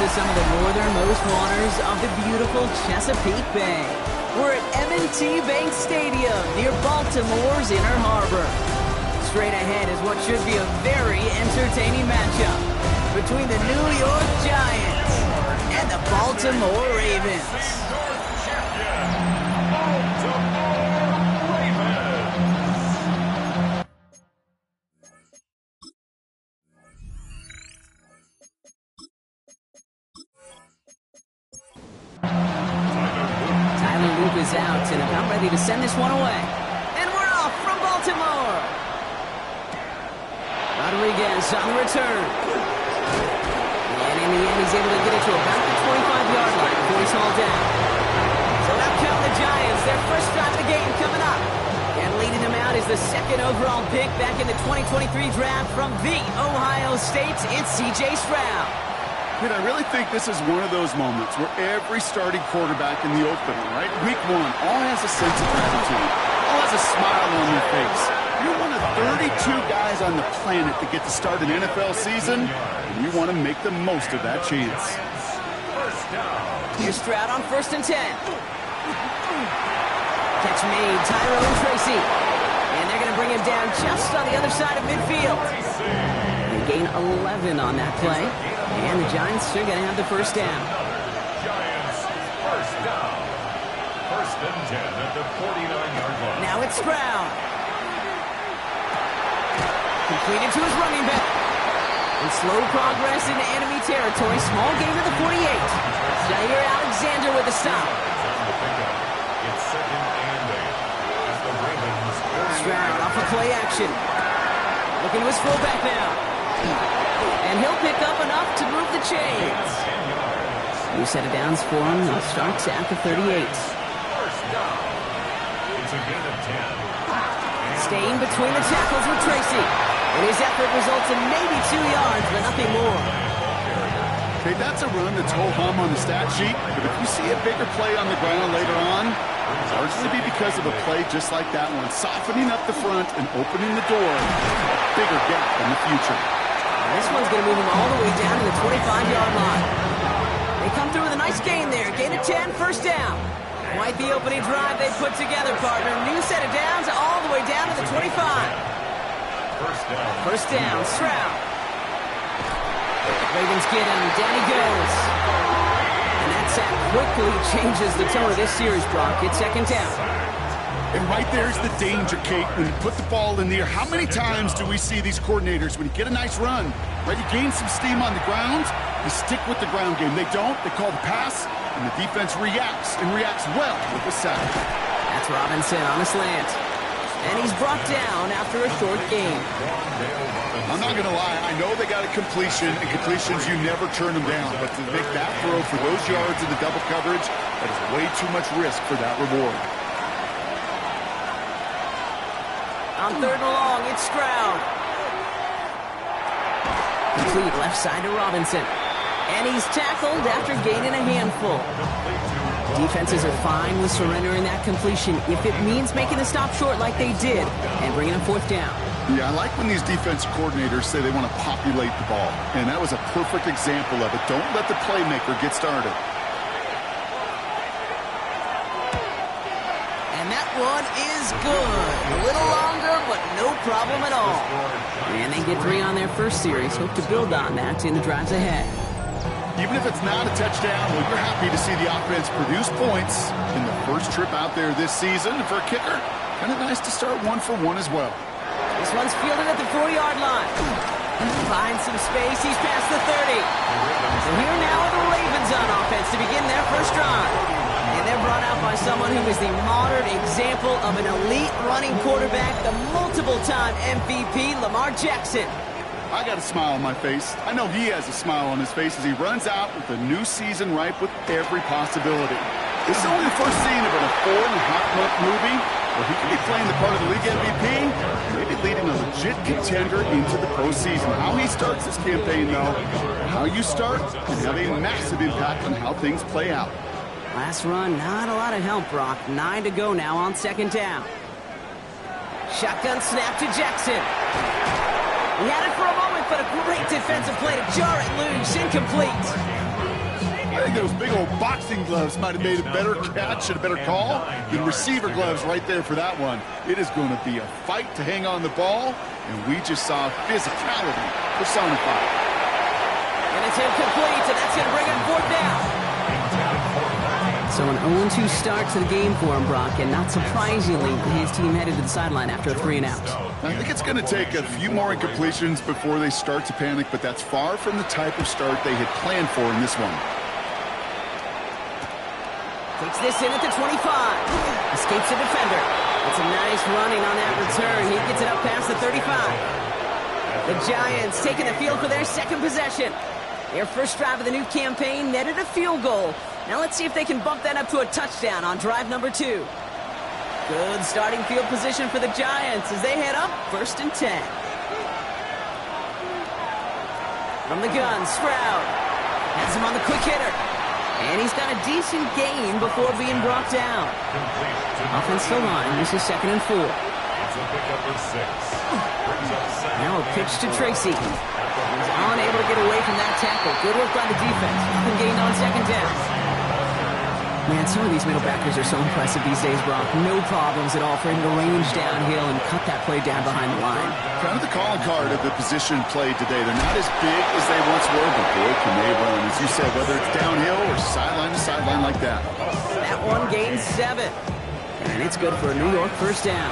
to some of the northernmost waters of the beautiful Chesapeake Bay. We're at M&T Bank Stadium near Baltimore's Inner Harbor. Straight ahead is what should be a very entertaining matchup between the New York Giants and the Baltimore Ravens. Is out and about ready to send this one away. And we're off from Baltimore. Rodriguez on the return. And in the end, he's able to get it to about the 25-yard line before he's hauled down. So out come the Giants. Their first drive of the game coming up. And leading them out is the second overall pick back in the 2023 draft from the Ohio State. It's C.J. Stroud. I really think this is one of those moments where every starting quarterback in the opener, right? Week one, all has a sense of gratitude, all has a smile on their face. You're one of 32 guys on the planet that get to start an NFL season, and you want to make the most of that chance. Here's Stroud on 1st and 10. Catch made, Tyrone Tracy. And they're going to bring him down just on the other side of midfield. They gain 11 on that play. And the Giants are going to have the first down. Giants first down. 1st and 10 at the 49-yard line. Now it's Stroud. Completed to his running back. And slow progress into enemy territory. Small gain to the 48. Jair Alexander with the stop. It's 2nd and 8 as the Ravens. Stroud off of play action. Looking to his fullback now. And he'll pick up enough to move the chains. New set of downs for him. He starts at the 38. First down. It's a gain of 10. Staying between the tackles with Tracy. And his effort results in maybe 2 yards, but nothing more. Okay, that's a run that's ho-hum on the stat sheet, but if you see a bigger play on the ground later on, it's largely be because of a play just like that one, softening up the front and opening the door to a bigger gap in the future. This one's going to move him all the way down to the 25-yard line. They come through with a nice gain there. Gain of 10, first down. Quite the opening drive they put together, partner. New set of downs all the way down to the 25. First down, Stroud. Ravens get him. Down he goes. And that sack quickly changes the tone of this series, Brock. It's 2nd down. And right there's the danger, Kate, when you put the ball in the air. How many times do we see these coordinators, when you get a nice run, right, you gain some steam on the ground, you stick with the ground game. They don't. They call the pass, and the defense reacts, and reacts well with the sack. That's Robinson on a slant. And he's brought down after a short game. I'm not going to lie. I know they got a completion, and completions, you never turn them down. But to make that throw for those yards in the double coverage, that is way too much risk for that reward. On 3rd and long, it's Stroud. Complete left side to Robinson. And he's tackled after gaining a handful. Defenses are fine with surrendering that completion if it means making the stop short like they did and bringing a 4th down. Yeah, I like when these defensive coordinators say they want to populate the ball. And that was a perfect example of it. Don't let the playmaker get started. And that one is good. A little longer, but no problem at all. And they get 3 on their first series. Hope to build on that in the drives ahead. Even if it's not a touchdown, well, you're happy to see the offense produce points in the first trip out there this season. And for a kicker, kind of nice to start 1 for 1 as well. This one's fielded at the 40-yard line. Finds some space. He's past the 30. So here now are the Ravens on offense to begin their first drive. And they're brought out by someone who is the modern example of an elite running quarterback, the multiple-time MVP, Lamar Jackson. I got a smile on my face. I know he has a smile on his face as he runs out with a new season ripe with every possibility. This is only the first scene of a 4.5-month movie where he could be playing the part of the league MVP, maybe leading a legit contender into the postseason. How he starts this campaign, though, how you start can have a massive impact on how things play out. Last run, not a lot of help, Brock. 9 to go now on 2nd down. Shotgun snap to Jackson. He had it for a moment, but a great defensive play to jar it loose. Incomplete. I think those big old boxing gloves might have made a better catch and a better call than receiver gloves right there for that one. It is going to be a fight to hang on the ball, and we just saw physicality personified. And it's incomplete, and that's going to bring up fourth down. So an 0-2 start to the game for him, Brock, and not surprisingly, his team headed to the sideline after a 3-and-out. I think it's going to take a few more incompletions before they start to panic, but that's far from the type of start they had planned for in this one. Takes this in at the 25. Escapes the defender. That's a nice running on that return. He gets it up past the 35. The Giants taking the field for their second possession. Their first drive of the new campaign netted a field goal. Now let's see if they can bump that up to a touchdown on drive number 2. Good starting field position for the Giants as they head up 1st and 10. From the gun, Stroud has him on the quick hitter. And he's got a decent gain before being brought down. Offensive line, this is 2nd and 4. Now a pitch to Tracy. He's unable to get away from that tackle. Good work by the defense. Nothing gained on 2nd down. Man, some of these middle backers are so impressive these days, Brock. No problems at all for him to range downhill and cut that play down behind the line. Kind of the calling card of the position played today. They're not as big as they once were, but boy, can they run. As you said, whether it's downhill or sideline to sideline like that. That one gains 7. And it's good for a New York first down.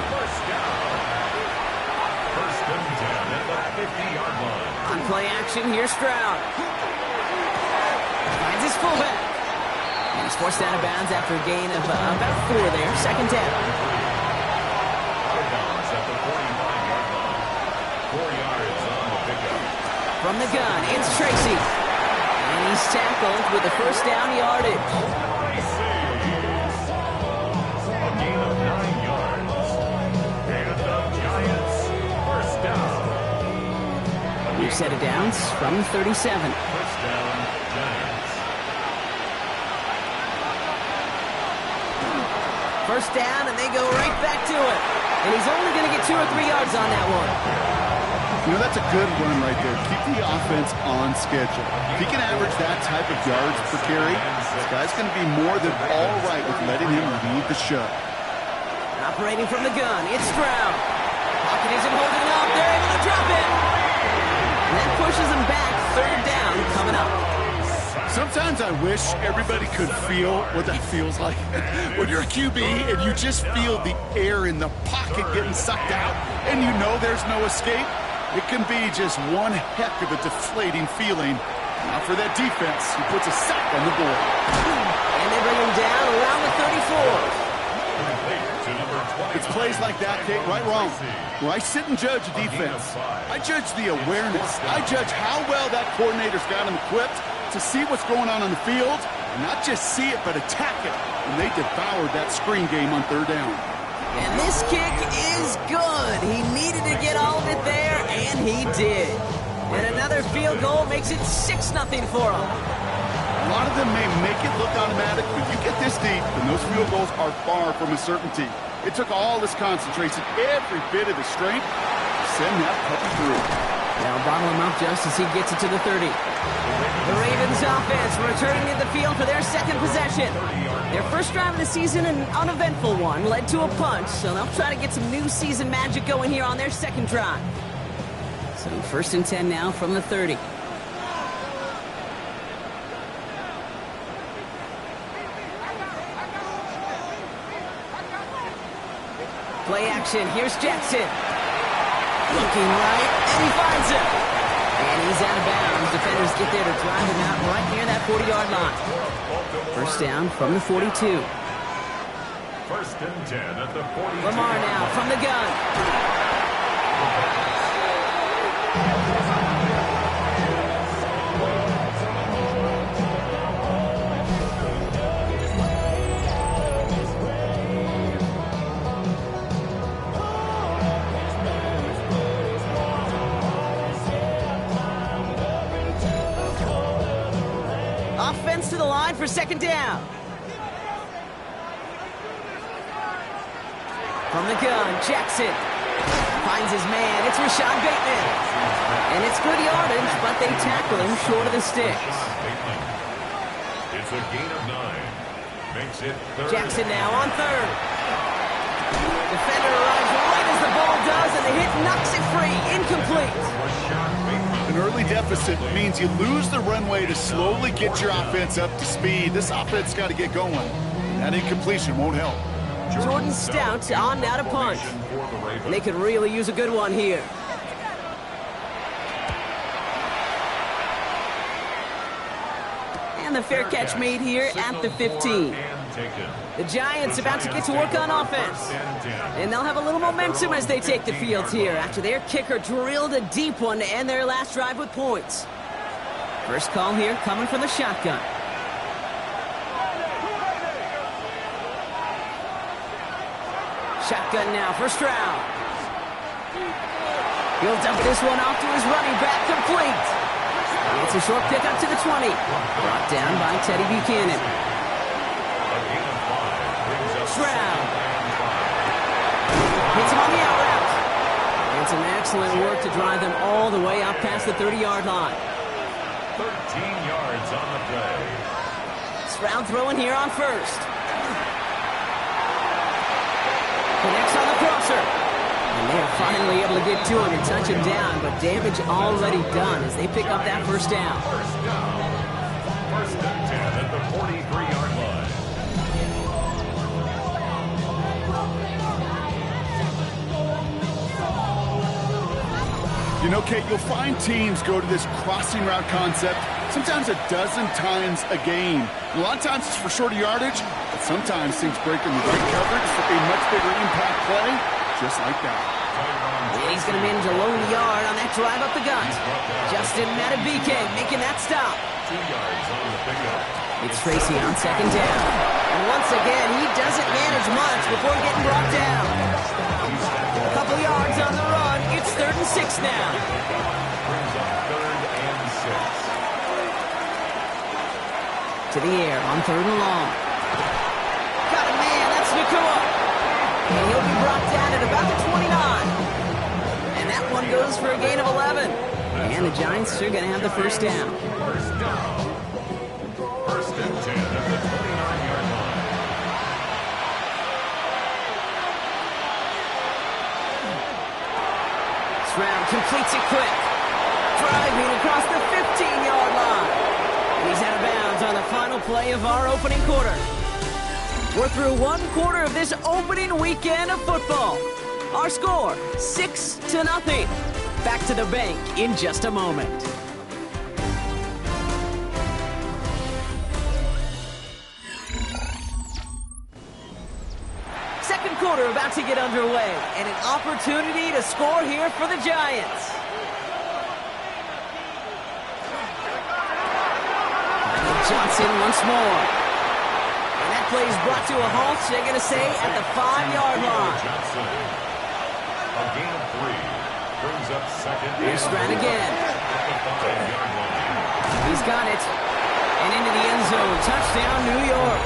First and 10 at the 50-yard line. On play action, here's Stroud. Finds his fullback. And he's forced out of bounds after a gain of about 4 there. 2nd down. Out of bounds at the 45-yard line. 4 yards on the pickup. From the gun, it's Tracy. And he's tackled with the first down yardage. A gain of 9 yards. And the Giants first down. We've set it downs from the 37. First down, Giants. First down, and they go right back to it. And he's only going to get 2 or 3 yards on that one. You know, that's a good run right there. Keep the offense on schedule. If he can average that type of yards per carry, this guy's going to be more than all right with letting him lead the show. Operating from the gun, it's Stroud. Pocket isn't holding up. They're able to drop it. And that pushes him back. 3rd down coming up. Sometimes I wish everybody could feel what that feels like. When you're a QB and you just feel the air in the pocket getting sucked out and you know there's no escape, it can be just one heck of a deflating feeling. Now for that defense, who puts a sack on the board. And they bring him down around the 34. It's plays like that, Kate, right, wrong. Where I sit and judge a defense, I judge the awareness. I judge how well that coordinator's got him equipped to see what's going on the field, and not just see it, but attack it. And they devoured that screen game on 3rd down. And this kick is good. He needed to get all of it there, and he did. And another field goal makes it 6-0 for him. A lot of them may make it look automatic, but you get this deep, and those field goals are far from a certainty. It took all this concentration, every bit of the strength, to send that puppy through. They'll bottle him up just as he gets it to the 30. The Ravens offense returning to the field for their second possession. Their first drive of the season, an uneventful one, led to a punch, so they'll try to get some new season magic going here on their second drive. So 1st and 10 now from the 30. Play action, here's Jackson. Looking right, and he finds him. And he's out of bounds. Defenders get there to drive him out right near that 40-yard line. First down from the 42. 1st and 10 at the 42. Lamar now from the gun. Offense to the line for 2nd down. From the gun, Jackson finds his man. It's Rashad Bateman. And it's good yardage, but they tackle him short of the sticks. It's a gain of 9. Makes it third. Jackson now on third. Defender arrives right as the ball does, and the hit knocks it free. Incomplete. An early deficit means you lose the runway to slowly get your offense up to speed. This offense got to get going. That incompletion won't help. Jordan Stout on now to punt. And they could really use a good one here. And the fair catch made here at the 15. The Giants about to get to work on offense. And they'll have a little momentum as they take the field here after their kicker drilled a deep one to end their last drive with points. First call here coming from the shotgun. Shotgun now, first round. He'll dump this one off to his running back, complete. It's a short pick up to the 20. Brought down by Teddy Buchanan. Stroud. Hits him on the out route. And some excellent work to drive them all the way up past the 30-yard line. 13 yards on the play. Stroud throwing here on first. Connects on the crosser. And they are finally able to get to him and touch him down, but damage already done as they pick up that first down. First down. First and 10 at the 43-yard line. You know, Kate, you'll find teams go to this crossing route concept sometimes a dozen times a game. A lot of times it's for shorter yardage, but sometimes things break in the right coverage for a much bigger impact play, just like that. And he's going to manage a low yard on that drive up the gut. Justin Madden making that stop. 2 yards on the pickup. It's Tracy on second down. And once again, he doesn't manage much before getting brought down. A couple yards on the run. It's 3rd and 6 now. Brings up 3rd and 6. To the air on 3rd and long. Got a man, that's Nakua. And he'll be brought down at about the 29. And that one goes for a gain of 11. And the Giants are going to have the first down. First down. First and 10 at the 29-yard line. Stroud completes it quick. Driving across the 15-yard line. And he's out of bounds on the final play of our opening quarter. We're through one quarter of this opening weekend of football. Our score, 6-0. Back to the bank in just a moment. Second quarter about to get underway, and an opportunity to score here for the Giants. Johnson once more. And that play is brought to a halt, so they're going to say at the 5-yard line. Johnson. A gain of 3. Brings up second. Here's Stroud again. At the 5-yard line. He's got it. And into the end zone. Touchdown, New York.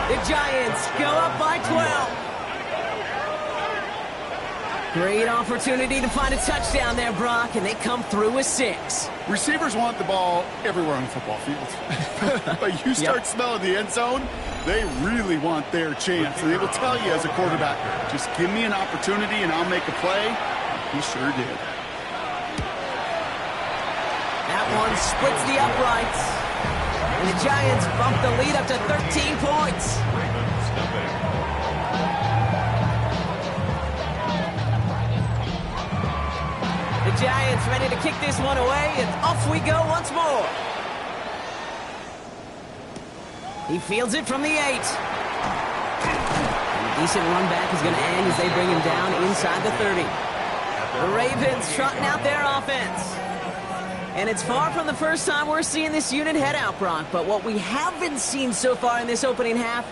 The Giants go up by 12. Great opportunity to find a touchdown there, Brock, and they come through with 6. Receivers want the ball everywhere on the football field. But you start smelling the end zone, they really want their chance. And they will tell you as a quarterback, just give me an opportunity and I'll make a play. He sure did. That one splits the uprights. And the Giants bump the lead up to 13 points. The Giants ready to kick this one away, and off we go once more. He fields it from the 8. And a decent run back is going to end as they bring him down inside the 30. The Ravens trotting out their offense. And it's far from the first time we're seeing this unit head out, Brock. But what we haven't seen so far in this opening half,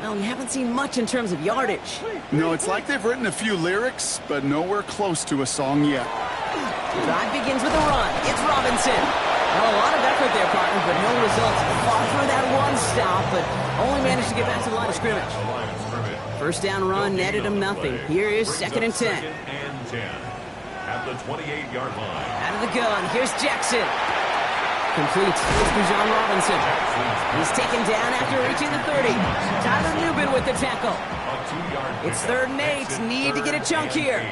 well, we haven't seen much in terms of yardage. No, it's like they've written a few lyrics, but nowhere close to a song yet. The drive begins with a run. It's Robinson. Well, a lot of effort there, partner, but no results. Fought for that one stop, but only managed to get back to the line of scrimmage. First down run netted him nothing. Here is 2nd and 10. Second and 10 at the 28-yard line. Out of the gun, here's Jackson. Complete. Here's Bijan Robinson. He's taken down after reaching the 30. Tyler Newbin with the tackle. It's 3rd and 8. Need to get a chunk here.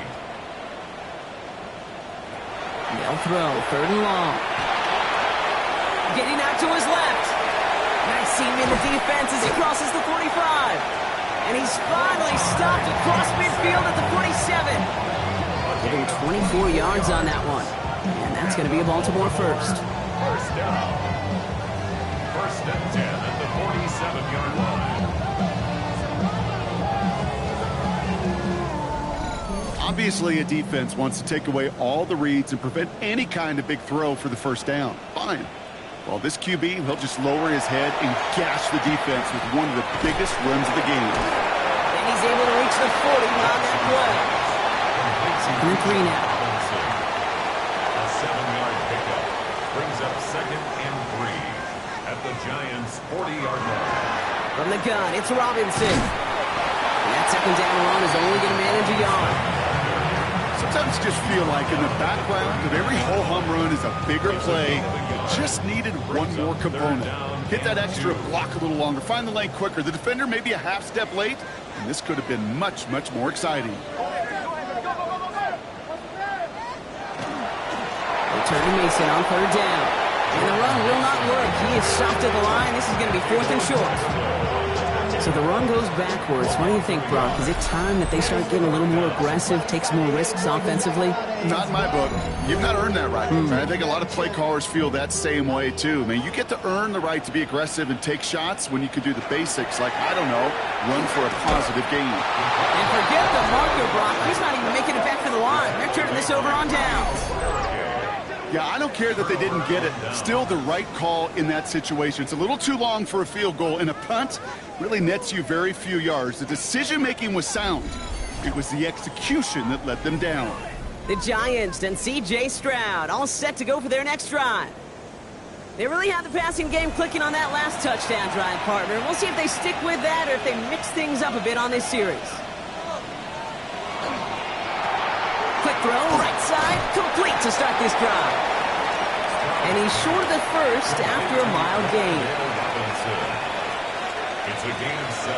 They'll throw. 3rd and long. Getting out to his left. Nice seam in the defense as he crosses the 45. And he's finally stopped across midfield at the 47. Giving 24 yards on that one. And that's going to be a Baltimore first. First down. 1st and 10 at the 47-yard line. Obviously, a defense wants to take away all the reads and prevent any kind of big throw for the 1st down. Fine. Well, this QB, he'll just lower his head and gash the defense with one of the biggest runs of the game. And he's able to reach the 40 on that play. 2nd and 3 now. A 7-yard pickup brings up 2nd and 3 at the Giants' 40-yard line. From the gun, it's Robinson. And that 2nd down run is only going to manage a yard. Sometimes you just feel like in the background of every ho-hum run is a bigger play. Just needed one more component. Hit that extra block a little longer. Find the lane quicker. The defender may be a half step late, and this could have been much, much more exciting. Returning Mason on 3rd down. And the run will not work. He is stopped at the line. This is going to be 4th and short. So the run goes backwards. What do you think, Brock? Is it time that they start getting a little more aggressive, take some more risks offensively? Not in my book. You've not earned that right. I think a lot of play callers feel that same way, too. I mean, you get to earn the right to be aggressive and take shots when you can do the basics, like, I don't know, run for a positive gain. And forget the marker, Brock. He's not even making it back to the line. They're turning this over on downs. Yeah, I don't care that they didn't get it. Still the right call in that situation. It's a little too long for a field goal, and a punt really nets you very few yards. The decision-making was sound. It was the execution that let them down. The Giants and C.J. Stroud all set to go for their next drive. They really had the passing game clicking on that last touchdown drive, partner. We'll see if they stick with that or if they mix things up a bit on this series. Quick throw, right side, complete to start this drive. And he's short of the first after a mild gain. It's a gain of 7.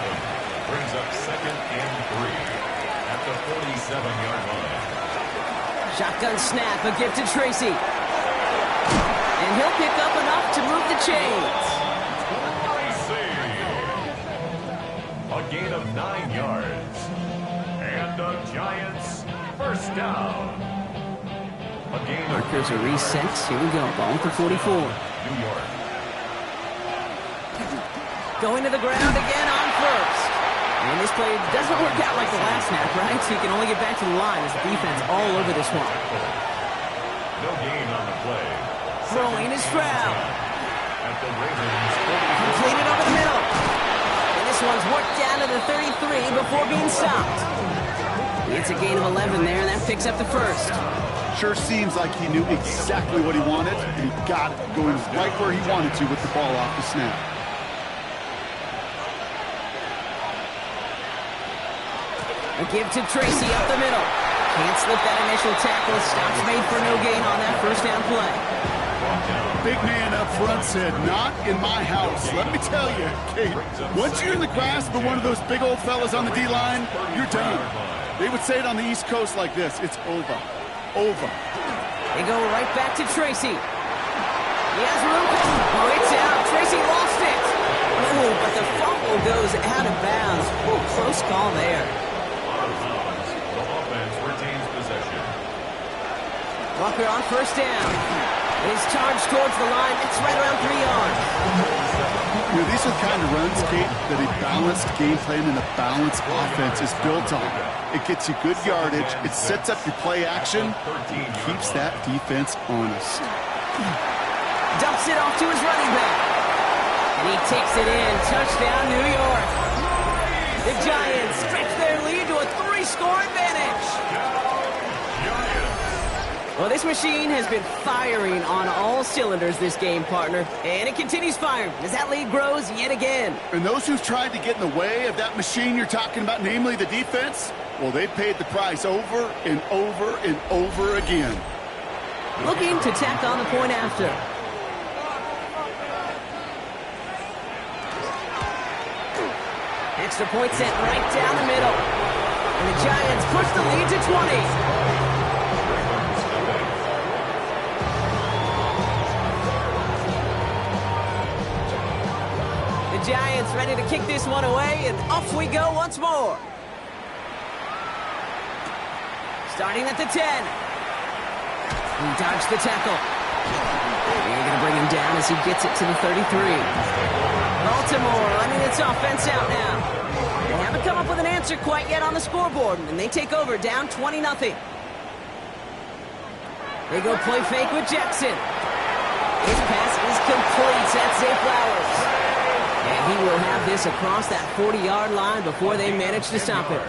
Brings up 2nd and 3 at the 47-yard line. Shotgun snap, a gift to Tracy. And he'll pick up enough to move the chains. A gain of 9 yards. And the Giants, 1st down. Markers are reset. Here we go. Ball at the 44. New York. Going to the ground again on 1st. And this play doesn't work out like the last snap, right? So you can only get back to the line as the defense all over this one. No gain on the play. Throwing is Stroud. At the Ravens. Completed over the middle. And this one's worked down to the 33 before being stopped. It's a gain of 11 there, and that picks up the 1st. Sure seems like he knew exactly what he wanted, and he got it, going right where he wanted to with the ball off the snap. A give to Tracy up the middle. Can't slip that initial tackle. Stops made for no gain on that 1st down play. Big man up front said, not in my house. Let me tell you, Kate, once you're in the grasp of one of those big old fellas on the D-line, you're done. They would say it on the East Coast like this, it's over. Over. They go right back to Tracy. He has room. Oh, it's out. Tracy lost it. Oh, but the fumble goes out of bounds. Oh, close call there. The offense retains possession. Walker on 1st down. His charge towards the line. It's right around 3 yards. You know, these are the kind of runs, Kate, that a balanced game plan and a balanced offense is built on. It gets you good yardage, it sets up your play action, and keeps that defense honest. Dumps it off to his running back. And he takes it in. Touchdown, New York. The Giants stretch their lead to a 3-score advantage. Well, this machine has been firing on all cylinders this game, partner. And it continues firing as that lead grows yet again. And those who've tried to get in the way of that machine you're talking about, namely the defense, well, they've paid the price over and over and over again. Looking to tack on the point after. extra point sent right down the middle. And the Giants push the lead to 20. The Giants ready to kick this one away, and off we go once more. Starting at the 10. He dodged the tackle. They're going to bring him down as he gets it to the 33. Baltimore running its offense out now. They haven't come up with an answer quite yet on the scoreboard, and they take over down 20-0. They go play fake with Jackson. His pass is complete. That's Zay Flowers. And he will have this across that 40-yard line before they manage to stop it.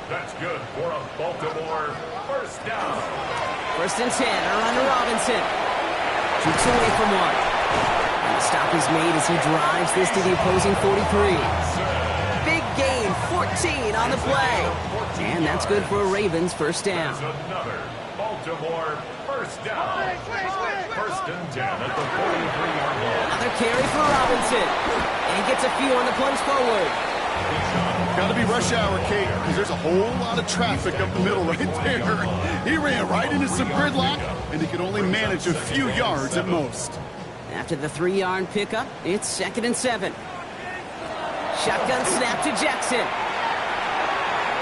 That's good for a Baltimore first down. First and 10, around to Robinson. Shoots away from one. And the stop is made as he drives this to the opposing 43. Big gain, 14 on the play. And that's good for a Ravens first down. That's another Baltimore first down. First and 10 at the 43-yard line. Another carry for Robinson. And he gets a few on the plunge forward. Got to be rush hour, Kate, because there's a whole lot of traffic up the middle right there. He ran right into some gridlock, and he could only manage a few yards at most. After the 3-yard pickup, it's 2nd and 7. Shotgun snap to Jackson.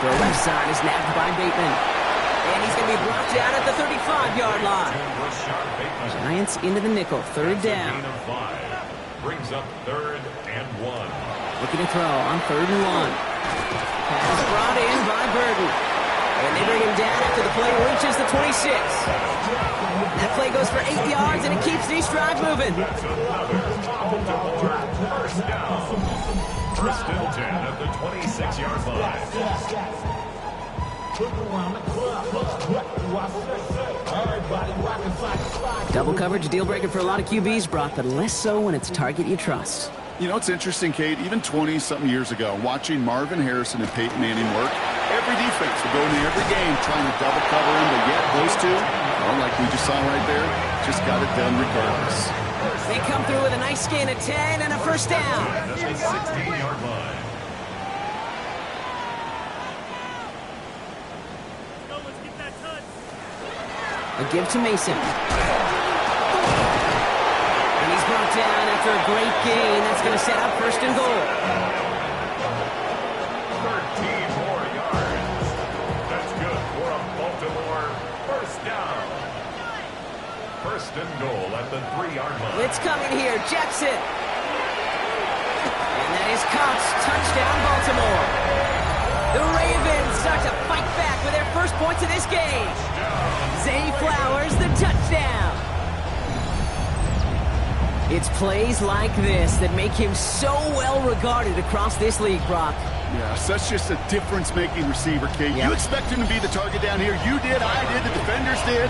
The left side is nabbed by Bateman. And he's going to be brought down at the 35-yard line. Giants into the nickel, 3rd down. Brings up 3rd and 1. Looking to throw on 3rd and 1. Pass brought in by Burden. And they bring him down after the play reaches the 26. That play goes for 8 yards, and it keeps these drive moving. That's another Baltimore first down. First and 10 at the 26-yard line. Double coverage, deal breaker for a lot of QBs, Brock, but less so when it's a target you trust. You know, it's interesting, Kate, even 20-something years ago, watching Marvin Harrison and Peyton Manning work, every defense would go into every game trying to double cover him, but yet those two, well, like we just saw right there, just got it done regardless. They come through with a nice gain of 10 and a first down. That's the 16-yard line. A give to Mason. And he's brought down after a great gain. That's going to set up 1st and goal. 13 more yards. That's good for a Baltimore first down. 1st and goal at the 3-yard line. It's coming here, Jackson. And that is caught. Touchdown, Baltimore. The Ravens start to fight back with their first points of this game. Zay Flowers, the touchdown. It's plays like this that make him so well regarded across this league, Brock. Yeah, that's just a difference-making receiver, Kate. Yep. You expect him to be the target down here. You did, I did, the defenders did.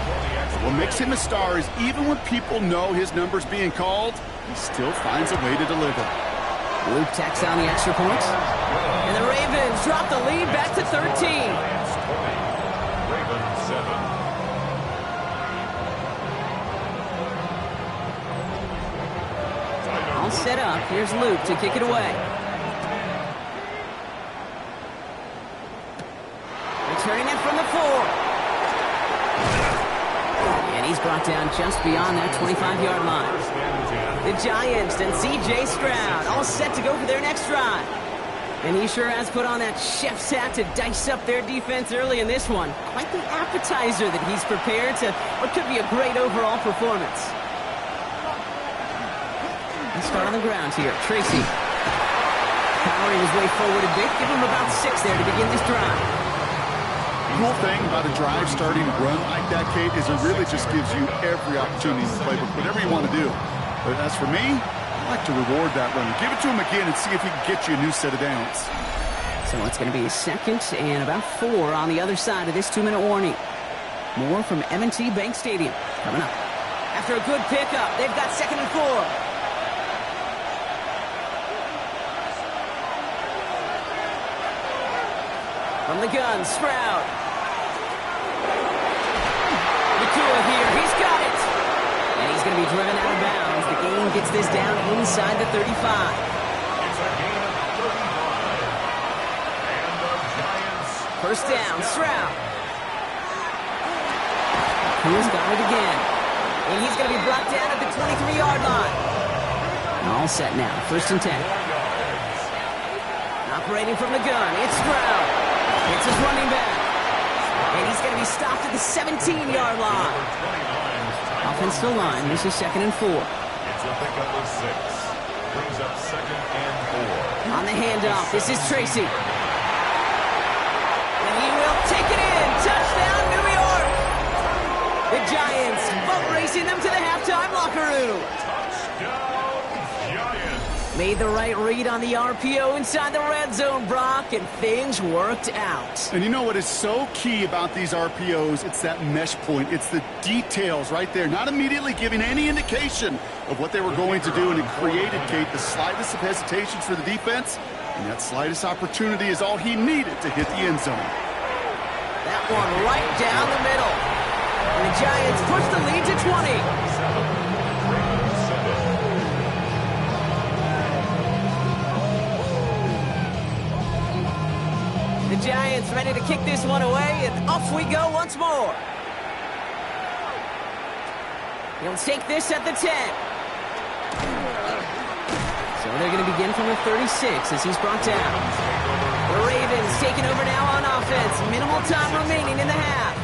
What makes him a star is even when people know his number's being called, he still finds a way to deliver. Luke tacks on the extra point. And the Ravens drop the lead back to 13. Ravens 7. All set up. Here's Luke to kick it away. Returning it from the 4. And he's brought down just beyond that 25-yard line. The Giants and C.J. Stroud all set to go for their next drive. And he sure has put on that chef's hat to dice up their defense early in this one. Quite the appetizer that he's prepared to what could be a great overall performance. Let's start on the ground here. Tracy. Powering his way forward a bit. Give him about 6 there to begin this drive. The cool thing about a drive starting run like that, Kate, is it really just gives you every opportunity in the playbook, whatever you want to do. But as for me, I like to reward that runner. Give it to him again and see if he can get you a new set of downs. So it's going to be a 2nd and about 4 on the other side of this 2-minute warning. More from M&T Bank Stadium coming up. After a good pickup, they've got 2nd and 4. From the gun, Stroud. McCool here, he's got it. And he's going to be driven out of bounds. The gain gets this down inside the 35. It's a gain of 35. First down, Stroud. He's got it again. And he's going to be brought down at the 23-yard line. All set now, 1st and 10. Operating from the gun, it's Stroud. It's his running back. And he's going to be stopped at the 17-yard line. Offensive line, this is 2nd and 4. It's a pickup of 6. Brings up 2nd and 4. On the handoff, this is Tracy. And he will take it in. Touchdown, New York. The Giants boat racing them to the halftime locker room. Touchdown, Giants. Made the right read on the RPO inside the red zone, Brock, and things worked out. And you know what is so key about these RPOs? It's that mesh point. It's the details right there. Not immediately giving any indication of what they were going to do, and it created, Kate, the slightest of hesitations for the defense. And that slightest opportunity is all he needed to hit the end zone. That one right down the middle. And the Giants push the lead to 20. 7. The Giants ready to kick this one away, and off we go once more. He'll take this at the 10. So they're going to begin from the 36 as he's brought down. The Ravens taking over now on offense. Minimal time remaining in the half.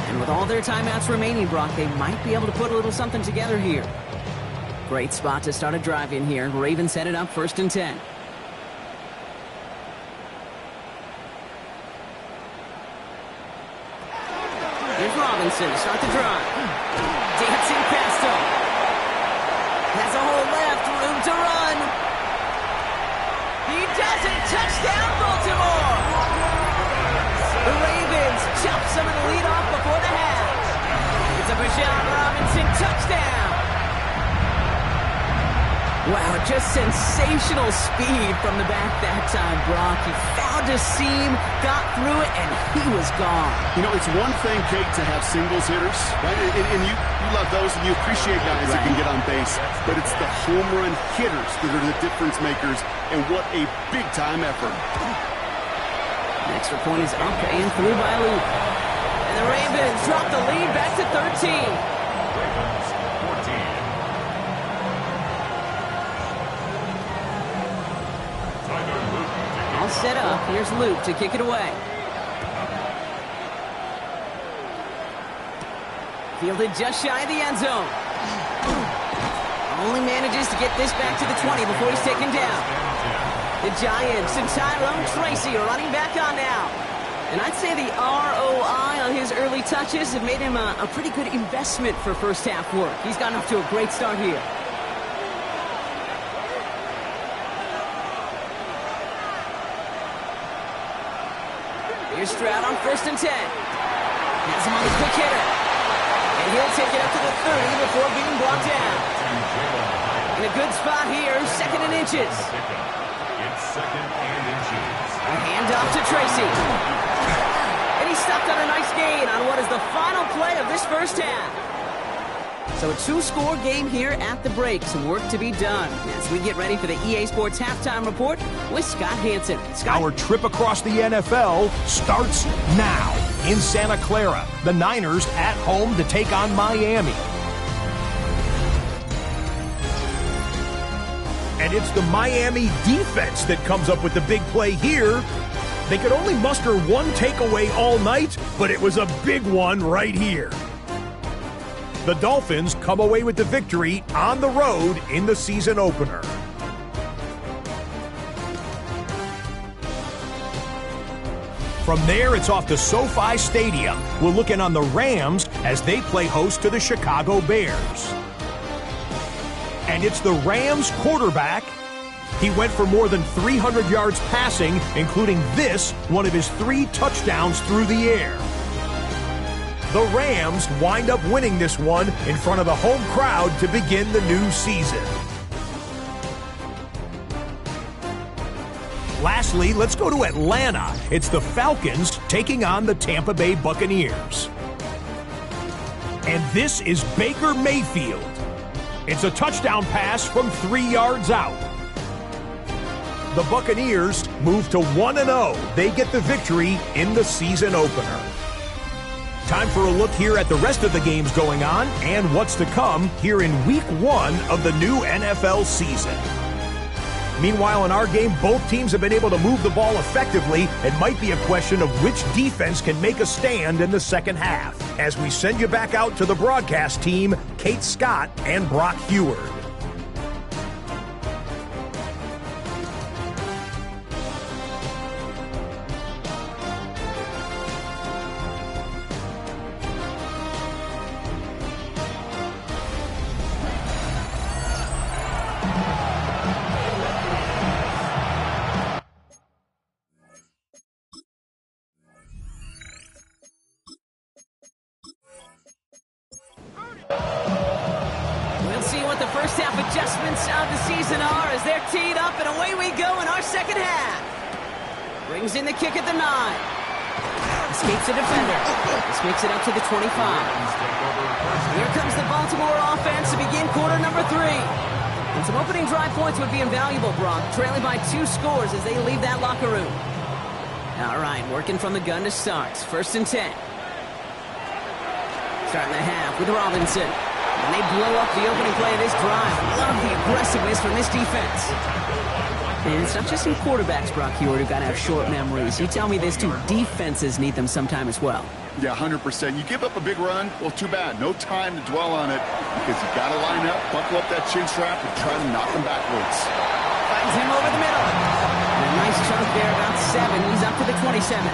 And with all their timeouts remaining, Brock, they might be able to put a little something together here. Great spot to start a drive in here. Ravens set it up 1st and 10. Here's Robinson to start the drive. Dancing past him. Has a hole left, room to run. He does it. Touchdown, Baltimore. The Ravens chop some of the lead off before the half. It's a Bijan Robinson touchdown. Wow, just sensational speed from the back that time, Brock. He found a seam, got through it, and he was gone. You know, it's one thing, Kate, to have singles hitters, right? And you love those, and you appreciate guys that can get on base. But it's the home run hitters that are the difference makers, and what a big-time effort. The extra point is up and through by Luke. And the Ravens drop the lead back to 13. Ravens 14. All set up. Here's Luke to kick it away. Fielded just shy of the end zone. Only manages to get this back to the 20 before he's taken down. The Giants and Tyrone Tracy are running back on now. And I'd say the ROI on his early touches have made him a pretty good investment for first half work. He's gotten off to a great start here. Here's Stroud on 1st and 10. Has him on the quick hitter. And he'll take it up to the 30 before being brought down. In a good spot here, 2nd and inches. It's 2nd and inches. A handoff to Tracy. And he stopped on a nice gain on what is the final play of this first half. So a 2-score game here at the break. Some work to be done as we get ready for the EA Sports Halftime Report with Scott Hansen. Scott? Our trip across the NFL starts now in Santa Clara. The Niners at home to take on Miami. And it's the Miami defense that comes up with the big play here. They could only muster one takeaway all night, but it was a big one right here. The Dolphins come away with the victory on the road in the season opener. From there, it's off to SoFi Stadium. We're looking on the Rams as they play host to the Chicago Bears. And it's the Rams quarterback. He went for more than 300 yards passing, including this, one of his 3 touchdowns through the air. The Rams wind up winning this one in front of the home crowd to begin the new season. Lastly, let's go to Atlanta. It's the Falcons taking on the Tampa Bay Buccaneers. And this is Baker Mayfield. It's a touchdown pass from 3 yards out. the Buccaneers move to 1-0. They get the victory in the season opener. Time for a look here at the rest of the games going on and what's to come here in Week 1 of the new NFL season. Meanwhile, in our game, both teams have been able to move the ball effectively. It might be a question of which defense can make a stand in the second half. As we send you back out to the broadcast team, Kate Scott and Brock Heward. Adjustments of the season are as they're teed up, and away we go in our second half. Brings in the kick at the 9. Escapes a defender. This makes it up to the 25. Here comes the Baltimore offense to begin quarter number 3. And some opening drive points would be invaluable, Brock, trailing by 2 scores as they leave that locker room. All right, working from the gun to start. 1st and 10. Starting the half with Robinson. And they blow up the opening play of this drive. Love the aggressiveness from this defense. And it's not just some quarterbacks, Brock Heward, who've got to have short memories. You tell me this too, defenses need them sometime as well. Yeah, 100%. You give up a big run, well, too bad. No time to dwell on it because you got to line up, buckle up that chin strap, and try to knock him backwards. Finds him over the middle. And a nice chunk there, about 7. He's up to the 27.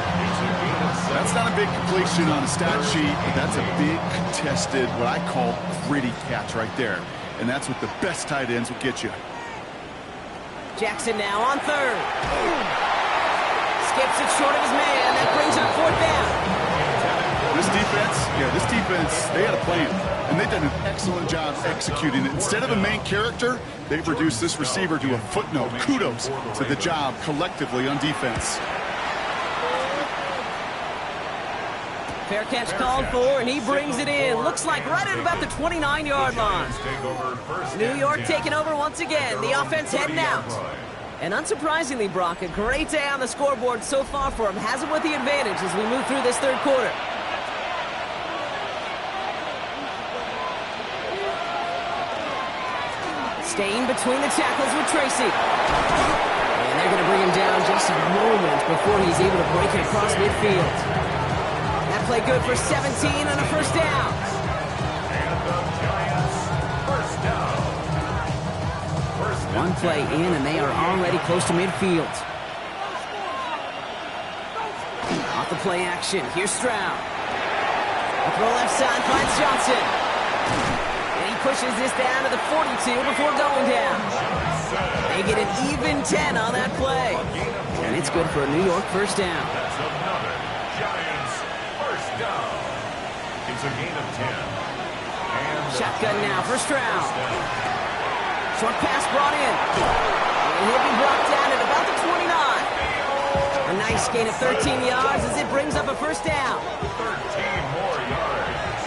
That's not a big completion on the stat sheet, but that's a big contested, what I call gritty catch right there. And that's what the best tight ends will get you. Jackson now on 3rd. Skips it short of his man. That brings up 4th down. This defense, they had a plan. And they've done an excellent job executing it. Instead of a main character, they've reduced this receiver to a footnote. Kudos to the job collectively on defense. Fair catch called for, and he brings it in. Looks like right at about the 29-yard line. New York taking over once again. The offense heading out. And unsurprisingly, Brock, a great day on the scoreboard so far for him. Has him with the advantage as we move through this 3rd quarter. Staying between the tackles with Tracy. And they're going to bring him down just a moment before he's able to break it across midfield. Play good for 17 and a 1st down. And the Giants, 1st down. One play in, and they are already close to midfield. Off the play action. Here's Stroud. Up the left side finds Johnson. And he pushes this down to the 42 before going down. They get an even 10 on that play. And it's good for a New York 1st down. That's another Giants 1st down. It's a gain of 10. And shotgun now for Stroud. Short pass brought in. And he'll be brought down at about the 29. A nice gain of 13 yards as it brings up a 1st down. 13 more yards.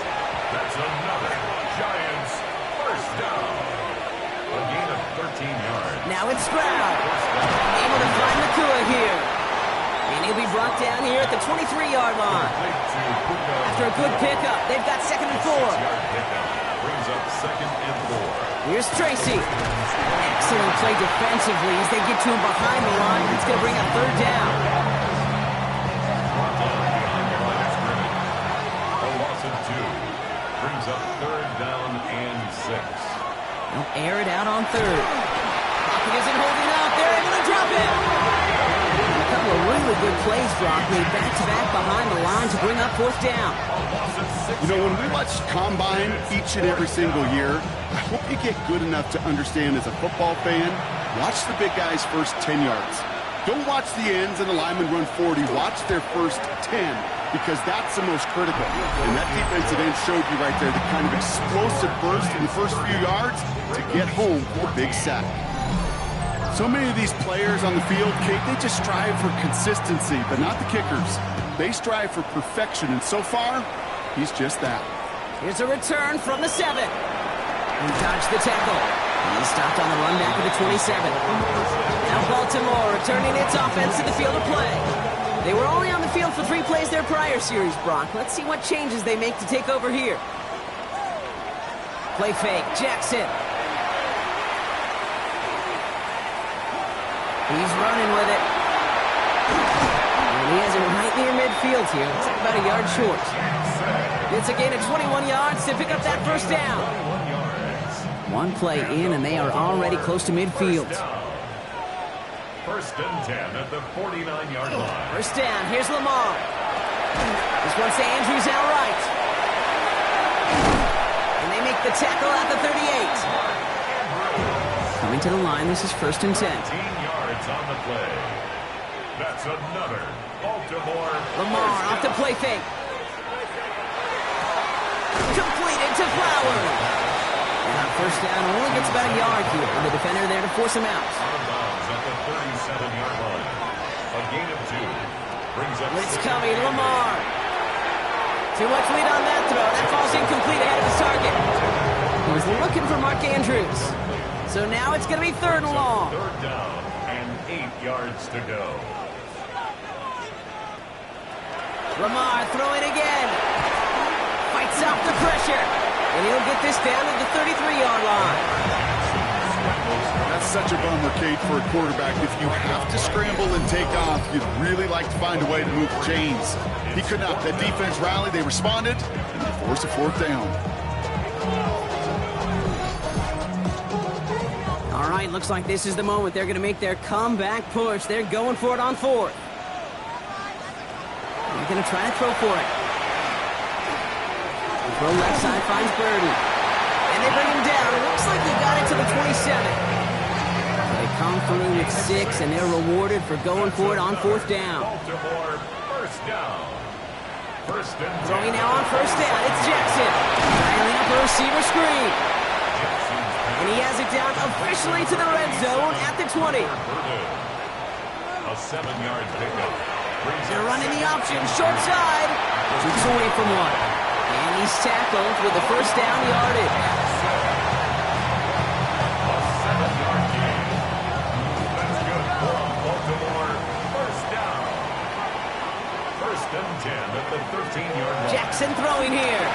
That's another Giants 1st down. A gain of 13 yards. Now it's Stroud. Able to find Nakua here. And he'll be brought down here at the 23-yard line. After a good pickup, they've got 2nd and 4. Brings up 2nd and 4. Here's Tracy. Excellent play defensively as they get to him behind the line. It's going to bring up 3rd down. A loss of 2. Brings up 3rd down and 6. They'll air it out on 3rd. Pocket isn't holding up. They're able to drop it. A couple of really good plays, Brock, made back-to-back behind the line to bring up 4th down. You know, when we watch Combine each and every single year, I hope you get good enough to understand as a football fan, watch the big guys' first 10 yards. Don't watch the ends and the linemen run 40. Watch their first 10 because that's the most critical. And that defensive end showed you right there the kind of explosive burst in the first few yards to get home for a big sack. So many of these players on the field, Kate, they just strive for consistency, but not the kickers. They strive for perfection, and so far, he's just that. Here's a return from the 7. He dodged the tackle. He stopped on the run back of the 27. Now Baltimore returning its offense to the field of play. They were only on the field for 3 plays their prior series, Brock. Let's see what changes they make to take over here. Play fake, Jackson. He's running with it. And he has it right near midfield here. Looks like about a yard short. It's a gain of 21 yards to pick up that first down. 1 play in, and they are already close to midfield. First and 10 at the 49-yard line. First down, here's Lamar. This one's to Andrews outright. And they make the tackle at the 38. Coming to the line, this is first and 10. 15 yards on the play. That's another Baltimore. Lamar off the play fake. Completed to Flowers. And on first down, only gets about a yard here. And the defender there to force him out. Out of bounds at the 37-yard line. A gain of 2. Brings up Blitz coming, Lamar. Too much lead on that throw. That falls incomplete ahead of his target. He was looking for Mark Andrews. So now it's going to be 3rd and long. 3rd down and 8 yards to go. Lamar throwing again. Fights off the pressure. And he'll get this down to the 33-yard line. That's such a bummer, Kate, for a quarterback. If you have to scramble and take off, you'd really like to find a way to move the chains. He could not. That defense rallied. They responded, and they forced a 4th down. All right, looks like this is the moment. They're going to make their comeback push. They're going for it on 4th. They're going to try to throw for it. The throw left side finds Burden. And they bring him down. It looks like he got it to the 27. So they come through with 6, and they're rewarded for going for it on 4th down. Baltimore, first down. First and 10. Throwing now on first down. It's Jackson. Dialing up a receiver screen. And he has it down officially to the red zone at the 20. A 7-yard pickup. They're running the option, short side. Shoots away from one. And he's tackled with the first down yardage. A 7-yard gain. That's good for Baltimore. First down. First and 10 at the 13-yard line. Jackson throwing here.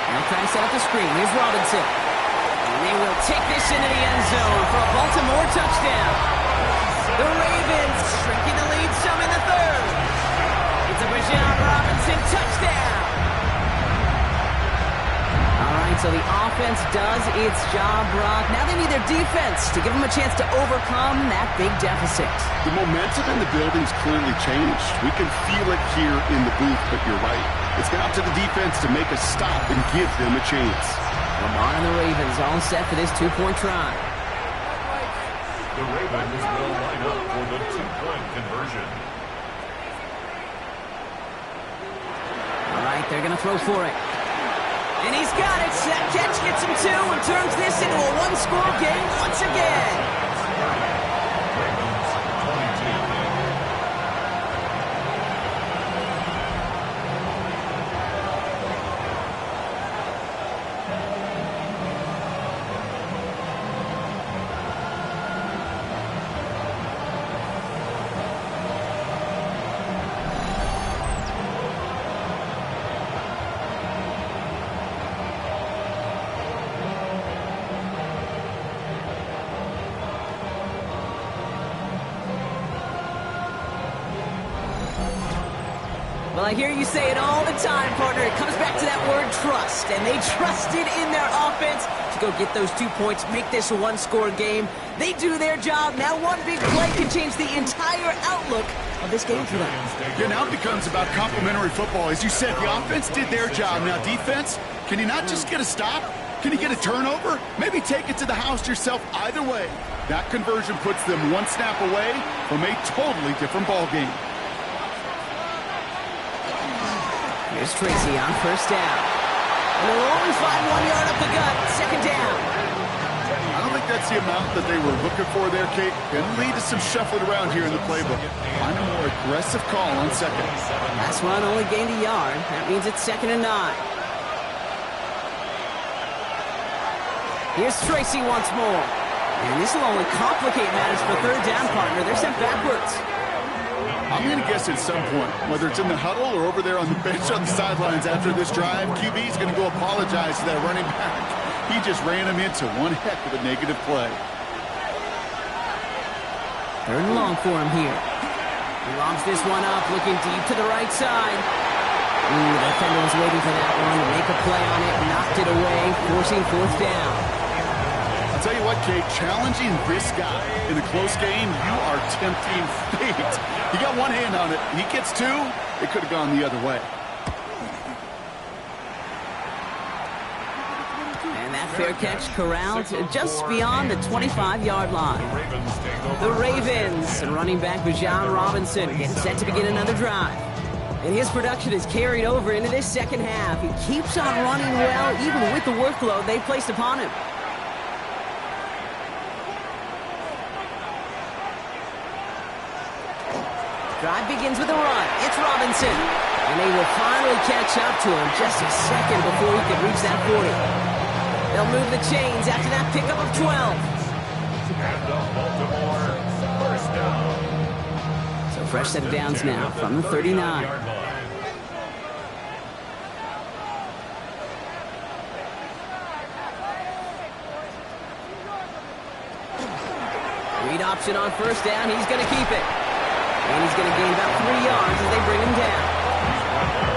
Now trying to set up the screen. Here's Robinson. And they will take this into the end zone for a Baltimore touchdown. The Ravens shrinking the lead some in the 3rd. It's a Bijan Robinson touchdown. All right, so the offense does its job, Brock. Now they need their defense to give them a chance to overcome that big deficit. The momentum in the building's clearly changed. We can feel it here in the booth, but you're right. It's now up to the defense to make a stop and give them a chance. Lamar and the Ravens all set for this 2-point try. The Ravens will line up for the 2-point conversion. All right, they're going to throw for it. And he's got it. That catch gets him 2 and turns this into a 1-score game once again. Well, I hear you say it all the time, partner. It comes back to that word trust. And they trusted in their offense to go get those 2 points, make this a 1-score game. They do their job. Now one big play can change the entire outlook of this game for them. Yeah, now it becomes about complementary football. As you said, the offense did their job. Now defense, can you not just get a stop? Can you get a turnover? Maybe take it to the house yourself. Either way, that conversion puts them 1 snap away from a totally different ball game. Here's Tracy on first down. And they'll only find 1 yard up the gut. Second down. I don't think that's the amount that they were looking for there, Kate. Going to lead to some shuffling around here in the playbook. Find a more aggressive call on second. Last one only gained a yard. That means it's 2nd and 9. Here's Tracy once more. And this will only complicate matters for third down, partner. They're sent backwards. I'm going to guess at some point, whether it's in the huddle or over there on the bench on the sidelines after this drive, QB is going to go apologize to that running back. He just ran him into one heck of a negative play. Third and long for him here. He lobs this one up, looking deep to the right side. Ooh, the defender was waiting for that one to make a play on it, knocked it away, forcing fourth down. I'll tell you what, Kate, challenging this guy in a close game, you are tempting fate. He got one hand on it. He gets two, it could have gone the other way. And that fair catch corralled just beyond the 25-yard line. The Ravens, running back Bijan Robinson, getting set to begin another drive. And his production is carried over into this second half. He keeps on running well, even with the workload they placed upon him. Drive begins with a run. It's Robinson. And they will finally catch up to him just a second before he can reach that 40. They'll move the chains after that pickup of 12. And the Baltimore first down. So fresh set of downs now from the 39. Read option on first down. He's going to keep it. And he's going to gain about 3 yards as they bring him down.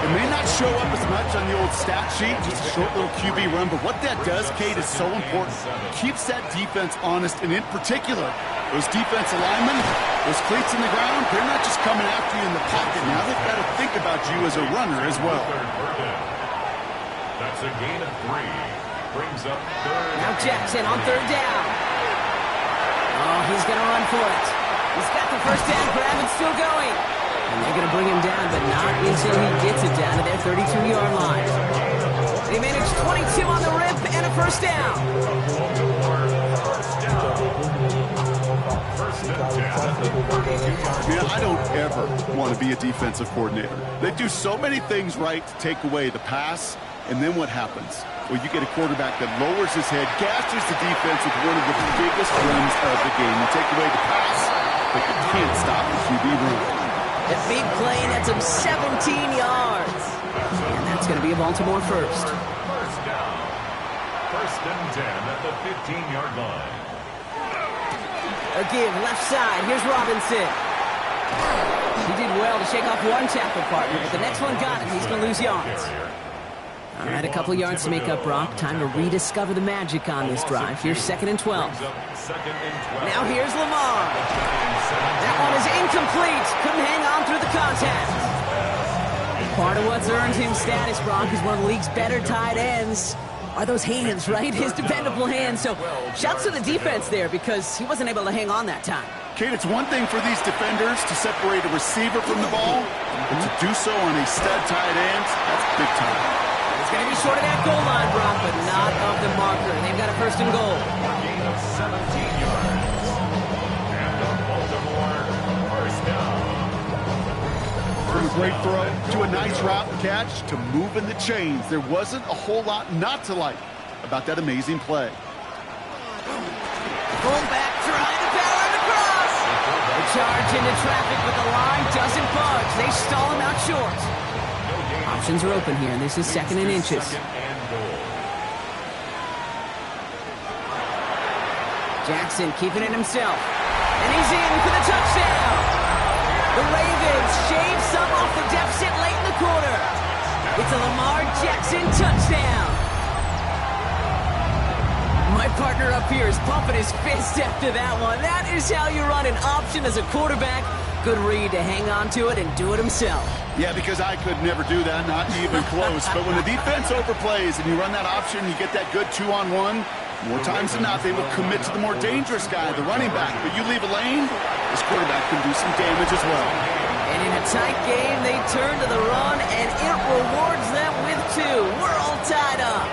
It may not show up as much on the old stat sheet, just a short little QB run, but what that does, Kate, is so important. Keeps that defense honest, and in particular, those defensive linemen, those cleats in the ground, they're not just coming after you in the pocket. Now they've got to think about you as a runner as well. That's a gain of 3. Brings up third. Now Jackson on third down. Oh, he's going to run for it. He's got the first down grab and still going. And they're going to bring him down, but not until he gets it down to their 32-yard line. They managed 22 on the rip and a first down. Man, I don't ever want to be a defensive coordinator. They do so many things right to take away the pass, and then what happens? Well, you get a quarterback that lowers his head, gashes the defense with one of the biggest runs of the game. You take away the pass, but you can't stop the QB run. A big play nets him 17 yards. And that's going to be a Baltimore first. First down. First and 10 at the 15-yard line. A give left side. Here's Robinson. He did well to shake off one tackle partner, but the next one got him. He's going to lose yards. All right, a couple yards to make up, Brock. Time to rediscover the magic on this drive. Here's 2nd and 12. Now here's Lamar. That one is incomplete. Couldn't hang on through the contact. Part of what's earned him status, Brock, is one of the league's better tight ends. Are those hands, right? His dependable hands. So shouts to the defense there because he wasn't able to hang on that time. Kate, it's one thing for these defenders to separate a receiver from the ball, but to do so on a stud tight end, that's big time. It's going to be short of that goal line, Brock, but not of the marker. They've got a first and goal. Gain of 17 yards. And the Baltimore first down. From a great throw to a nice route catch to moving the chains, there wasn't a whole lot not to like about that amazing play. Fullback trying to power the cross. The charge into traffic, but the line doesn't budge. They stall him out short. Options are open here, and this is 2nd and inches. Jackson keeping it himself. And he's in for the touchdown. The Ravens shave some off the deficit late in the quarter. It's a Lamar Jackson touchdown. My partner up here is pumping his fist after that one. That is how you run an option as a quarterback. Good read to hang on to it and do it himself. Yeah, because I could never do that, not even close. But when the defense overplays and you run that option, you get that good 2-on-1, more times than not, they will commit to the more dangerous guy, the running back. But you leave a lane, this quarterback can do some damage as well. And in a tight game, they turn to the run, and it rewards them with 2. We're all tied up.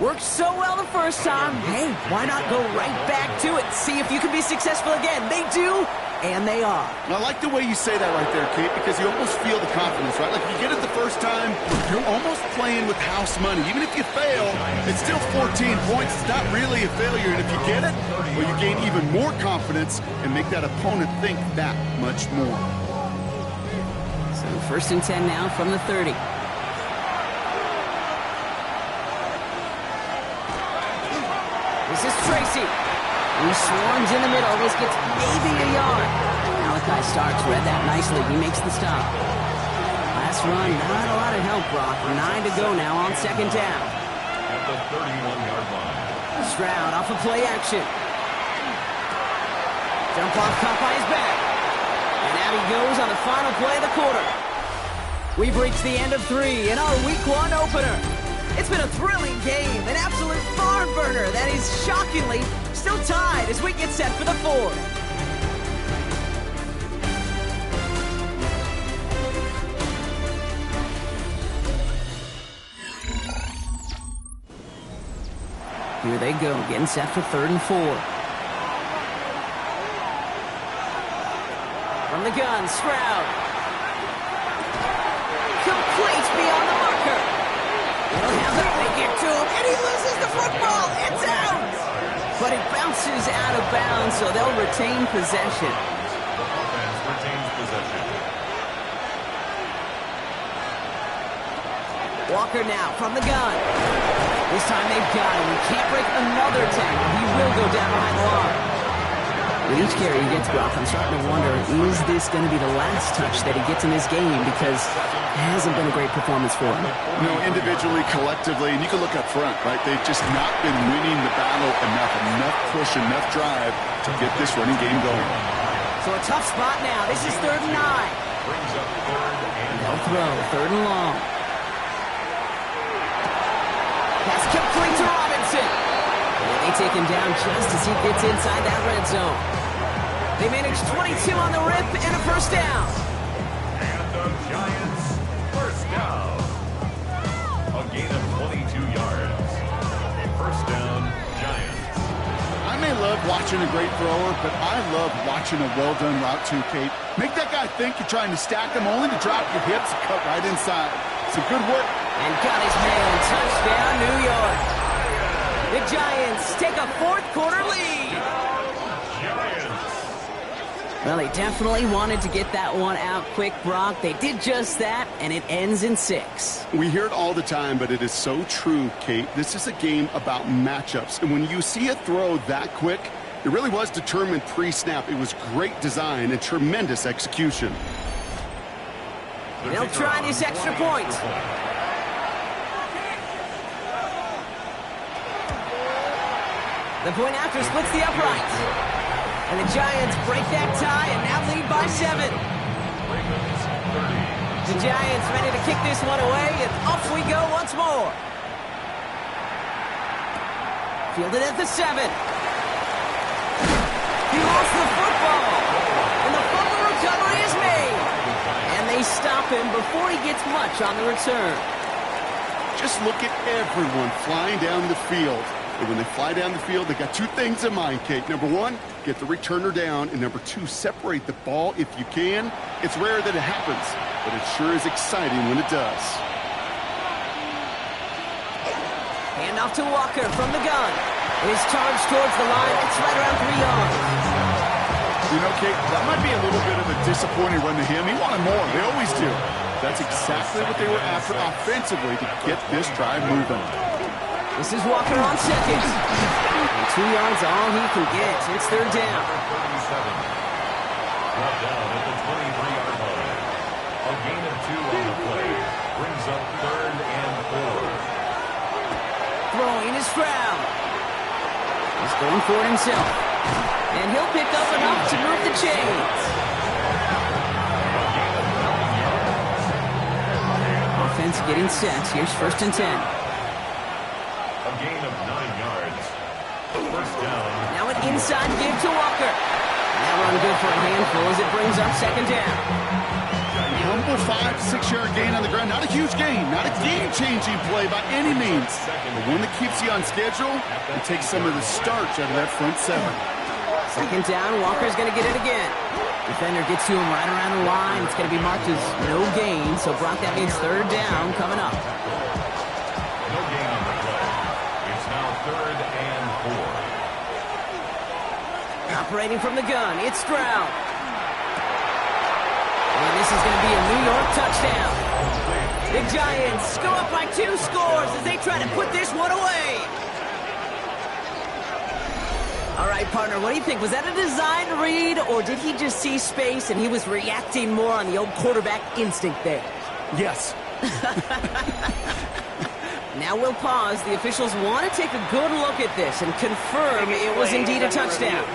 Worked so well the first time. Hey, why not go right back to it? See if you can be successful again. They do, and they are. And I like the way you say that right there, Kate, because you almost feel the confidence, right? Like, if you get it the first time, you're almost playing with house money. Even if you fail, it's still 14 points. It's not really a failure. And if you get it, well, you gain even more confidence and make that opponent think that much more. So 1st and 10 now from the 30. This is Tracy. He swarms in the middle. This gets maybe a yard. Malachi Starks read that nicely. He makes the stop. Last run, not a lot of help, Brock. 9 to go now on 2nd down. At the 31-yard line. Stroud off of play action. Jump off caught by his back. And out he goes on the final play of the quarter. We've reached the end of 3 in our Week 1 opener. It's been a thrilling game, an absolute barn burner that is shockingly still tied as we get set for the 4th. Here they go, getting set for 3rd and 4. From the gun, Stroud. Complete beyond the marker. He'll have it, they get to him, and he loses the football. It's out! But it bounces out of bounds, so they'll retain possession. The offense retains possession. Walker now from the gun. This time they've got him. He can't break another tackle. He will go down behind the line. With each carry he gets, Brock, I'm starting to wonder, is this going to be the last touch that he gets in this game? Because it hasn't been a great performance for him. No, individually, collectively, and you can look up front, right? They've just not been winning the battle enough push, enough drive to get this running game going. So a tough spot now. This is 3rd and 9. Brings up 3rd and They'll throw, 3rd and long. Pass complete to Robinson. And they take him down just as he gets inside that red zone. They manage 22 on the rip and a 1st down. And the Giants, 1st down. A gain of 22 yards. 1st down, Giants. I may love watching a great thrower, but I love watching a well-done route too, Kate. Make that guy think you're trying to stack him, only to drop your hips and cut right inside. Some good work. And got his man. Touchdown, New York. The Giants take a 4th quarter lead. Giants. Well, they definitely wanted to get that one out quick, Brock. They did just that, and it ends in 6. We hear it all the time, but it is so true, Kate. This is a game about matchups. And when you see a throw that quick, it really was determined pre-snap. It was great design and tremendous execution. They'll try this extra point. The point after splits the uprights. And the Giants break that tie and now lead by 7. The Giants ready to kick this one away, and off we go once more. Fielded at the 7. He lost the football. And the fumble recovery is made. And they stop him before he gets much on the return. Just look at everyone flying down the field. And when they fly down the field, they got 2 things in mind, Kate. Number 1, get the returner down. And number 2, separate the ball if you can. It's rare that it happens, but it sure is exciting when it does. Hand off to Walker from the gun. His charge towards the line. It's right around 3 yards. You know, Kate, that might be a little bit of a disappointing run to him. He wanted more. They always do. That's exactly what they were after offensively to get this drive moving. This is Walker on 2nd. And 2 yards all he can get. It's 3rd down. 37. Brought down at the 23-yard line. A gain of 2 on the play. Brings up 3rd and 4. Throwing is Stroud. He's going for it himself. And he'll pick up enough to move the chains. Offense getting set. Here's 1st and 10. A gain of 9 yards. 1st down. Now an inside give to Walker. That run good for a handful as it brings up 2nd down. Humble 5 to 6 yard gain on the ground. Not a huge gain, not a game-changing play by any means. But one that keeps you on schedule and takes some of the starch out of that front seven. Second down, Walker's going to get it again. Defender gets to him right around the line. It's going to be marked as no gain. So, Brock, that means third down coming up. No gain on the play. It's now 3rd and 4. Operating from the gun, it's Stroud. And this is going to be a New York touchdown. The Giants go up by 2 scores as they try to put this one away. All right, partner, what do you think? Was that a design read, or did he just see space and he was reacting more on the old quarterback instinct there? Yes. Now we'll pause. The officials want to take a good look at this and confirm it was indeed a touchdown.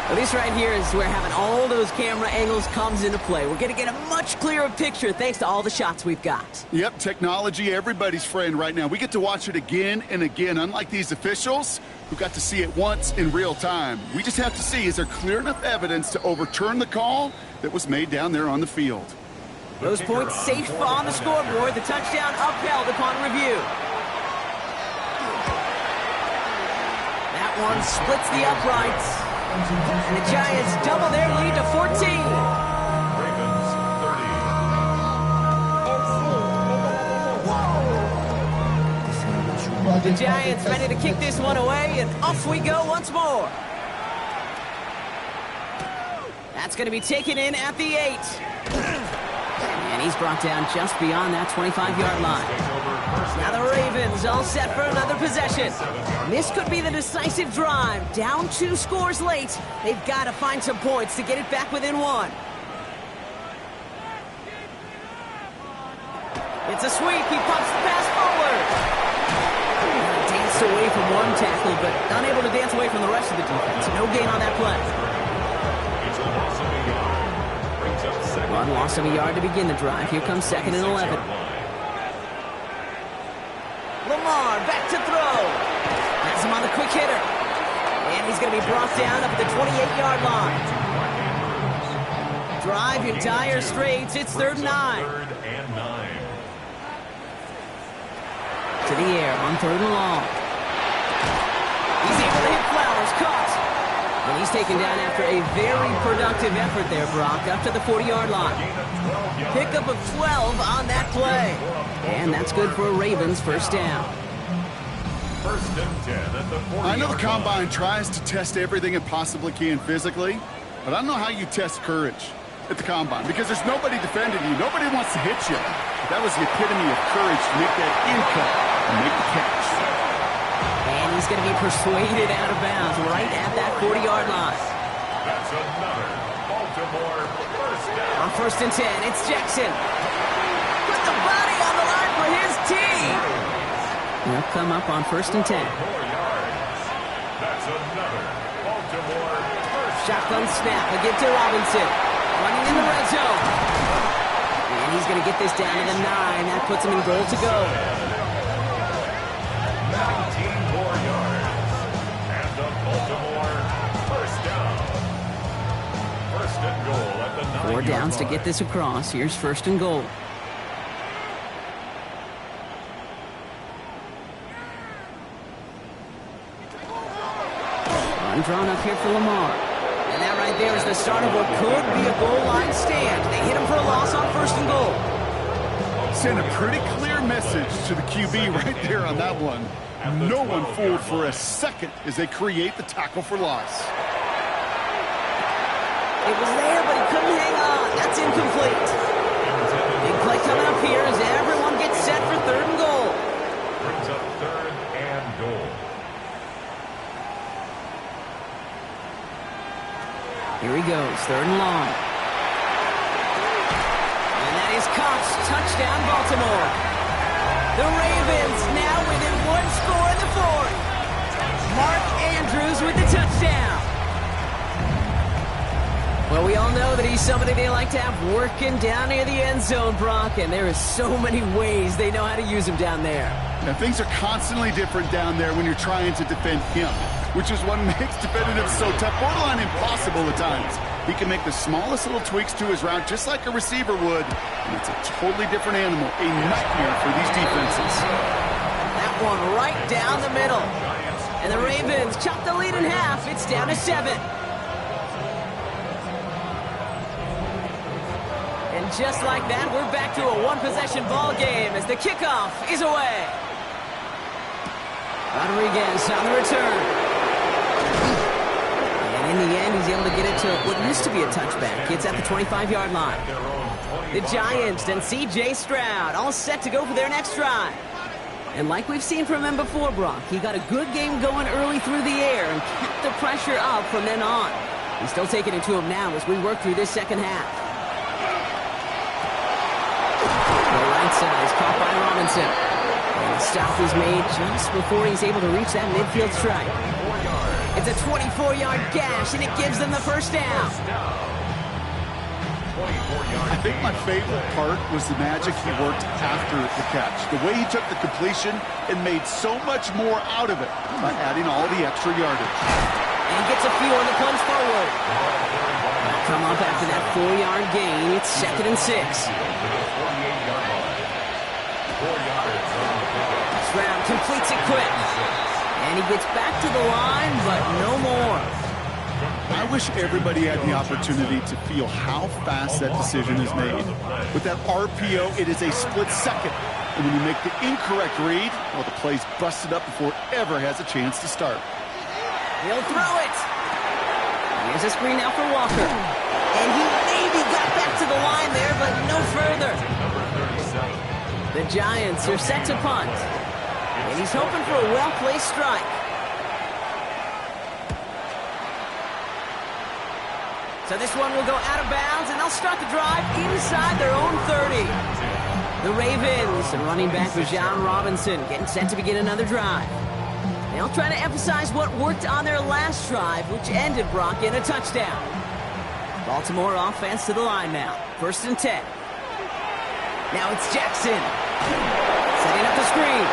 Well, this right here is where having all those camera angles comes into play. We're going to get a much clearer picture thanks to all the shots we've got. Yep, technology, everybody's friend right now. We get to watch it again and again, unlike these officials who got to see it once in real time. We just have to see, is there clear enough evidence to overturn the call that was made down there on the field? Those points safe on the scoreboard. The touchdown upheld upon review. That one splits the uprights. And the Giants double their lead to 14. Ravens 30. The Giants ready to kick this one away, and off we go once more. That's going to be taken in at the 8. And he's brought down just beyond that 25-yard line. Now the Ravens all set for another possession. This could be the decisive drive. Down 2 scores late. They've got to find some points to get it back within 1. It's a sweep. He pumps the pass forward. Danced away from one tackle, but unable to dance away from the rest of the defense. No gain on that play. One loss of a yard to begin the drive. Here comes 2nd and 11. Lamar back to throw. Has him on the quick hitter. And he's going to be brought down up at the 28-yard line. Drive in dire straits. It's 3rd and 9. To the air on 3rd and long. He's able to hit Flowers. Caught. And he's taken down after a very productive effort there, Brock, up to the 40-yard line. Pickup of 12 on that play. And that's good for a Ravens first down. 1st and 10 at the 40. I know the Combine tries to test everything it possibly can physically, but I don't know how you test courage at the Combine because there's nobody defending you. Nobody wants to hit you. That was the epitome of courage to make that in-cut and make the catch. And he's going to be persuaded out of bounds right at that 40-yard line. That's another Baltimore first down. On 1st and 10, it's Jackson. Put the body on the line for his team. He'll come up on 1st and 10. 4 yards. That's another Baltimore first down. Shotgun snap. They give to Robinson. Running in the red zone. And he's going to get this down to the 9. That puts him in goal to go. 19 more yards. And the Baltimore first down. 1st and goal at the 9-yard 4 downs to line. get this across. Here's 1st and goal. Run drawn up here for Lamar. And that right there is the start of what could be a goal line stand. They hit him for a loss on 1st and goal. Send a pretty clear message to the QB right there on that one. No one fooled for a second as they create the tackle for loss. It was there, but he couldn't hang on. That's incomplete. Big play coming up here as everyone gets set for 3rd and goal. Brings up 3rd and goal. Here he goes, 3rd and long. And that is caught. Touchdown, Baltimore. The Ravens now within 1 score in the 4th. Mark Andrews with the touchdown. Well, we all know that he's somebody they like to have working down near the end zone, Brock, and there is so many ways they know how to use him down there. Now, things are constantly different down there when you're trying to defend him, which is what makes defending him so tough, borderline impossible at times. He can make the smallest little tweaks to his route just like a receiver would, and it's a totally different animal, a nightmare for these defenses. That one right down the middle. And the Ravens chop the lead in half. It's down to 7. And just like that, we're back to a one-possession ball game as the kickoff is away. Rodriguez on the return. And in the end, he's able to get it to what used to be a touchback. It's at the 25-yard line. The Giants and C.J. Stroud all set to go for their next drive. And like we've seen from him before, Brock, he got a good game going early through the air and kept the pressure up from then on. He's still taking it to him now as we work through this second half. The right side is caught by Robinson. And the stop is made just before he's able to reach that midfield strike. It's a 24-yard gash, and it gives them the first down. I think my favorite part was the magic he worked after the catch. The way he took the completion and made so much more out of it by adding all the extra yardage. And gets a few on the punch forward. Come up after that 4-yard gain. It's 2nd and 6. Stroud completes it quick. And he gets back to the line, but no more. I wish everybody had the opportunity to feel how fast that decision is made. With that RPO, it is a split second. And when you make the incorrect read, well, the play's busted up before it ever has a chance to start. He'll throw it. Here's a screen now for Walker. And he maybe got back to the line there, but no further. The Giants are set to punt. And he's hoping for a well-placed strike. So this one will go out of bounds, and they'll start the drive inside their own 30. The Ravens, and running back Bijan Robinson, getting set to begin another drive. They'll try to emphasize what worked on their last drive, which ended, Brock, in a touchdown. Baltimore offense to the line now. 1st and 10. Now it's Jackson. Setting up the screen.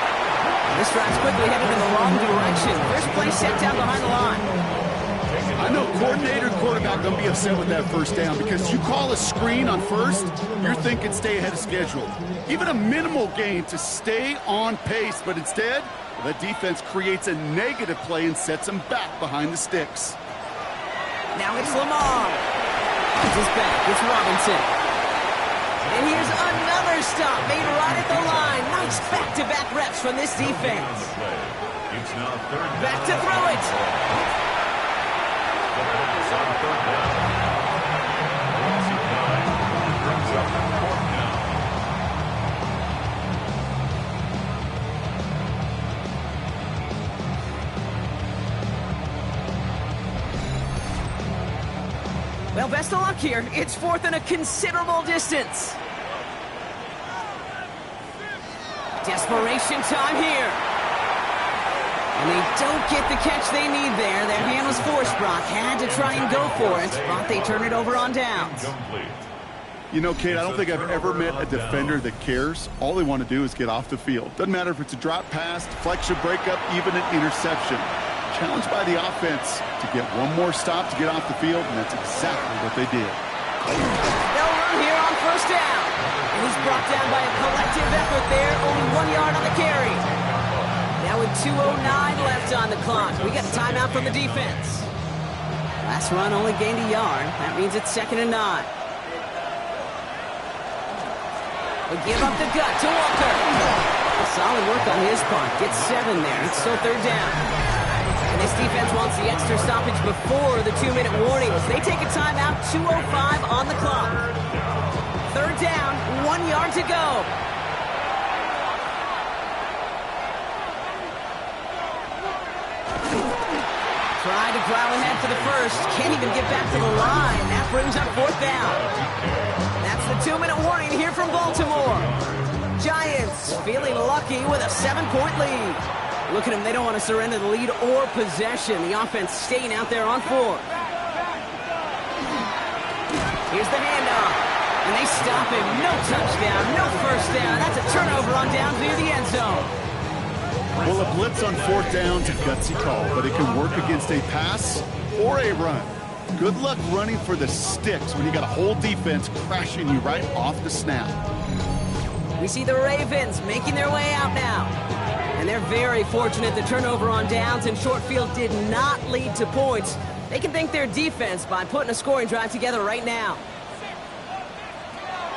This drive's quickly headed in the wrong direction. First play set down behind the line. I know coordinator and quarterback don't be upset with that first down because you call a screen on first, you're thinking stay ahead of schedule. Even a minimal gain to stay on pace, but instead, the defense creates a negative play and sets them back behind the sticks. Now it's Lamar. It's back. It's Robinson. And here's another stop made right at the line. Nice back-to-back reps from this defense. Back to throw it. Well, best of luck here. It's 4th and a considerable distance. Desperation time here. And they don't get the catch they need there. Their hand was forced, Brock. Had to try and go for it, but they turn it over on downs. You know, Kate, I don't think I've ever met a defender that cares. All they want to do is get off the field. Doesn't matter if it's a drop pass, deflection, breakup, even an interception. Challenged by the offense to get one more stop to get off the field, and that's exactly what they did. They'll run here on 1st down. And he's brought down by a collective effort there. Only 1 yard on the carry. Now with 2:09 left on the clock, we got a timeout from the defense. Last run only gained a yard. That means it's 2nd and 9. We'll give up the gut to Walker. Solid work on his part. Gets 7 there. It's still 3rd down. And this defense wants the extra stoppage before the 2-minute warnings. They take a timeout, 2:05 on the clock. 3rd down, 1 yard to go. Tried to plow ahead for the first. Can't even get back to the line. That brings up 4th down. That's the 2-minute warning here from Baltimore. Giants feeling lucky with a 7-point lead. Look at them. They don't want to surrender the lead or possession. The offense staying out there on 4. Here's the handoff. And they stop him. No touchdown. No first down. That's a turnover on downs near the end zone. Well, a blitz on 4th down is a gutsy call, but it can work against a pass or a run. Good luck running for the sticks when you got a whole defense crashing you right off the snap. We see the Ravens making their way out now. And they're very fortunate the turnover on downs and short field did not lead to points. They can thank their defense by putting a scoring drive together right now.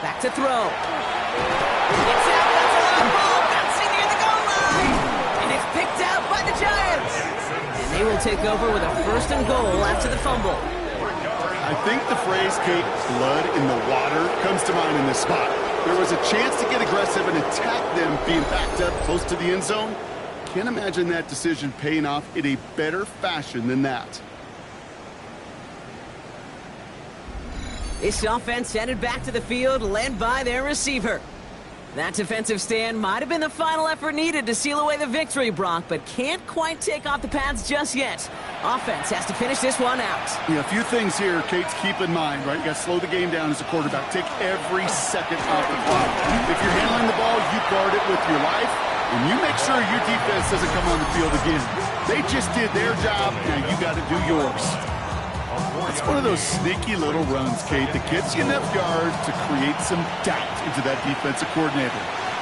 Back to throw. It's out, that's a long ball, bouncing near the goal line. And it's picked out by the Giants. And they will take over with a 1st and goal after the fumble. I think the phrase, Kate, blood in the water, comes to mind in this spot. There was a chance to get aggressive and attack them being backed up close to the end zone. Can't imagine that decision paying off in a better fashion than that. This offense headed back to the field, led by their receiver. That defensive stand might have been the final effort needed to seal away the victory, Brock, but can't quite take off the pads just yet. Offense has to finish this one out. Yeah, a few things here, Kate, to keep in mind, right? You got to slow the game down as a quarterback. Take every second off the clock. If you're handling the ball, you guard it with your life, and you make sure your defense doesn't come on the field again. They just did their job, now you got to do yours. It's one of those sneaky little runs, Kate, that gets you enough yards to create some doubt into that defensive coordinator.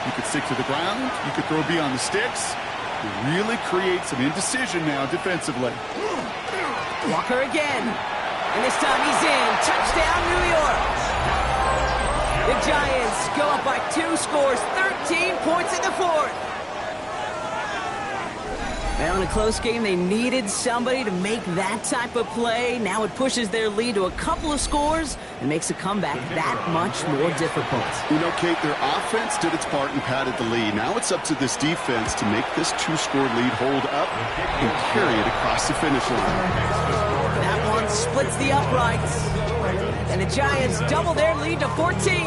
You could stick to the ground, you could throw beyond the sticks. You really create some indecision now defensively. Walker again. And this time he's in. Touchdown, New York. The Giants go up by 2 scores, 13 points in the 4th. Well, in a close game, they needed somebody to make that type of play. Now it pushes their lead to a couple of scores and makes a comeback that much more difficult. You know, Kate, their offense did its part and padded the lead. Now it's up to this defense to make this 2-score lead hold up and carry it across the finish line. That one splits the uprights. And the Giants double their lead to 14.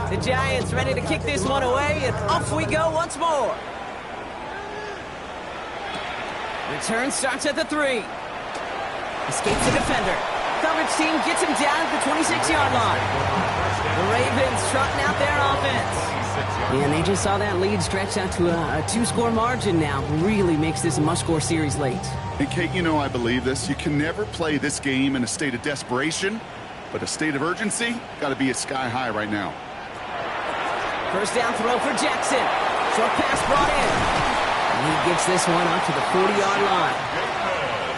The Giants ready to kick this one away, and off we go once more. Return starts at the 3. Escapes the defender. Coverage team gets him down at the 26-yard line. The Ravens trotting out their offense. And they just saw that lead stretch out to a 2-score margin now. Really makes this a must-score series late. And, Kate, you know I believe this. You can never play this game in a state of desperation, but a state of urgency got to be at sky high right now. First down throw for Jackson. Short pass brought in. And he gets this one up to the 40-yard line.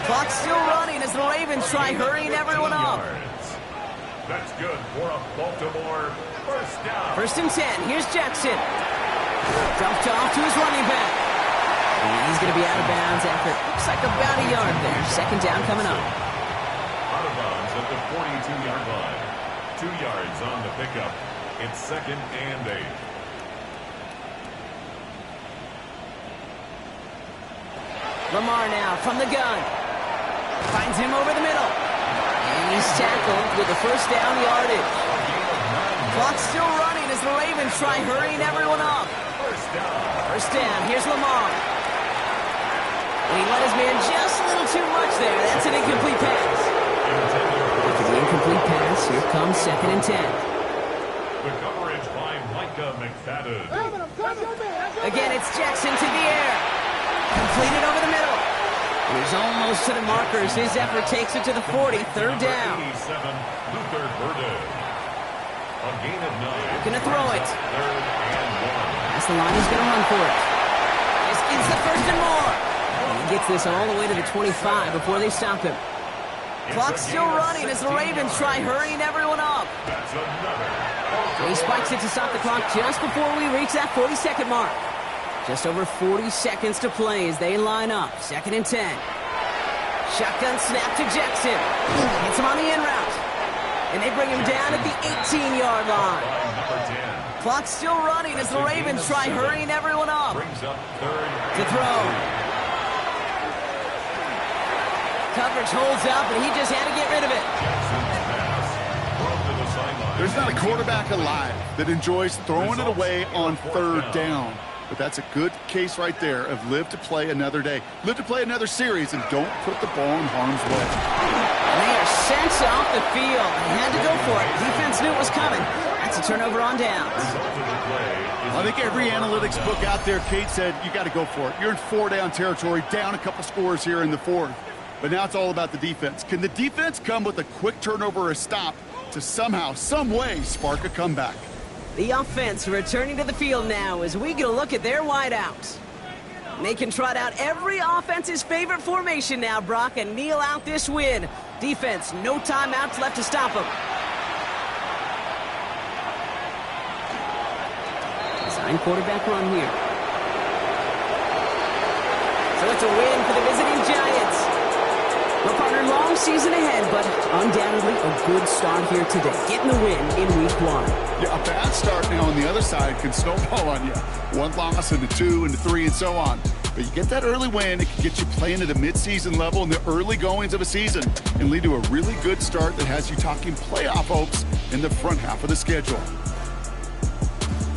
Clock still running as the Ravens try hurrying everyone up. That's good for a Baltimore 1st down. 1st and 10. Here's Jackson. Dumped off to his running back. And he's going to be out of bounds after looks like about a yard there. 2nd down coming up. Out of bounds at the 42-yard line. 2 yards on the pickup. It's 2nd and 8. Lamar now from the gun. Finds him over the middle. And he's tackled with a 1st down yardage. Clock still running as the Ravens try hurrying everyone up. 1st down. Here's Lamar. And he let his man just a little too much there. That's an incomplete pass. After the incomplete pass, here comes 2nd and 10. The coverage by Micah McFadden. Again, it's Jackson to the air. Completed over the middle. And he's almost to the markers. His effort takes it to the 40. 3rd down. 87, Luther Burden. A gain of 9. Going to throw it. 3rd and 1. That's the line. He's going to run for it. This is the 1st and more. And he gets this all the way to the 25 before they stop him. Clock still running as the Ravens try hurrying everyone up. That's another. He spikes it to stop the clock just before we reach that 40-second mark. Just over 40 seconds to play as they line up. 2nd and 10. Shotgun snap to Jackson. Hits him on the in route. And they bring him down at the 18-yard line. Clock still running as the Ravens try hurrying everyone up. To throw. Coverage holds up, and he just had to get rid of it. There's not a quarterback alive that enjoys throwing it away on 3rd down. But that's a good case right there of live to play another day. Live to play another series and don't put the ball in harm's way. And they are sent off the field. They had to go for it. Defense knew it was coming. That's a turnover on downs. Result of the play I think every analytics book out there, Kate, said you got to go for it. You're in 4-down territory, down a couple scores here in the fourth. But now it's all about the defense. Can the defense come with a quick turnover or a stop to somehow, some way, spark a comeback? The offense returning to the field now as we get a look at their wideouts. They can trot out every offense's favorite formation now, Brock, and kneel out this win. Defense, no timeouts left to stop them. Design quarterback run here. So it's a win for the visiting Giants. Well, partner, long season ahead, but undoubtedly a good start here today. Getting the win in week 1. Yeah, a bad start now on the other side can snowball on you. 1 loss into 2 into 3 and so on. But you get that early win, it can get you playing at a midseason level in the early goings of a season and lead to a really good start that has you talking playoff hopes in the front half of the schedule.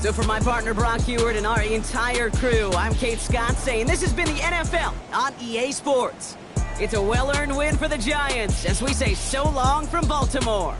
So for my partner Brock Heward and our entire crew, I'm Kate Scott saying this has been the NFL on EA Sports. It's a well-earned win for the Giants as we say so long from Baltimore.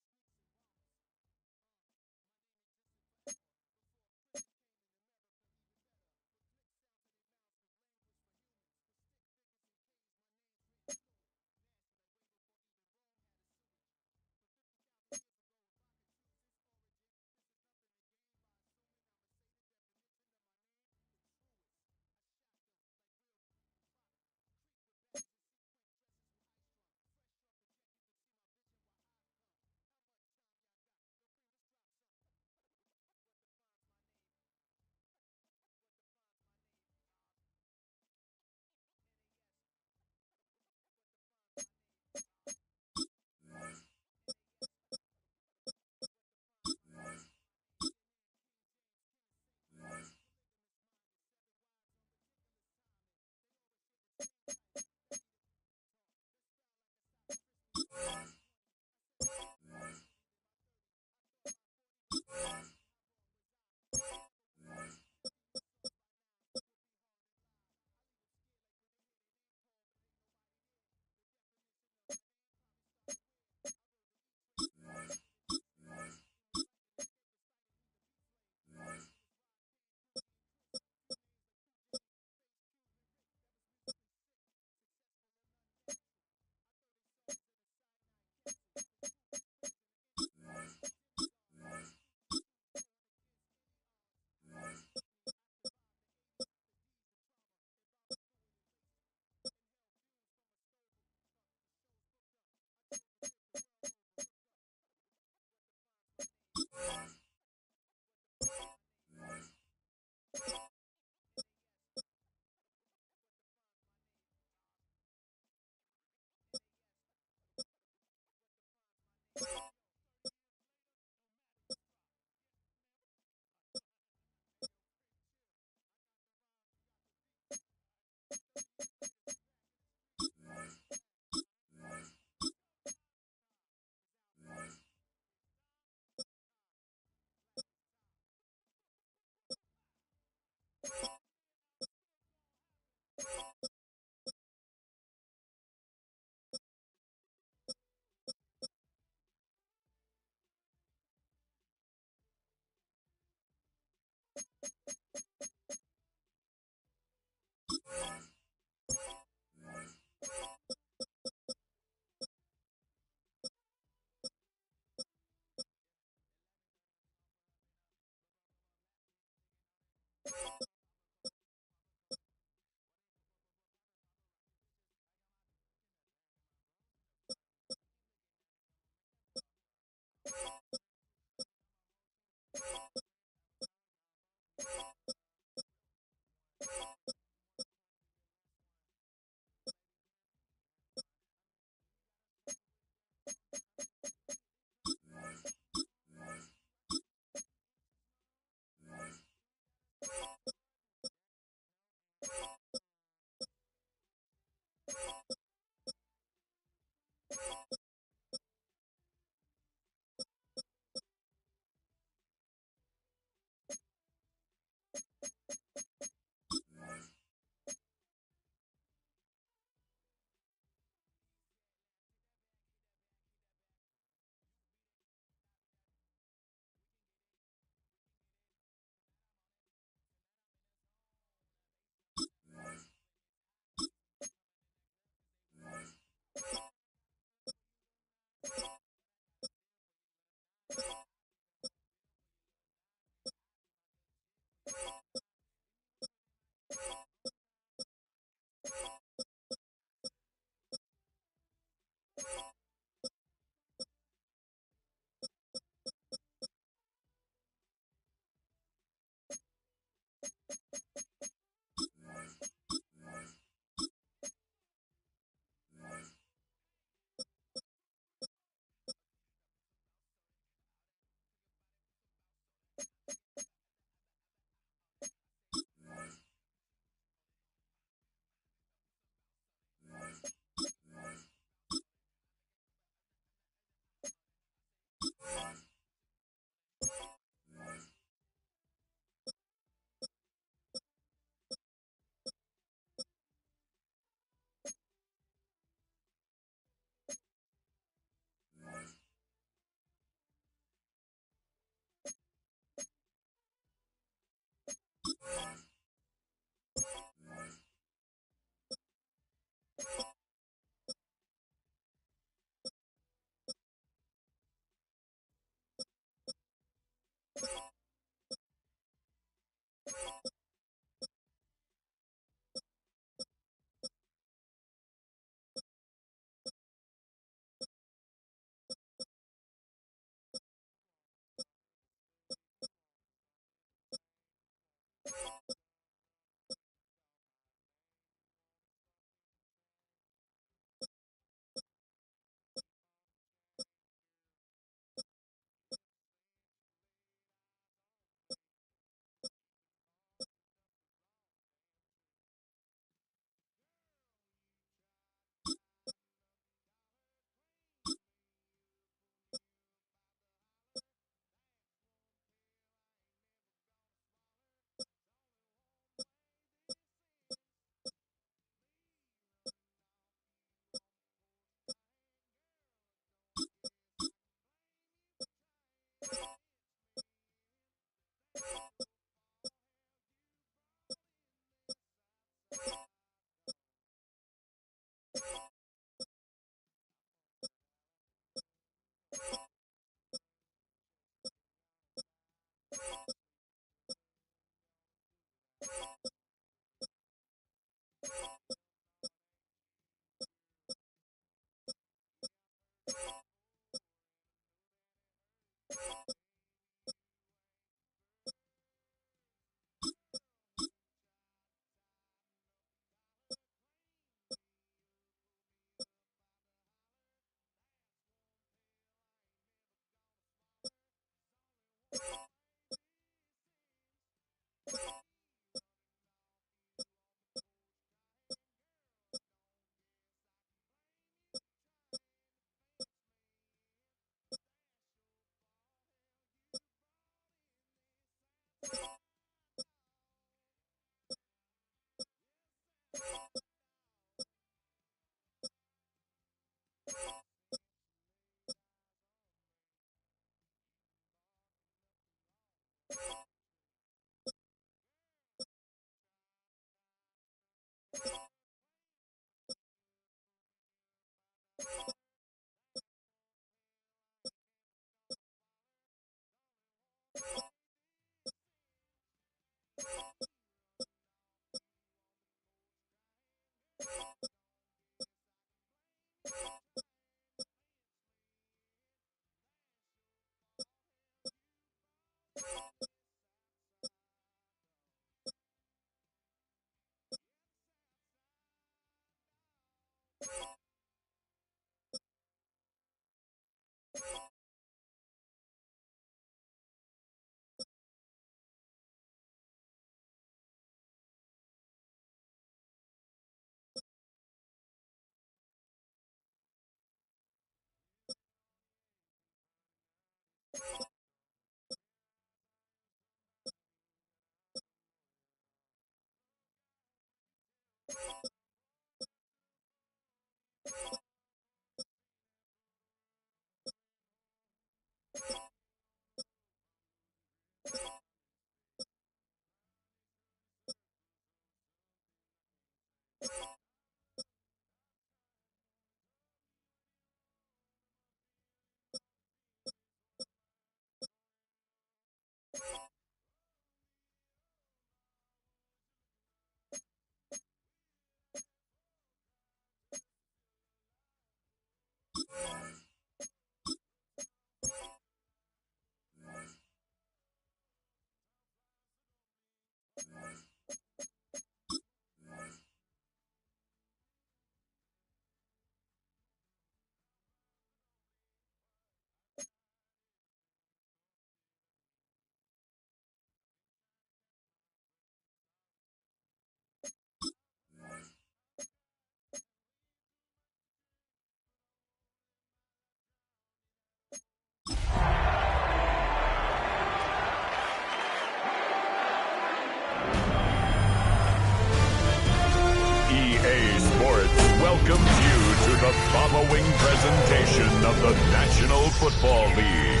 EA Sports welcomes you to the following presentation of the National Football League.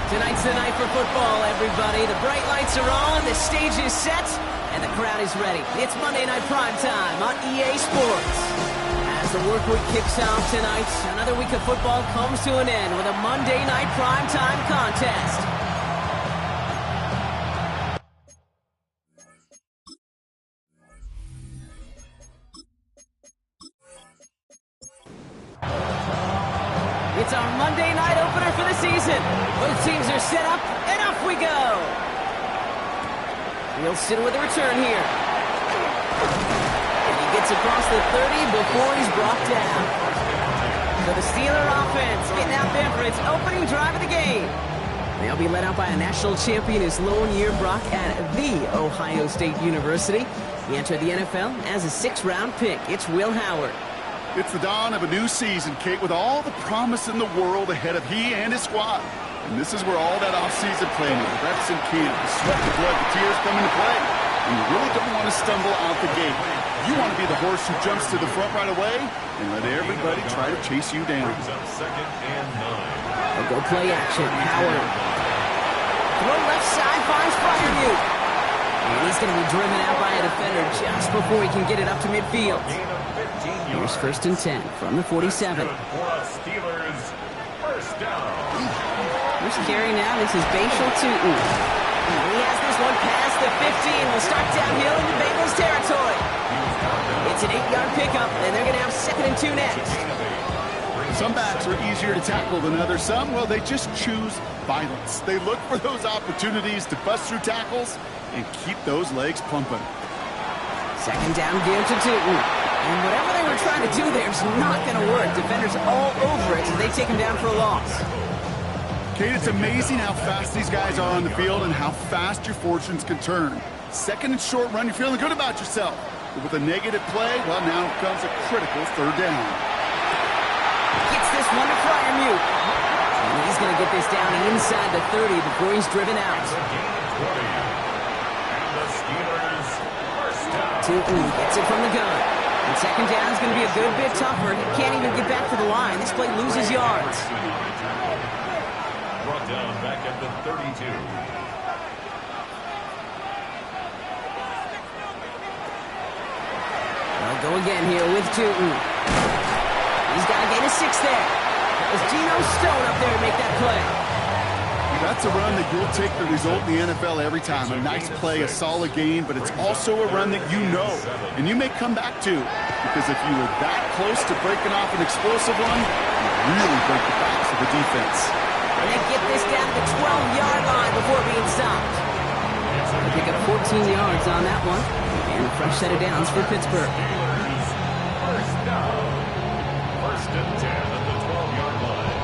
Tonight's the night for football, everybody. The bright lights are on, the stage is set, and the crowd is ready. It's Monday Night Primetime on EA Sports. As the work week kicks off tonight, another week of football comes to an end with a Monday Night Primetime contest. It's our Monday night opener for the season. Both teams are set up, and off we go. Wilson with a return here. And he gets across the 30 before he's brought down. So the Steeler offense getting out there for its opening drive of the game. They'll be led out by a national champion his lone year Brock at The Ohio State University. He entered the NFL as a 6th-round pick. It's Will Howard. It's the dawn of a new season, Kate, with all the promise in the world ahead of he and his squad. And this is where all that off-season planning, the reps in camp, the sweat, the blood, the tears come into play. And you really don't want to stumble out the gate. You want to be the horse who jumps to the front right away and let everybody try to chase you down. Second and 9. A go play action. Howard. Throw left side, finds Fryermuth. And he's going to be driven out by a defender just before he can get it up to midfield. Here's 1st and 10 from the 47. Steelers, first down. First carry now, this is Bashal Tootin. He has this one past the 15. Will start downhill into Bengals territory. It's an 8-yard pickup, and they're going to have 2nd and 2 next. Some backs are easier to tackle than others. Some, well, they just choose violence. They look for those opportunities to bust through tackles and keep those legs pumping. 2nd down give to Tootin. And whatever they were trying to do there is not going to work. Defenders all over it, so they take him down for a loss. Kate, it's amazing how fast these guys are on the field and how fast your fortunes can turn. 2nd and short run, you're feeling good about yourself. But with a negative play, well, now comes a critical 3rd down. Gets this one to Fryermuth. And he's going to get this down inside the 30 before he's driven out. Tootin gets it from the gun. And 2nd down is going to be a good bit tougher. He can't even get back to the line. This play loses yards. Brought down back at the 32. They'll go again here with Tootin. He's got to gain a 6 there. That was Geno Stone up there to make that play. That's a run that you'll take the result in the NFL every time. A nice play, a solid game, but it's also a run that you know and you may come back to. Because if you were that close to breaking off an explosive one, you really break the backs of the defense. And they get this down to the 12-yard line before being stopped. They pick up 14 yards on that one. And a fresh set of downs for Pittsburgh. First down. 1st and 10 at the 12-yard line.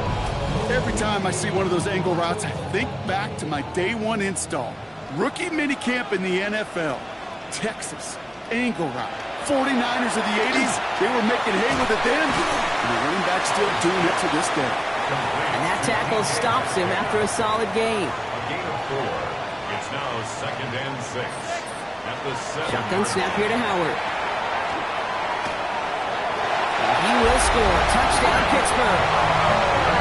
Every time I see one of those angle routes, I think back to my day 1 install. Rookie minicamp in the NFL. Texas, angle route. 49ers of the 80s, they were making hay with it then, and the running back's still doing it to this day. And that tackle stops him after a solid game. A gain of 4. It's now 2nd and 6. At the 7. Shotgun snap here to Howard. And he will score. Touchdown, Pittsburgh.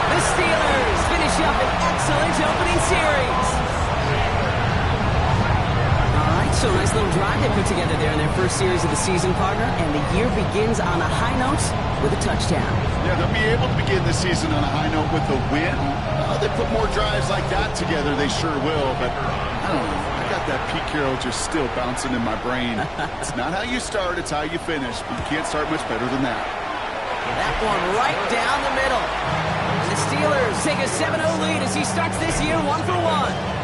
The Steelers finish up an excellent opening series. All right, so nice little drive they put together there in their first series of the season, partner. And the year begins on a high note with a touchdown. Yeah, they'll be able to begin the season on a high note with a win. They put more drives like that together, they sure will. But I don't know. I got that Pete Carroll just still bouncing in my brain. It's not how you start, it's how you finish. But you can't start much better than that. That one right down the middle. And the Steelers take a 7-0 lead as he starts this year 1 for 1.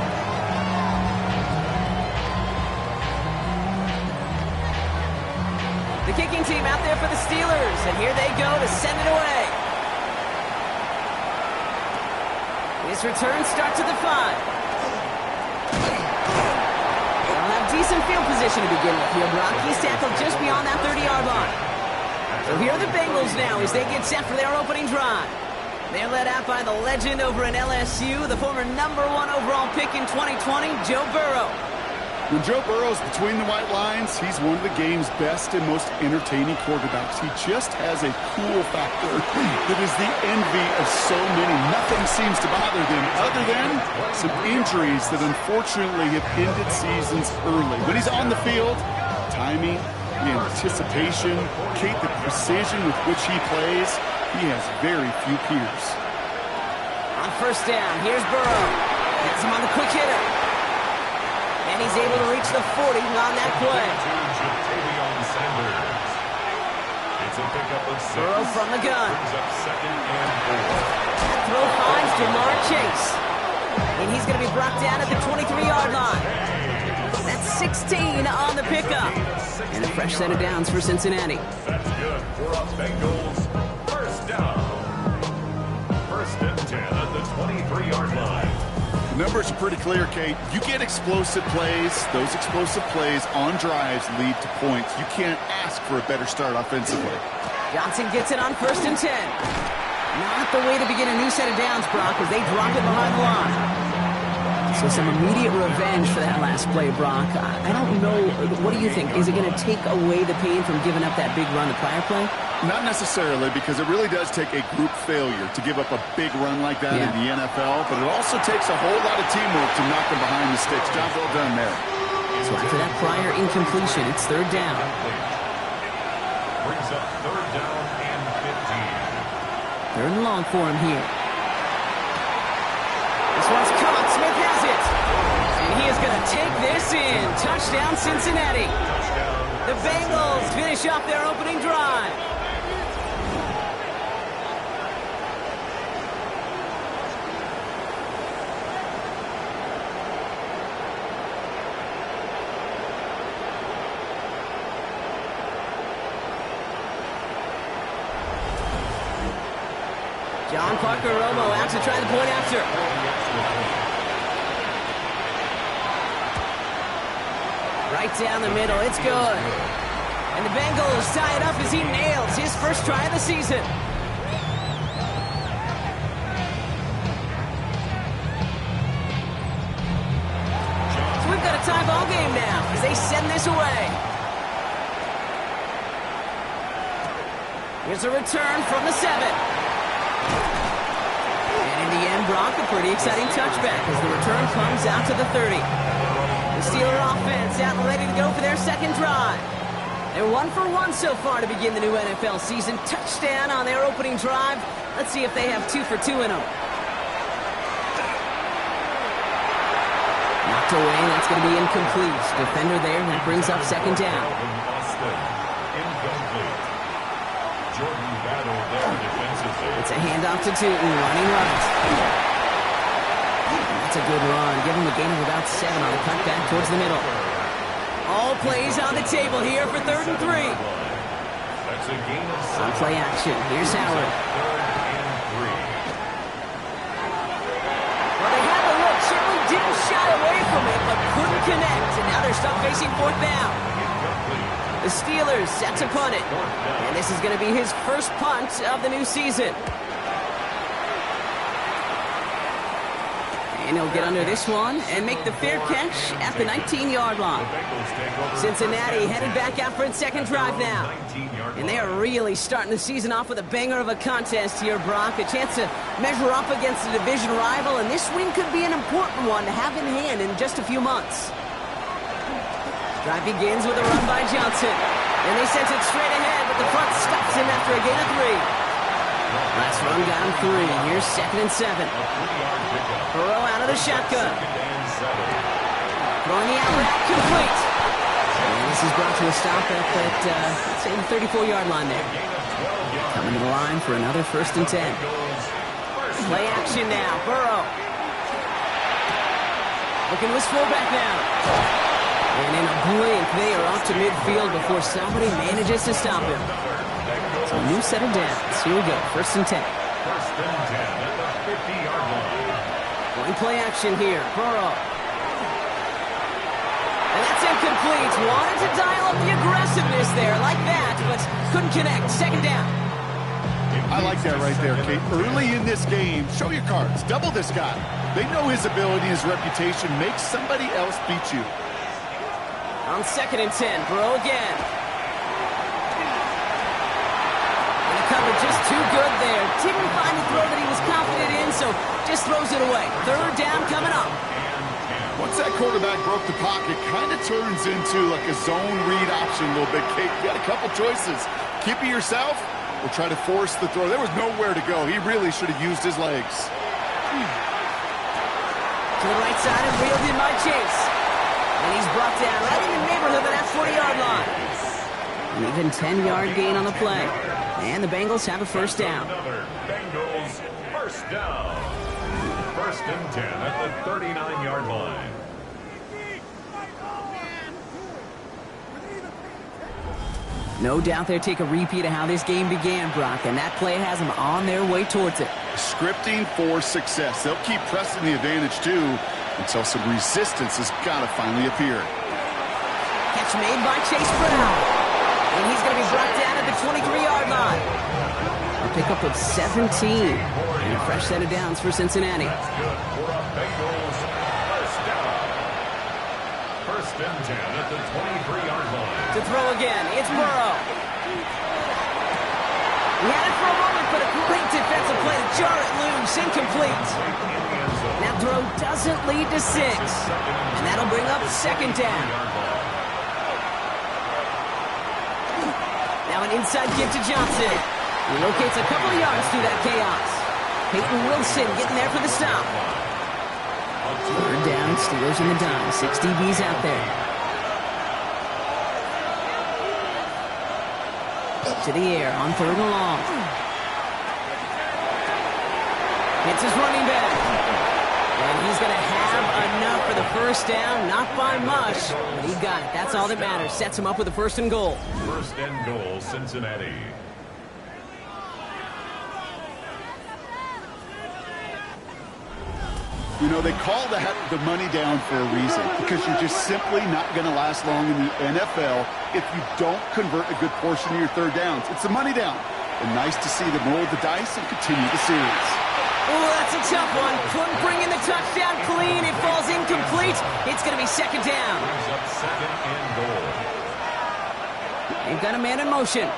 The kicking team out there for the Steelers, and here they go to send it away. This return starts at the 5. They'll have decent field position to begin with here, Brock. He's tackled just beyond that 30-yard line. So here are the Bengals now as they get set for their opening drive. They're led out by the legend over in LSU, the former #1 overall pick in 2020, Joe Burrow. When Joe Burrow's between the white lines, he's one of the game's best and most entertaining quarterbacks. He just has a cool factor that is the envy of so many. Nothing seems to bother them other than some injuries that unfortunately have ended seasons early. When he's on the field, timing, the anticipation, Kate, the precision with which he plays, he has very few peers. On first down, here's Burrow. Gets him on the quick hitter. And he's able to reach the 40 on that play. Burrow from the gun. That throw finds Jamar Chase. And he's going to be brought down at the 23-yard line. That's 16 on the pickup. And a fresh set of downs for Cincinnati. That's good for a Bengals first down. First and 10 at the 23-yard line. The numbers are pretty clear, Kate. You get explosive plays. Those explosive plays on drives lead to points. You can't ask for a better start offensively. Johnson gets it on first and 10. Not the way to begin a new set of downs, Brock, as they drop it behind the line. So some immediate revenge for that last play, Brock. I don't know. What do you think? Is it going to take away the pain from giving up that big run the prior play? Not necessarily, because it really does take a group failure to give up a big run like that in the NFL, but it also takes a whole lot of teamwork to knock them behind the sticks. Job well done there. So after that prior incompletion, it's third down. Brings up third down and 15. Third and long for him here. This one's caught. Smith has it. And he is going to take this in. Touchdown, Cincinnati. The Bengals finish off their opening drive. John Parker Romo out to try the point after. Right down the middle. It's good. And the Bengals tie it up as he nails his first try of the season. So we've got a tie ball game now as they send this away. Here's a return from the 7. And in the end, Brock, a pretty exciting touchback as the return comes out to the 30. The Steeler offense out and ready to go for their second drive. They're 1 for 1 so far to begin the new NFL season. Touchdown on their opening drive. Let's see if they have 2 for 2 in them. Knocked away, that's going to be incomplete. Defender there, that brings up second down. It's a handoff to Tootin, running right. That's a good run. Give him a gain of about 7 on the cutback towards the middle. All plays on the table here for 3rd and 3. On play action, here's Howard. Well, they had the look. Certainly didn't shy away from it, but couldn't connect. And now they're stuck facing 4th down. The Steelers set to punt it. And this is going to be his first punt of the new season. And he'll get under this one and make the fair catch at the 19-yard line. Cincinnati headed back out for its second drive now. And they are really starting the season off with a banger of a contest here, Brock. A chance to measure up against a division rival, and this win could be an important one to have in hand in just a few months. Drive begins with a run by Johnson. And they sent it straight ahead, but the front stops him after a gain of 3. Last run got him 3. Here's 2nd and 7. Burrow out of the shotgun. Throwing the out route complete. And this is brought to a stop at let's say the 34-yard line there. Coming to the line for another 1st and 10. Play action now. Burrow. Looking to his fullback now. And in a blink, they are off to midfield before somebody manages to stop him. So a new set of downs. Here we go. 1st and 10. 1st and 10 at the 50-yard line. Going play action here. Burrow. And that's incomplete. Wanted to dial up the aggressiveness there like that, but couldn't connect. 2nd down. I like that right there, Kate. Early in this game, show your cards. Double this guy. They know his ability, his reputation makes somebody else beat you. On 2nd and 10. Burrow again. Cover just too good there. Didn't find the throw that he was confident in, so just throws it away. 3rd down coming up. Once that quarterback broke the pocket, kind of turns into like a zone read option a little bit, Kate. You got a couple choices. Keep it yourself or try to force the throw. There was nowhere to go. He really should have used his legs. To the right side and reeled in by Chase. And he's brought down right in the neighborhood of that 40-yard line. An even 10-yard gain on the play. And the Bengals have a 1st down. Another Bengals 1st down. 1st and 10 at the 39-yard line. No doubt they'll take a repeat of how this game began, Brock, and that play has them on their way towards it. Scripting for success. They'll keep pressing the advantage, too, until some resistance has got to finally appear. Catch made by Chase Brown. And he's going to be brought down at the 23-yard line. A pickup of 17. And a fresh set of downs for Cincinnati. That's good for a Bengals 1st down. 1st and 10 at the 23-yard line. To throw again, it's Burrow. He had it for a moment, but a great defensive play to jar it loose. Incomplete. That throw doesn't lead to 6. And that'll bring up 2nd down. Now an inside give to Johnson. He locates a couple of yards through that chaos. Peyton Wilson getting there for the stop. 3rd down, Steelers in the dime. 6 DBs out there. To the air on 3rd and long. Hits his running back. And he's going to have enough for the 1st down. Not by much, but he got it. That's all that matters. Sets him up with a 1st and goal. 1st and goal, Cincinnati. You know, they call that the money down for a reason, because you're just simply not going to last long in the NFL if you don't convert a good portion of your 3rd downs. It's the money down. And nice to see them roll the dice and continue the series. Oh, that's a tough one. Couldn't bring in the touchdown clean. It falls incomplete. It's going to be 2nd down. Brings up 2nd and goal. They've got a man in motion.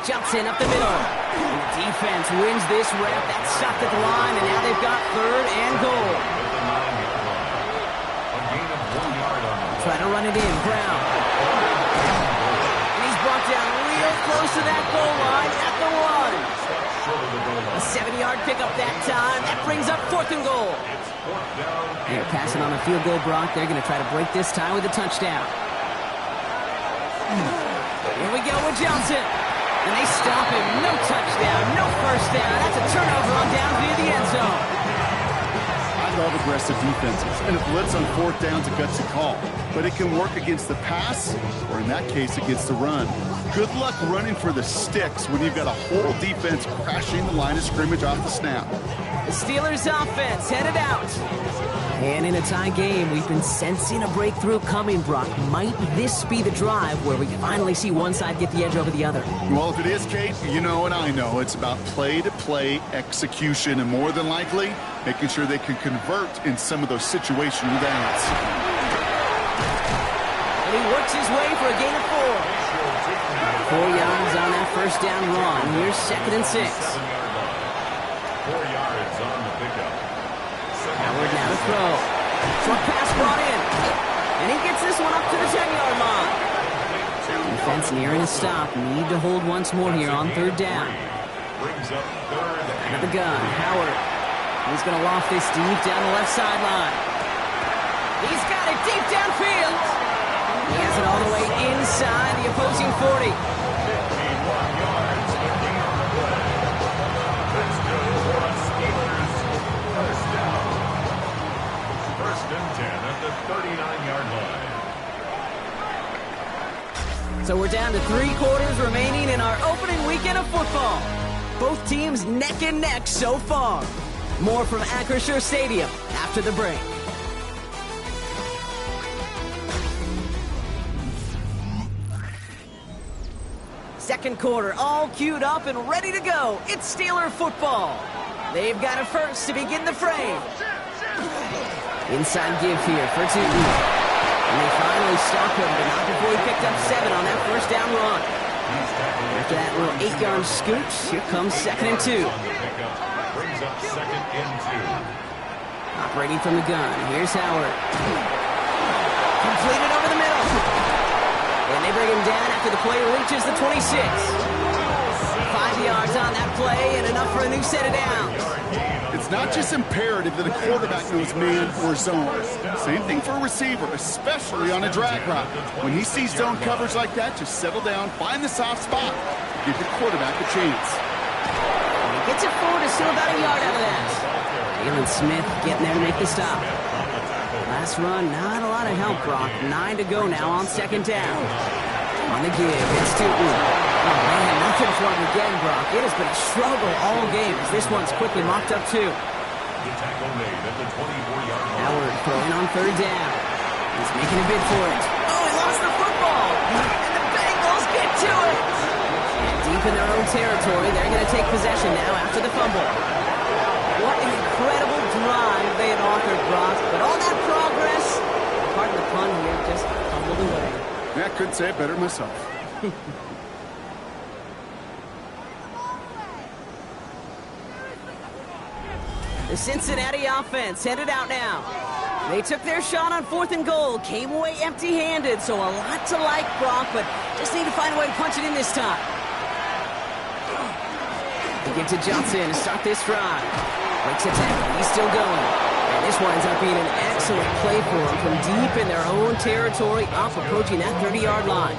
Johnson up the middle. And the defense wins this rep. That's stopped at the line, and now they've got 3rd and goal. A gain of 1 yard on the Try to run it in. Brown. And he's brought down real close to that goal line at the 1. A 7-yard pickup that time. That brings up 4th and goal. They're passing on a field goal, Brock. They're going to try to break this tie with a touchdown. Here we go with Johnson. And they stop him. No touchdown. No 1st down. That's a turnover on down via the end zone. I love aggressive defenses. And a blitz on 4th down's a gutsy call. But it can work against the pass, or in that case, against the run. Good luck running for the sticks when you've got a whole defense crashing the line of scrimmage off the snap. The Steelers offense headed out. And in a tie game, we've been sensing a breakthrough coming, Brock. Might this be the drive where we finally see one side get the edge over the other? Well, if it is, Kate, you know and I know it's about play-to-play execution, and more than likely, making sure they can convert in some of those situational downs. And he works his way for a gain of 4. 4 yards on that first down run. Here's 2nd and 6. 4 yards on the pickup. Howard now to throw. Short pass brought in. And he gets this one up to the 10-yard line. Defense nearing a stop. Need to hold once more here on 3rd down. Out of the gun, Howard. He's going to loft this deep down the left sideline. He's got it deep downfield. He has it all the way inside the opposing 40. 51 yards to gain on the play. Let's go for a Steelers first down. 1st and 10 at the 39-yard line. So we're down to 3 quarters remaining in our opening weekend of football. Both teams neck and neck so far. More from Acrisure Stadium after the break. Second quarter, all queued up and ready to go. It's Steeler football. They've got it first to begin the frame. Inside give here for Tootin. And they finally stop him, but not before he picked up 7 on that first down run. After that little 8-yard scooch, here comes 2nd and 2. Brings up 2nd and 2. Operating from the gun, here's Howard. Completed over the middle. And they bring him down after the play reaches the 26. 5 yards on that play and enough for a new set of downs. It's not just imperative that a quarterback knows man or zone. Same thing for a receiver, especially on a drag route. When he sees zone coverage like that, just settle down, find the soft spot, give your quarterback a chance. And he gets it forward, is still about a yard out of that. Jalen Smith getting there to make the stop. Last run, not a lot of help, Brock. 9 to go now on 2nd down. On the give, it's Tootin. Oh, man, nothing for him again, Brock. It has been a struggle all game as this one's quickly mocked up, too. Howard throwing on 3rd down. He's making a bid for it. Oh, he lost the football. And the Bengals get to it. And deep in their own territory, they're going to take possession now after the fumble. What an incredible drive they had authored, Brock. But all that progress, pardon the pun here, just fumbled away. Yeah, I couldn't say it better myself. The Cincinnati offense headed out now. They took their shot on 4th and goal, came away empty-handed, so a lot to like, Brock, but just need to find a way to punch it in this time. They get to Johnson to start this drive. Breaks a tackle, he's still going. And this one ends up being an excellent play for them from deep in their own territory, up approaching that 30-yard line.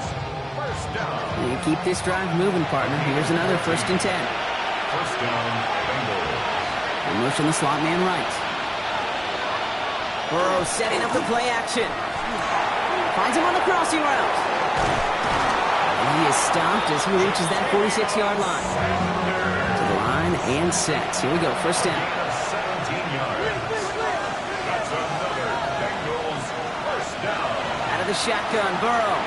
You keep this drive moving, partner. Here's another 1st and 10. First down, Bengals. And motion the slot man right. Burrow setting up the play action. Finds him on the crossing route. And he is stopped as he reaches that 46-yard line. To the line and set. Here we go, 1st down. 17 yards. That's another Bengals first down. Out of the shotgun, Burrow.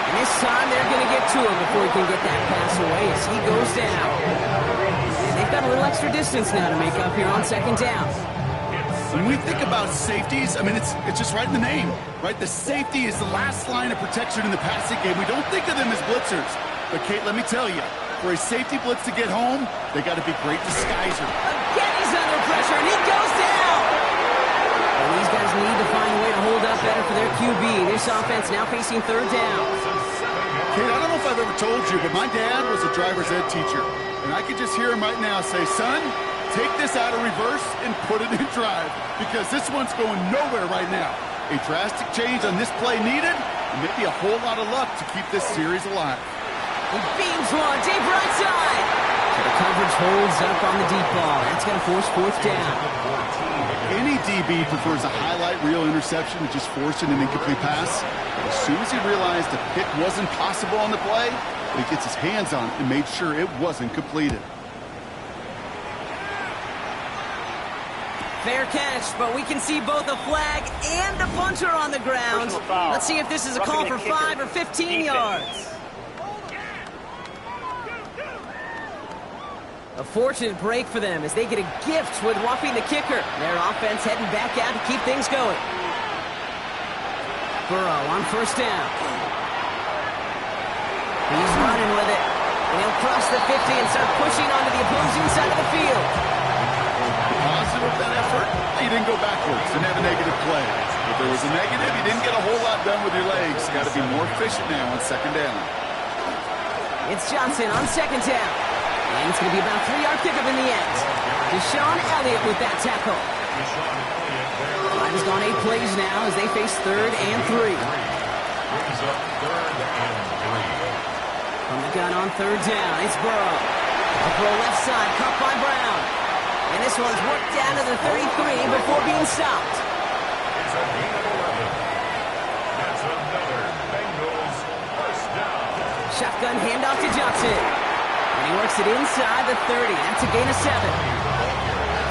And this time they're going to get to him before he can get that pass away as he goes down. And they've got a little extra distance now to make up here on 2nd down. When we think about safeties, I mean, it's just right in the name, right? The safety is the last line of protection in the passing game. We don't think of them as blitzers. But, Kate, let me tell you, for a safety blitz to get home, they got to be great disguisers. Again, he's under pressure, and he goes down. And these guys need to find a way to hold up better for their QB. This offense now facing 3rd down. Kate, I don't know if I've ever told you, but my dad was a driver's ed teacher. And I can just hear him right now say, son, take this out of reverse and put it in drive, because this one's going nowhere right now. A drastic change on this play needed, and maybe a whole lot of luck to keep this series alive. He beams one, deep right side. So the coverage holds up on the deep ball. That's going to force 4th down. Any DB prefers a highlight reel interception to just forcing an incomplete pass. But as soon as he realized the pick wasn't possible on the play, he gets his hands on it and made sure it wasn't completed. Fair catch, but we can see both a flag and a punter on the ground. Let's see if this is a call for 5 or 15 yards. A fortunate break for them as they get a gift with roughing the kicker. Their offense heading back out to keep things going. Burrow on first down. He's running with it. And he'll cross the 50 and start pushing onto the opposing side of the field. Positive of that effort, he didn't go backwards. Didn't have a negative play. If there was a negative, you didn't get a whole lot done with your legs. Got to be more efficient now on second down. It's Johnson on second down. And it's going to be about a 3-yard pickup in the end. Deshaun Elliott with that tackle. Drive has gone 8 plays now as they face 3rd and 3. Brings up 3rd and 3. From the gun on 3rd down, it's Burrow. A throw left side, caught by Brown. And this one's worked down to the 33 before being stopped. It's a gain of 11. That's another Bengals first down. Shotgun handoff to Johnson. And he works it inside the 30. That's a gain of 7.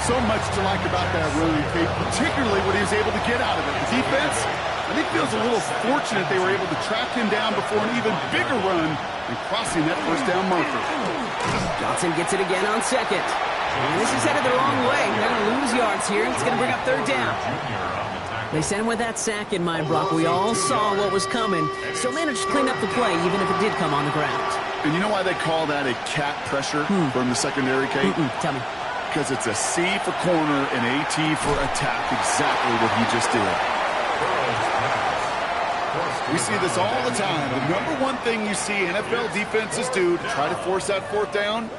So much to like about that run, Kate, particularly what he was able to get out of it. The defense, I think, feels a little fortunate they were able to track him down before an even bigger run and crossing that first down marker. Johnson gets it again on second. And this is headed the wrong way. They're going to lose yards here. It's going to bring up 3rd down. They sent him with that sack in mind, Brock. We all saw what was coming. Still managed to clean up the play, even if it did come on the ground. And you know why they call that a cat pressure from the secondary, Kate? Tell me. Because it's a C for corner and AT for attack, exactly what he just did. We see this all the time. The number one thing you see NFL defenses do to try to force that 4th down,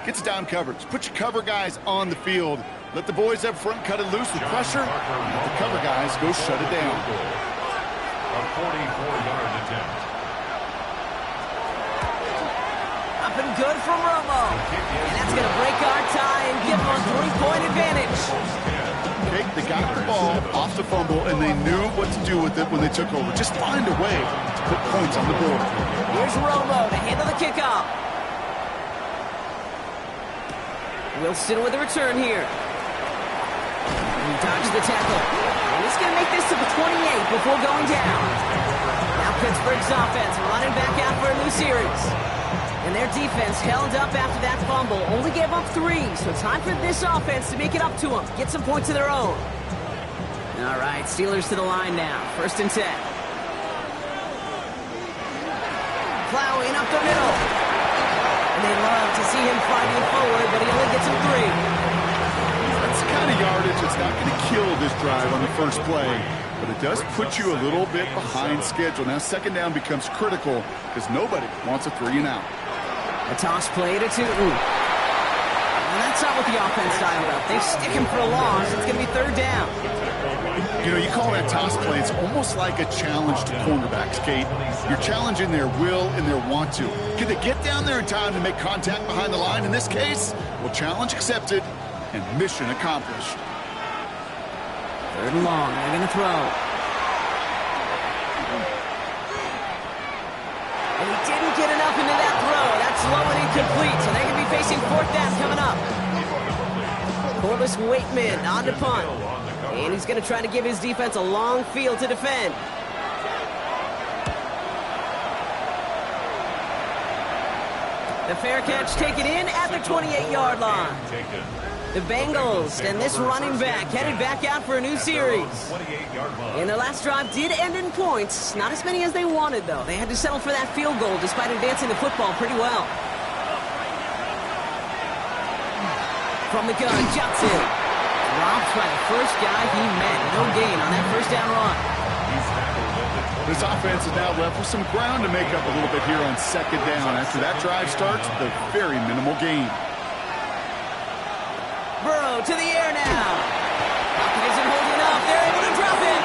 gets down coverage. Put your cover guys on the field. Let the boys up front cut it loose with pressure. Let the cover guys go shut it down. A 44-yard attempt. Up and good from Romo. And that's going to break our tie and give them a 3-point advantage. They got the ball off the fumble, and they knew what to do with it when they took over. Just find a way to put points on the board. Here's Romo to handle the kickoff. Wilson with the return here. He dodged the tackle. And he's going to make this to the 28 before going down. Now Pittsburgh's offense running back out for a new series. And their defense held up after that fumble. Only gave up 3, so time for this offense to make it up to them. Get some points of their own. All right, Steelers to the line now. 1st and 10. Plowing up the middle. And they love to see him fighting forward, but he only gets him 3. That's the kind of yardage that's not going to kill this drive on the first play, but it does put you a little bit behind schedule. Now, second down becomes critical because nobody wants a 3 and out. A toss play to Tootin. And that's not what the offense dialed up. They stick him for a loss. It's going to be 3rd down. You know, you call that toss play, it's almost like a challenge to cornerbacks, Kate. You're challenging their will and their want to. Can they get down there in time to make contact behind the line? In this case, well, challenge accepted and mission accomplished. 3rd and long. They're going to throw. And he didn't get enough into that throw. That's low and incomplete, so they're going to be facing 4th down coming up. Corliss Waitman on the punt. And he's going to try to give his defense a long field to defend. The fair catch taken in at the 28-yard line. The Bengals and this running back headed back out for a new series. And their last drive did end in points. Not as many as they wanted, though. They had to settle for that field goal despite advancing the football pretty well. From the gun, Johnson. Dropped by the first guy he met. No gain on that first down run. This offense is now left with some ground to make up a little bit here on second down. After that drive starts, the very minimal gain. Burrow to the air now. Pocket isn't holding up. They're able to drop it.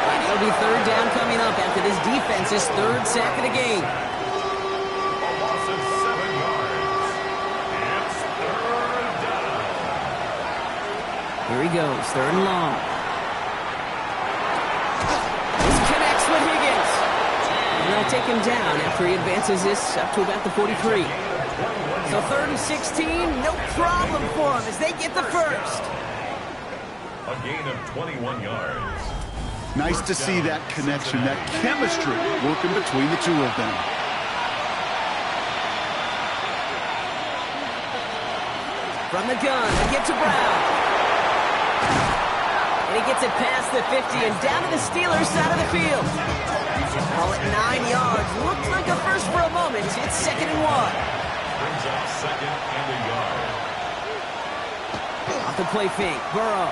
And it'll be 3rd down coming up after this defense's 3rd sack of the game. A loss of 7 yards. It's 3rd down. Here he goes, 3rd and long. This connects with Higgins. And they'll take him down after he advances this up to about the 43. So 3rd and 16, no problem for them as they get the first. A gain of 21 yards. Nice to see that connection, that chemistry working between the two of them. From the gun, they get to Brown. And he gets it past the 50 and down to the Steelers' side of the field. Call it 9 yards. Looked like a first for a moment. It's 2nd and 1. Brings up 2nd and a yard. Off the play fake, Burrow.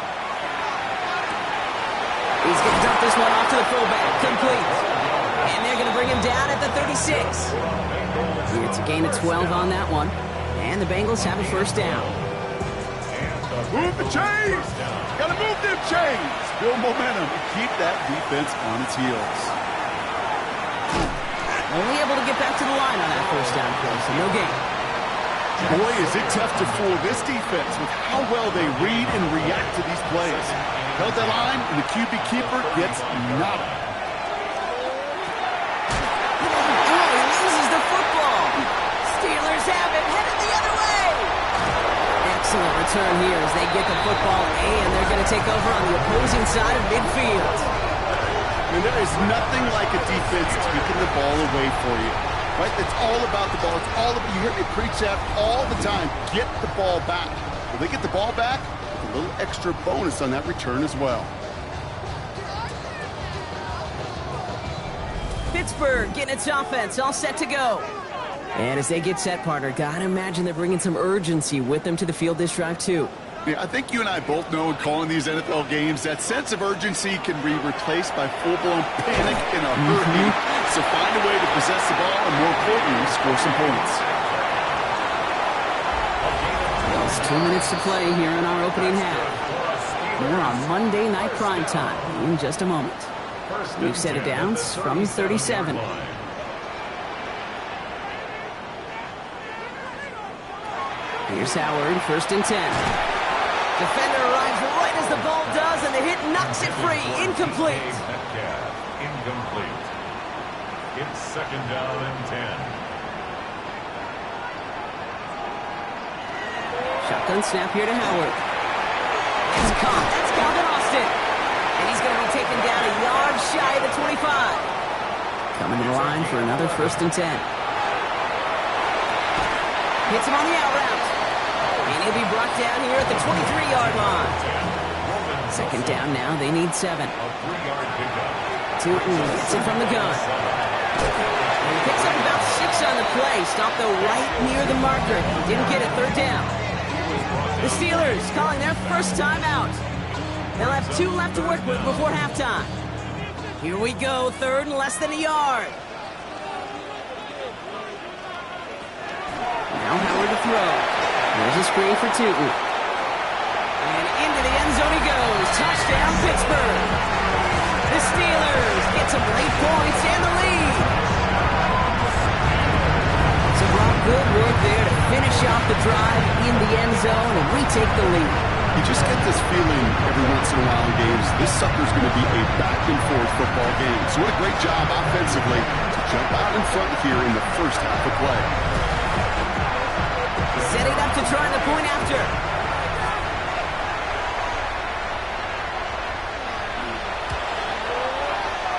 He's going to dump this one off to the fullback. Complete. And they're going to bring him down at the 36. It's a gain of 12 on that one. And the Bengals have a first down. Move the chains! Gotta move them chains! Build momentum and keep that defense on its heels. Only able to get back to the line on that first down play, so no gain. Boy, is it tough to fool this defense with how well they read and react to these plays. Held that line, and the QB keeper gets nada. Oh, he loses the football. Steelers have it, headed the other way. Excellent return here as they get the football, and they're going to take over on the opposing side of midfield. And there is nothing like a defense taking the ball away for you. Right? It's all about the ball. It's all about, you hear me preach that all the time. Get the ball back. When they get the ball back, a little extra bonus on that return as well. Pittsburgh getting its offense all set to go. And as they get set, partner, gotta imagine they're bringing some urgency with them to the field this drive, too. Yeah, I think you and I both know in calling these NFL games that sense of urgency can be replaced by full-blown panic in a hurry. So find a way to possess the ball and, more importantly, score some points. Well, it's 2 minutes to play here in our opening half. We're on Monday Night Prime Time in just a moment. New set of downs from 37. Here's Howard, 1st and 10. Defender arrives right as the ball does, and the hit knocks it free. Incomplete. Incomplete. It's 2nd down and 10. Shotgun snap here to Howard. It's caught. That's Calvin Austin. And he's going to be taken down a yard shy of the 25. Coming to the line for another 1st and 10. Hits him on the out route. And he'll be brought down here at the 23-yard line. 2nd down now. They need 7. Tootin gets it from the gun. And he picks up about 6 on the play. Stopped though right near the marker. Didn't get it. 3rd down. The Steelers calling their first timeout. They'll have 2 left to work with before halftime. Here we go. 3rd and less than a yard. Now Howard to throw. There's a screen for Tootin. And into the end zone he goes. Touchdown, Pittsburgh. The Steelers get some late points and the lead. So Brock, good work there to finish off the drive in the end zone and retake the lead. You just get this feeling every once in a while in games, this sucker's going to be a back-and-forth football game. So what a great job offensively to jump out in front here in the first half of play. Setting up to try the point after.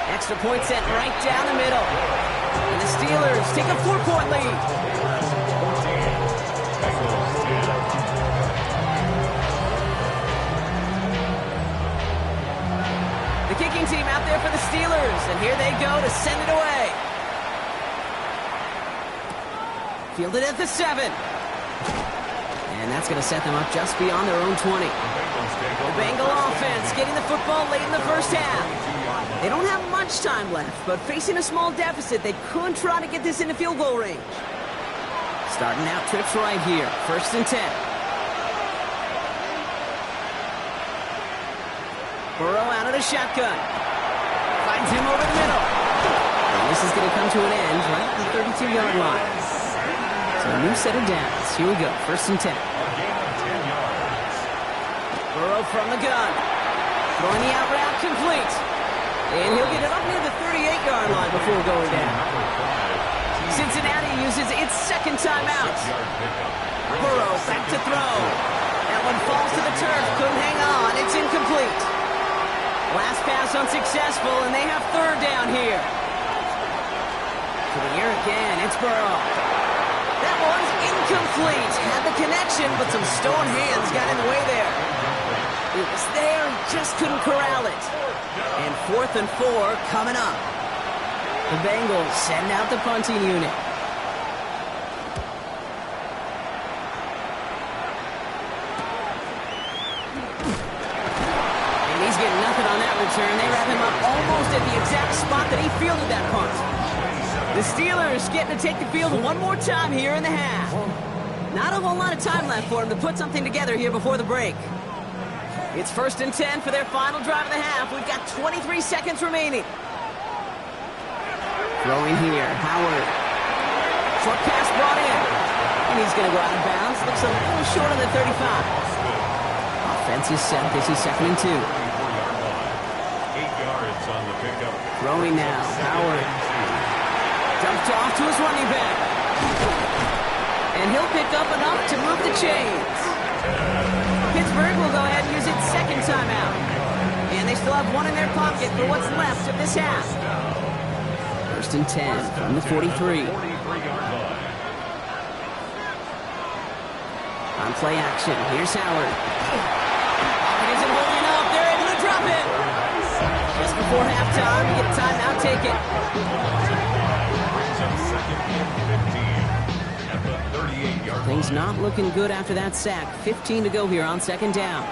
Extra point set right down the middle. And the Steelers take a 4-point lead. The kicking team out there for the Steelers. And here they go to send it away. Fielded at the 7. And that's going to set them up just beyond their own 20. The Bengal offense getting the football late in the first half. They don't have much time left, but facing a small deficit, they could try to get this into field goal range. Starting out trips right here. 1st and 10. Burrow out of the shotgun. Finds him over the middle. And this is going to come to an end right at the 32-yard line. So a new set of downs. Here we go. 1st and 10. Burrow from the gun. Throwing the out route complete. And he'll get it up near the 38-yard line before going down. Cincinnati uses its 2nd timeout. Burrow back to throw. That one falls to the turf. Couldn't hang on. It's incomplete. incomplete. Last pass unsuccessful, and they have third down here. To the air again, it's Burrow. That one's incomplete. Had the connection, but some stone hands got in the way there. It was there, just couldn't corral it. And 4th and 4 coming up. The Bengals send out the punting unit. And he's getting nothing on that return. They wrap him up almost at the exact spot that he fielded that punt. The Steelers getting to take the field one more time here in the half. Not a whole lot of time left for them to put something together here before the break. It's 1st and 10 for their final drive of the half. We've got 23 seconds remaining. Throwing here, Howard. Short pass brought in. And he's going to go out of bounds. Looks a little short of the 35. Offense is set. This is 2nd and 2. 8 yards on the pickup. Throwing now, Howard. Dumped off to his running back. And he'll pick up enough to move the chains. Pittsburgh will go ahead and use its second timeout. And they still have one in their pocket for what's left of this half. 1st and 10 from the 43. On play action, here's Howard. It isn't holding up. They're able to drop it. Just before halftime, we get a timeout taken. Things not looking good after that sack. 15 to go here on 2nd down.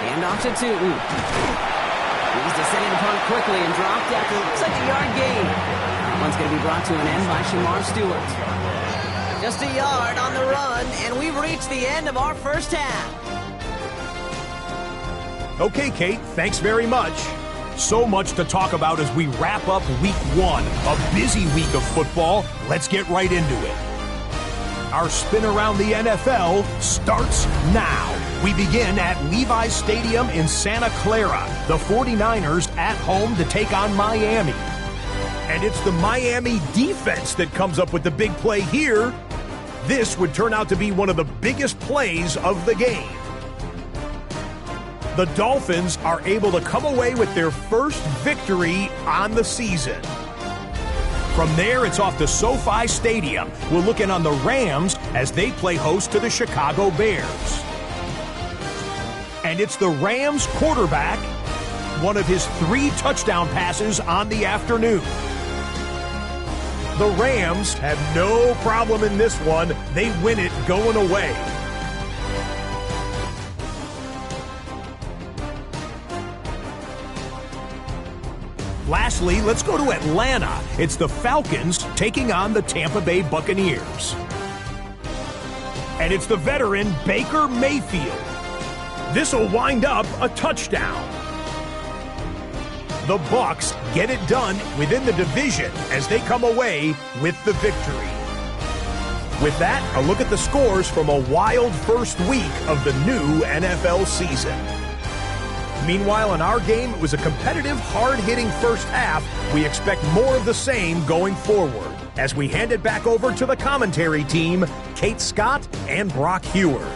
Hand off to Tootin. He's descending the punt quickly and dropped after looks like a yard gain. That one's going to be brought to an end by Shamar Stewart. Just a yard on the run, and we've reached the end of our first half. Okay, Kate, thanks very much. So much to talk about as we wrap up week 1. A busy week of football. Let's get right into it. Our spin around the NFL starts now. We begin at Levi's Stadium in Santa Clara. The 49ers at home to take on Miami. And it's the Miami defense that comes up with the big play here. This would turn out to be one of the biggest plays of the game. The Dolphins are able to come away with their first victory on the season. From there, it's off to SoFi Stadium. We're looking on the Rams as they play host to the Chicago Bears. And it's the Rams quarterback, one of his 3 touchdown passes on the afternoon. The Rams have no problem in this one. They win it going away. Lastly, let's go to Atlanta. It's the Falcons taking on the Tampa Bay Buccaneers. And it's the veteran Baker Mayfield. This will wind up a touchdown. The Bucs get it done within the division as they come away with the victory. With that, a look at the scores from a wild first week of the new NFL season. Meanwhile, in our game, it was a competitive, hard-hitting first half. We expect more of the same going forward as we hand it back over to the commentary team, Kate Scott and Brock Heward.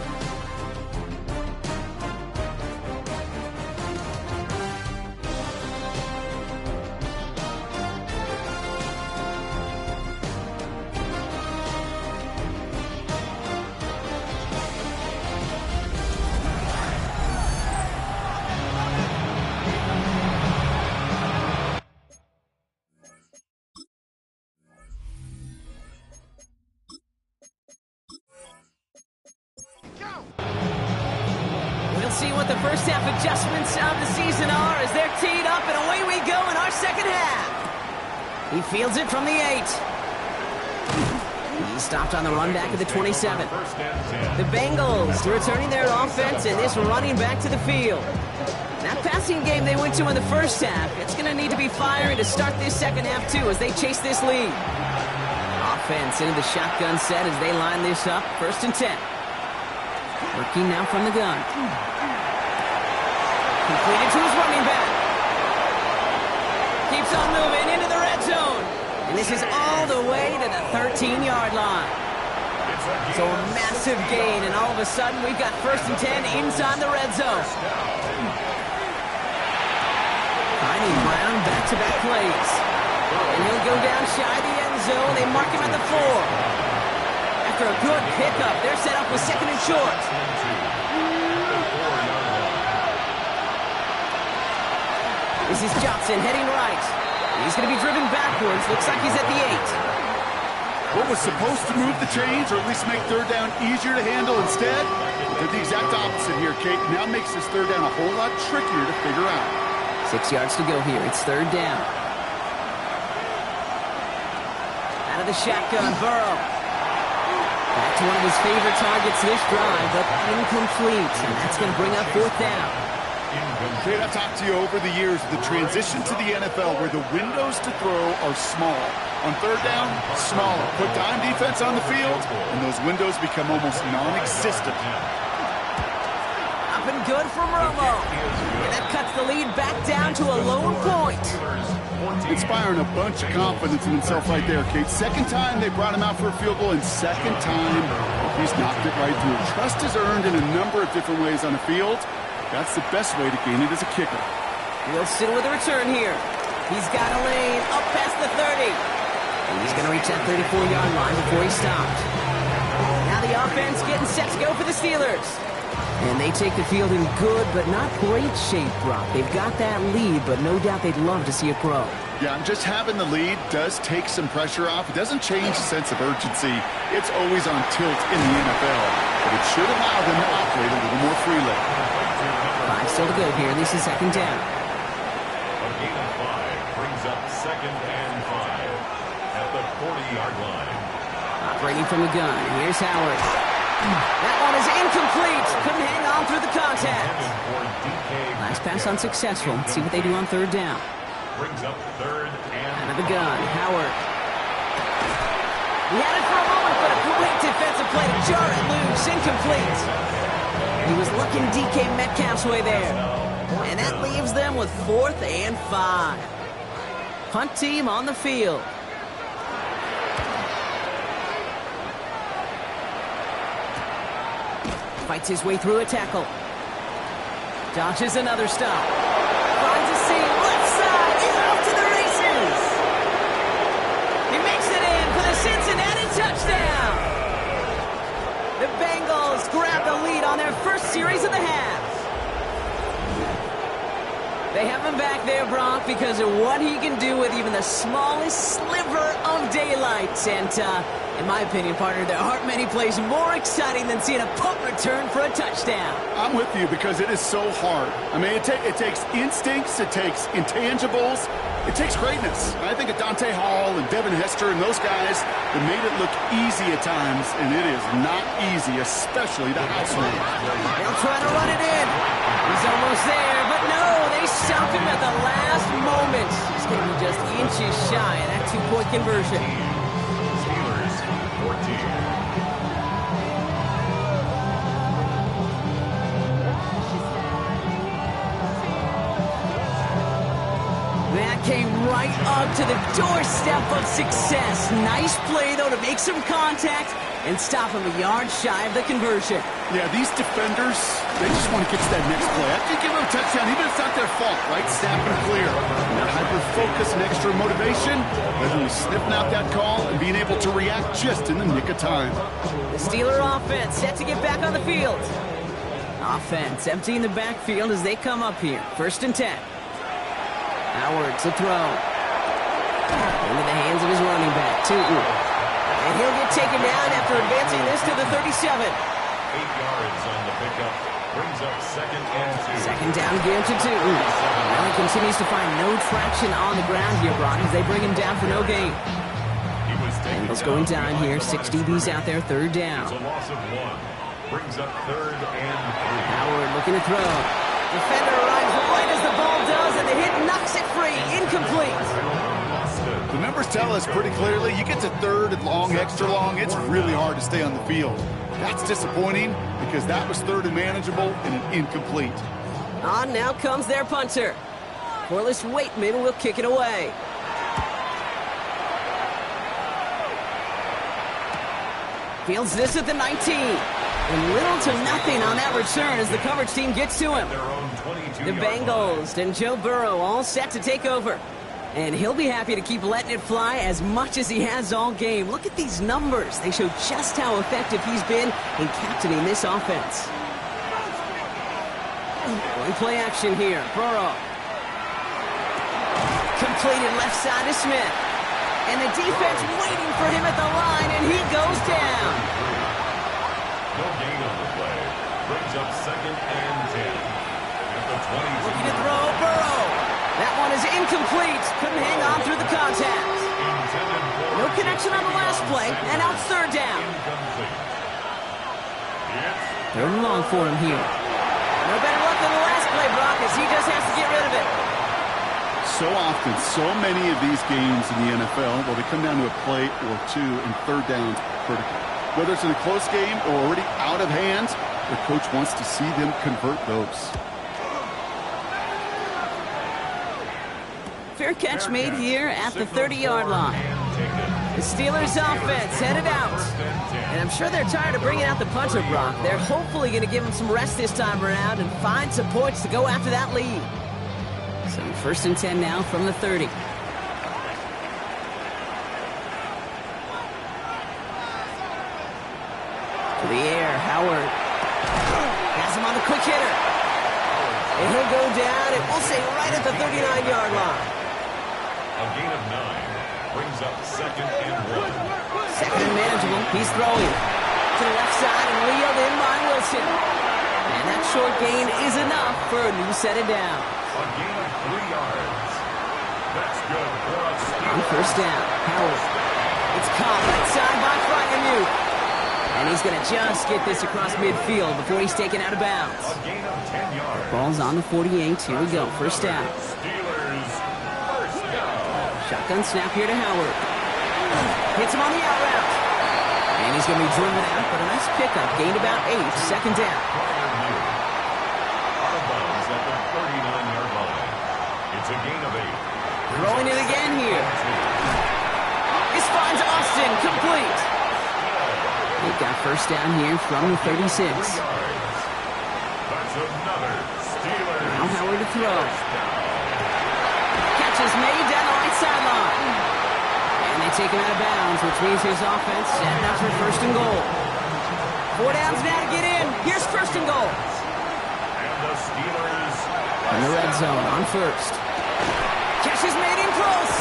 See what the first half adjustments of the season are as they're teed up, and away we go in our second half. He fields it from the 8. He's stopped on the run back at the 27. The Bengals returning their offense and this running back to the field. That passing game they went to in the first half, it's going to need to be firing to start this second half too as they chase this lead. Offense into the shotgun set as they line this up. 1st and 10. Working now from the gun. Completed to his running back. Keeps on moving into the red zone. And this is all the way to the 13-yard line. So a massive gain, and all of a sudden we've got 1st and 10 inside the red zone. Finding Brown back-to-back plays. And he'll go down shy of the end zone. They mark him at the 4. After a good pickup, they're set up with 2nd and short. This is Johnson heading right. He's going to be driven backwards. Looks like he's at the 8. What was supposed to move the chains, or at least make 3rd down easier to handle instead, did the exact opposite here, Kate. Now makes this 3rd down a whole lot trickier to figure out. 6 yards to go here. It's 3rd down. Out of the shotgun, Burrow. Back to one of his favorite targets this drive, but incomplete. And that's going to bring up 4th down. Kate, I've talked to you over the years of the transition to the NFL where the windows to throw are small. On 3rd down, smaller. Put dime defense on the field, and those windows become almost non-existent. Up and good from Romo. And that cuts the lead back down to a lone point. Inspiring a bunch of confidence in himself right there, Kate. 2nd time they brought him out for a field goal, and 2nd time he's knocked it right through. Trust is earned in a number of different ways on the field. That's the best way to gain it as a kicker. Wilson with a return here. He's got a lane up past the 30. And he's going to reach that 34-yard line before he stopped. Now the offense getting set to go for the Steelers. And they take the field in good but not great shape, Brock. They've got that lead, but no doubt they'd love to see it grow. Yeah, just having the lead does take some pressure off. It doesn't change the sense of urgency. It's always on tilt in the NFL. But it should allow them to operate a little more freely. 5 still to go here. This is 2nd down. A gain of 5 brings up 2nd and 5 at the 40-yard line. Operating from the gun. Here's Howard. That one is incomplete. Couldn't hang on through the contact. Last pass unsuccessful. Let's see what they do on 3rd down. Brings up 3rd and out of the gun. Howard. He had it for a moment, but a great defensive play to jar it loose. Incomplete. He was looking DK Metcalf's way there. And that leaves them with 4th and 5. Punt team on the field. Fights his way through a tackle. Dodges another stop. Finds a seam. Left side. He's off to the races. He makes it in for the Cincinnati touchdown. The Bengals grab the lead on their first series of the half. They have him back there, Brock, because of what he can do with even the smallest sliver of daylight. And in my opinion, partner, there aren't many plays more exciting than seeing a punt return for a touchdown. I'm with you because it is so hard. I mean, it takes instincts, it takes intangibles, it takes greatness. I think of Dante Hall and Devin Hester and those guys that made it look easy at times, and it is not easy, especially the house one. They'll try to run it in. He's almost there, but no, they stop him at the last moment. He's going to be just inches shy of that 2-point conversion. Steelers 14. That came right up to the doorstep of success. Nice play, though, to make some contact and stop him a yard shy of the conversion. Yeah, these defenders, they just want to get to that next play. After you give them a touchdown, even if it's not their fault, right? Snap and clear. That hyper-focus and extra motivation, literally sniffing out that call and being able to react just in the nick of time. The Steeler offense set to get back on the field. Offense emptying the backfield as they come up here. 1st and 10. Howard to throw. Into the hands of his running back, Tootin. And he'll get taken down after advancing this to the 37. 8 yards on the pickup. Brings up 2nd and 2. 2nd down again to Tootin. Now he continues to find no traction on the ground here, Brock, as they bring him down for no gain. Bengals going down here. 6 DBs out there. 3rd down. It's a loss of 1. Brings up 3rd and 3. Howard looking to throw. Defender arrives right as the ball does, and the hit knocks it free. Incomplete. The numbers tell us pretty clearly, you get to 3rd and long, extra long, it's really hard to stay on the field. That's disappointing because that was 3rd and manageable and an incomplete. On now comes their punter. Corliss Waitman will kick it away. Fields this at the 19. And little to nothing on that return as the coverage team gets to him. The Bengals and Joe Burrow all set to take over. And he'll be happy to keep letting it fly as much as he has all game. Look at these numbers. They show just how effective he's been in captaining this offense. One play action here. Burrow. Completed left side to Smith. And the defense waiting for him at the line, and he goes down. No gain on the play. Brings up 2nd and 10. At the 22. Looking to throw, Burrow. That one is incomplete. Couldn't hang on through the contact. No connection on the last play, and out 3rd down. Third and long for him here. No better luck than the last play, Brock, as he just has to get rid of it. So often, so many of these games in the NFL, well, they come down to a play or two, and 3rd downs critical. Whether it's in a close game or already out of hand, the coach wants to see them convert those. Fair catch made here at the 30-yard line. The Steelers offense headed out. And I'm sure they're tired of bringing out the punter, Brock. They're hopefully going to give him some rest this time around and find some points to go after that lead. So 1st and 10 now from the 30. To the air, Howard. Has him on the quick hitter. And he'll go down, and we'll say right at the 39-yard line. A gain of 9 brings up 2nd and 1. 2nd and manageable. He's throwing to the left side and reeled in by Wilson. And that short gain is enough for a new set of downs. A gain of 3 yards. That's good for a steal. On 1st down, Howard. It's caught right side by Freiermuth. And he's going to just get this across midfield before he's taken out of bounds. A gain of 10 yards. Ball's on the 48. Here we go. 1st down. Steelers, 1st down. Shotgun snap here to Howard. Hits him on the out route. And he's going to be driven out, but a nice pickup. Gained about 8. 2nd down. Out of bounds at the 39-yard line. It's a gain of 8. Throwing it again here. This finds Austin. Complete. They've got 1st down here from the 36. That's another Steelers. Now Howard to throw. Catch is made down the right sideline. And they take him out of bounds, which means his offense setting up for 1st and goal. 4 downs now to get in. Here's 1st and goal. And the Steelers. In the red zone on 1st. Catch is made in close.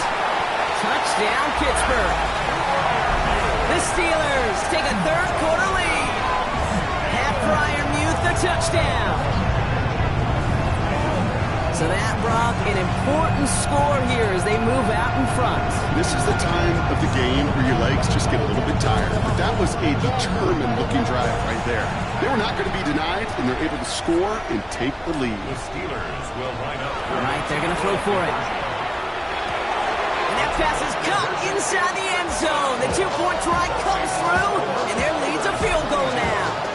Touchdown, Pittsburgh. The Steelers take a 3rd quarter lead. Pat Freiermuth the touchdown. So that, Brock, an important score here as they move out in front. This is the time of the game where your legs just get a little bit tired. But that was a determined-looking drive right there. They were not going to be denied, and they're able to score and take the lead. The Steelers will line up. All right, they're going to throw for it. And that pass is caught inside the end zone. The 2-point try comes through, and their lead's a field goal now.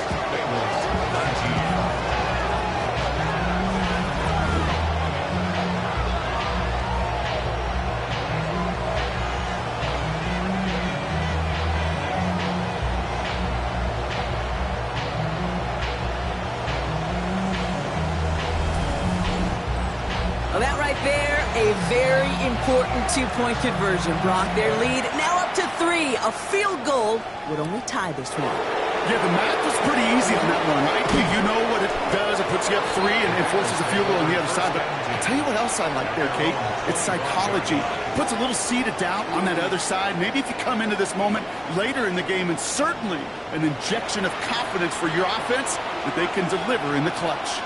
Well, that right there, a very important 2-point conversion, Brock. Their lead now up to 3. A field goal would only tie this one. Yeah, the math was pretty easy on that one, right? You know what it does. It puts you up 3 and forces a field goal on the other side. But I'll tell you what else I like there, Kate. It's psychology. It puts a little seed of doubt on that other side. Maybe if you come into this moment later in the game, and certainly an injection of confidence for your offense that they can deliver in the clutch.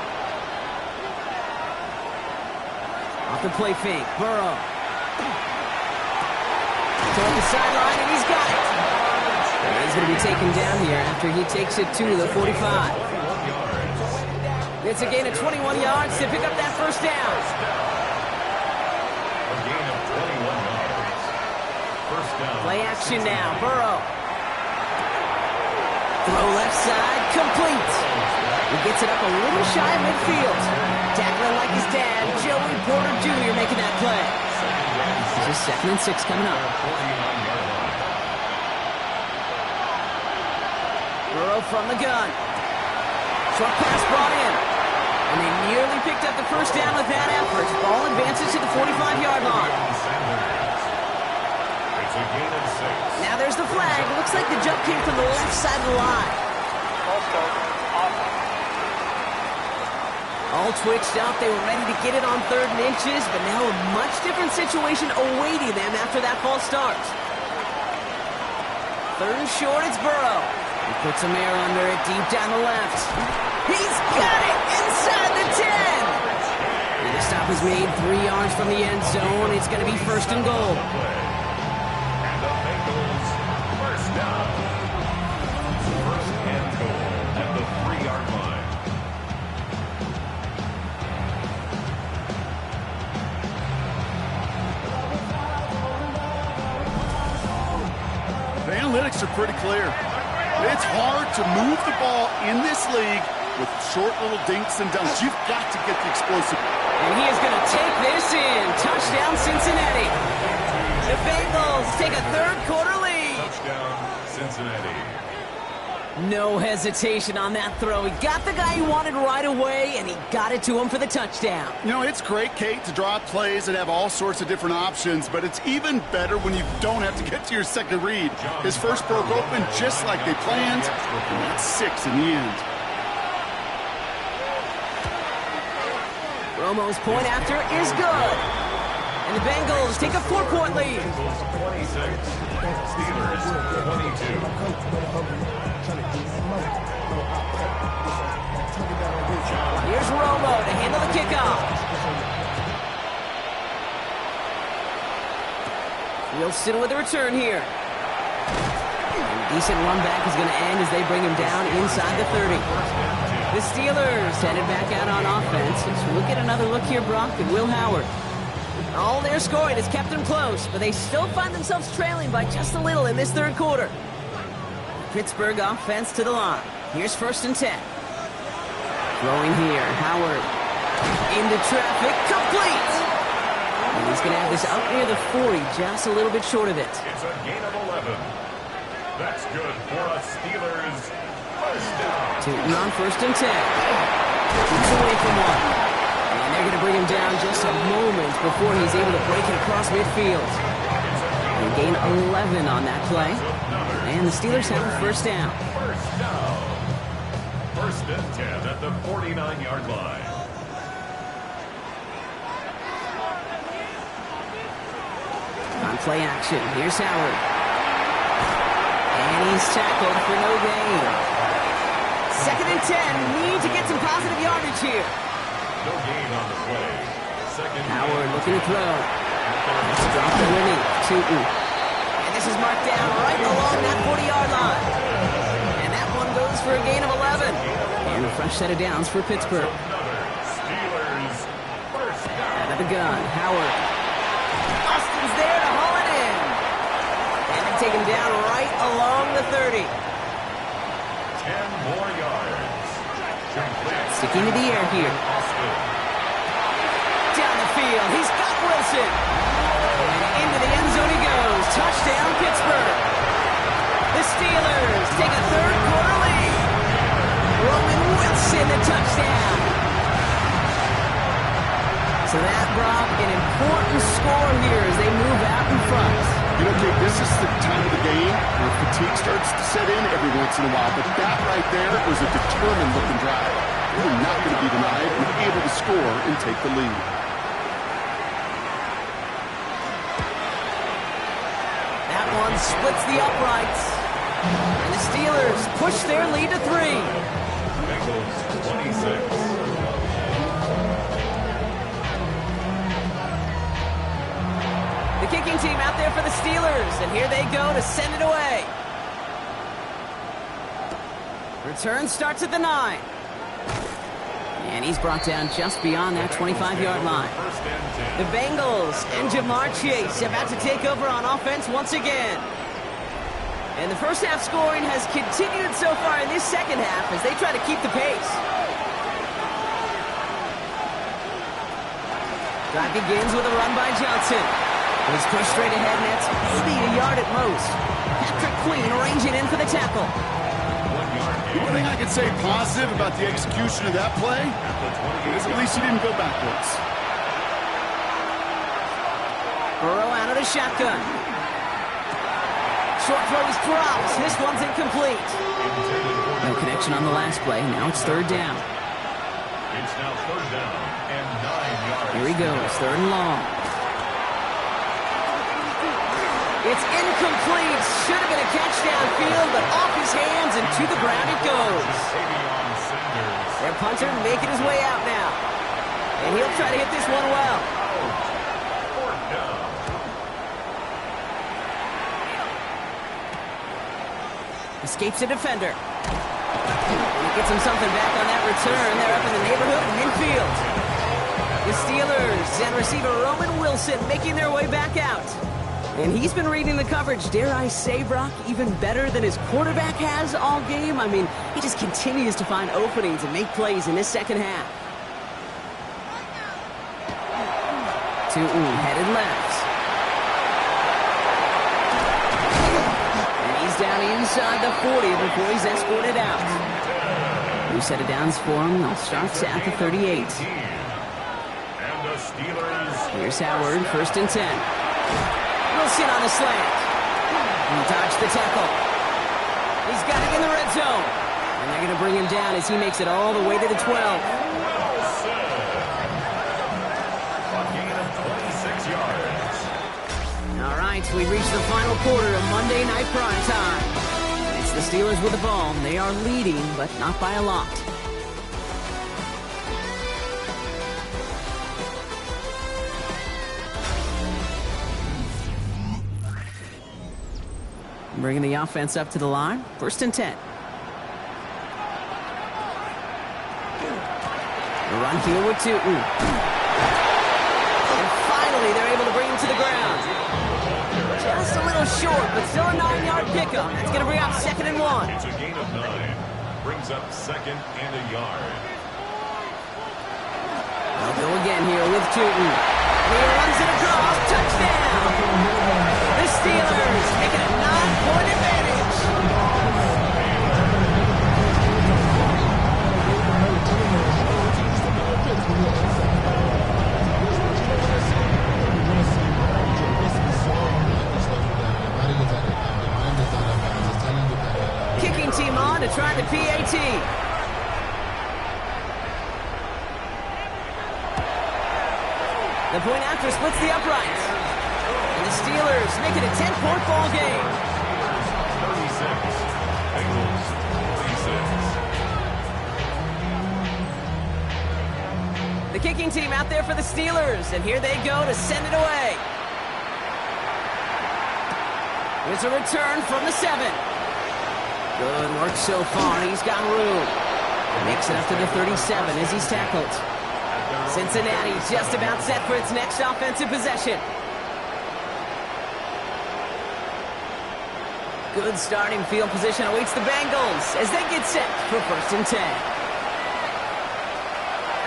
Off the play fake, Burrow. Toward the sideline, and he's got it. And he's going to be taken down here after he takes it to the 45. It's a gain of 21 yards to pick up that 1st down. A gain of 21 yards. 1st down. Play action now, Burrow. Throw left side, complete. He gets it up a little shy of midfield. Tackling like his dad, Joey Porter Jr. making that play. This is 2nd and 6 coming up. Burrow from the gun. Short pass brought in. And they nearly picked up the first down with that effort. Ball advances to the 45-yard line. It's a gain of 6. Now there's the flag. Looks like the jump came from the left side of the line. All twitched up. They were ready to get it on 3rd and inches, but now a much different situation awaiting them after that false start. 3rd and short, it's Burrow. He puts some air under it deep down the left. He's got it inside the 10. And the stop is made 3 yards from the end zone. It's going to be 1st and goal. And the Bengals first down. 1st and goal at the 3-yard line. The analytics are pretty clear. It's hard to move the ball in this league with short little dinks and dunks. You've got to get the explosive. And he is going to take this in. Touchdown, Cincinnati. The Bengals take a 3rd quarter lead. Touchdown, Cincinnati. No hesitation on that throw. He got the guy he wanted right away, and he got it to him for the touchdown. You know, it's great, Kate, to draw plays and have all sorts of different options, but it's even better when you don't have to get to your second read. His first broke open just like they planned, and that's 6 in the end. Romo's point after is good. And the Bengals take a 4-point lead. Bengals 26, Steelers 22. Here's Romo to handle the kickoff. Wilson with a return here. And decent run back is going to end as they bring him down inside the 30. The Steelers headed back out on offense. So we'll get another look here, Brock, and Will Howard. All their scoring has kept them close, but they still find themselves trailing by just a little in this 3rd quarter. Pittsburgh offense to the line. Here's 1st and 10. Throwing here, Howard into traffic, complete. And he's going to have this up near the 40, just a little bit short of it. It's a gain of 11. That's good for a Steelers first down. Tootin on 1st and 10. Keeps away from one. And they're going to bring him down just a moment before he's able to break it across midfield. They gain 11 on that play. And the Steelers have a 1st down. First down. 1st and 10 at the 49-yard line. On play action, here's Howard. And he's tackled for no gain. 2nd and 10, need to get some positive yardage here. No gain on the play. 2nd Howard looking to throw. Let's drop the winning. Tootin. And this is marked down right along that 40-yard line. And that one goes for a gain of 11. And a fresh set of downs for Pittsburgh. Steelers first down. Out of the gun, Howard. Austin's there to haul it in. And they take him down right along the 30. 10 more yards. Complete. Sticking to the air here. Austin. Down the field, he's got Wilson. And into the end zone he goes. Touchdown, Pittsburgh. The Steelers take a 3rd quarter lead. Roman Wilson, the touchdown. So that, Brock, an important score here as they move out in front. You know, Kate, this is the time of the game where fatigue starts to set in every once in a while, but that right there was a determined-looking drive. They were not going to be denied and able to score and take the lead. That one splits the uprights. And the Steelers push their lead to 3. Bengals 26. The kicking team out there for the Steelers, and here they go to send it away. Return starts at the 9. And he's brought down just beyond that 25-yard line. First and 10. The Bengals and Jamar Chase about to take over on offense once again. And the first half scoring has continued so far in this second half as they try to keep the pace. Drive begins with a run by Johnson. He's pushed straight ahead, and that's maybe a yard at most. Patrick Queen arranging in for the tackle. 1 The only thing I can say positive about the execution of that play is at least he didn't go backwards. Burrow out of the shotgun. Short throw is dropped. This one's incomplete. No connection on the last play. Now it's third down. It's now third down and 9 yards. Here he goes, third and long. It's incomplete. Should have been a catch downfield, but off his hands and to the ground it goes. Their punter making his way out now. And he'll try to hit this one well. Fourth down. Escapes a defender. He gets him something back on that return. They're up in the neighborhood of midfield. The Steelers and receiver Roman Wilson making their way back out. And he's been reading the coverage, dare I say, Brock, even better than his quarterback has all game. I mean, he just continues to find openings and make plays in this second half. Tootin headed left. And he's down inside the 40 before he's escorted out. New set of downs for him. They'll start at the 38. And the Steelers. Here's Howard, first and 10. Wilson on the slant. He dodged the tackle. He's got it in the red zone. And they're going to bring him down as he makes it all the way to the 12. Wilson. A gain of 26 yards. All right, we reached the final quarter of Monday Night Prime Time. It's the Steelers with the ball. They are leading, but not by a lot. Bringing the offense up to the line. First and 10. A run here with Tootin. And finally, they're able to bring him to the ground. Just a little short, but still a 9-yard pickup. That's going to bring up second and 1. It's a gain of 9. Brings up second and a yard. They'll go again here with Tootin. He runs it across. Touchdown! The Steelers taking a 9-point advantage. Kicking team on to try the PAT. The point after splits the uprights. And the Steelers make it a 10-point ball game. 36. Bengals 36. The kicking team out there for the Steelers. And here they go to send it away. Here's a return from the 7. Good work so far. He's got room. Makes it up to the 37 as he's tackled. Cincinnati just about set for its next offensive possession. Good starting field position awaits the Bengals as they get set for first and 10.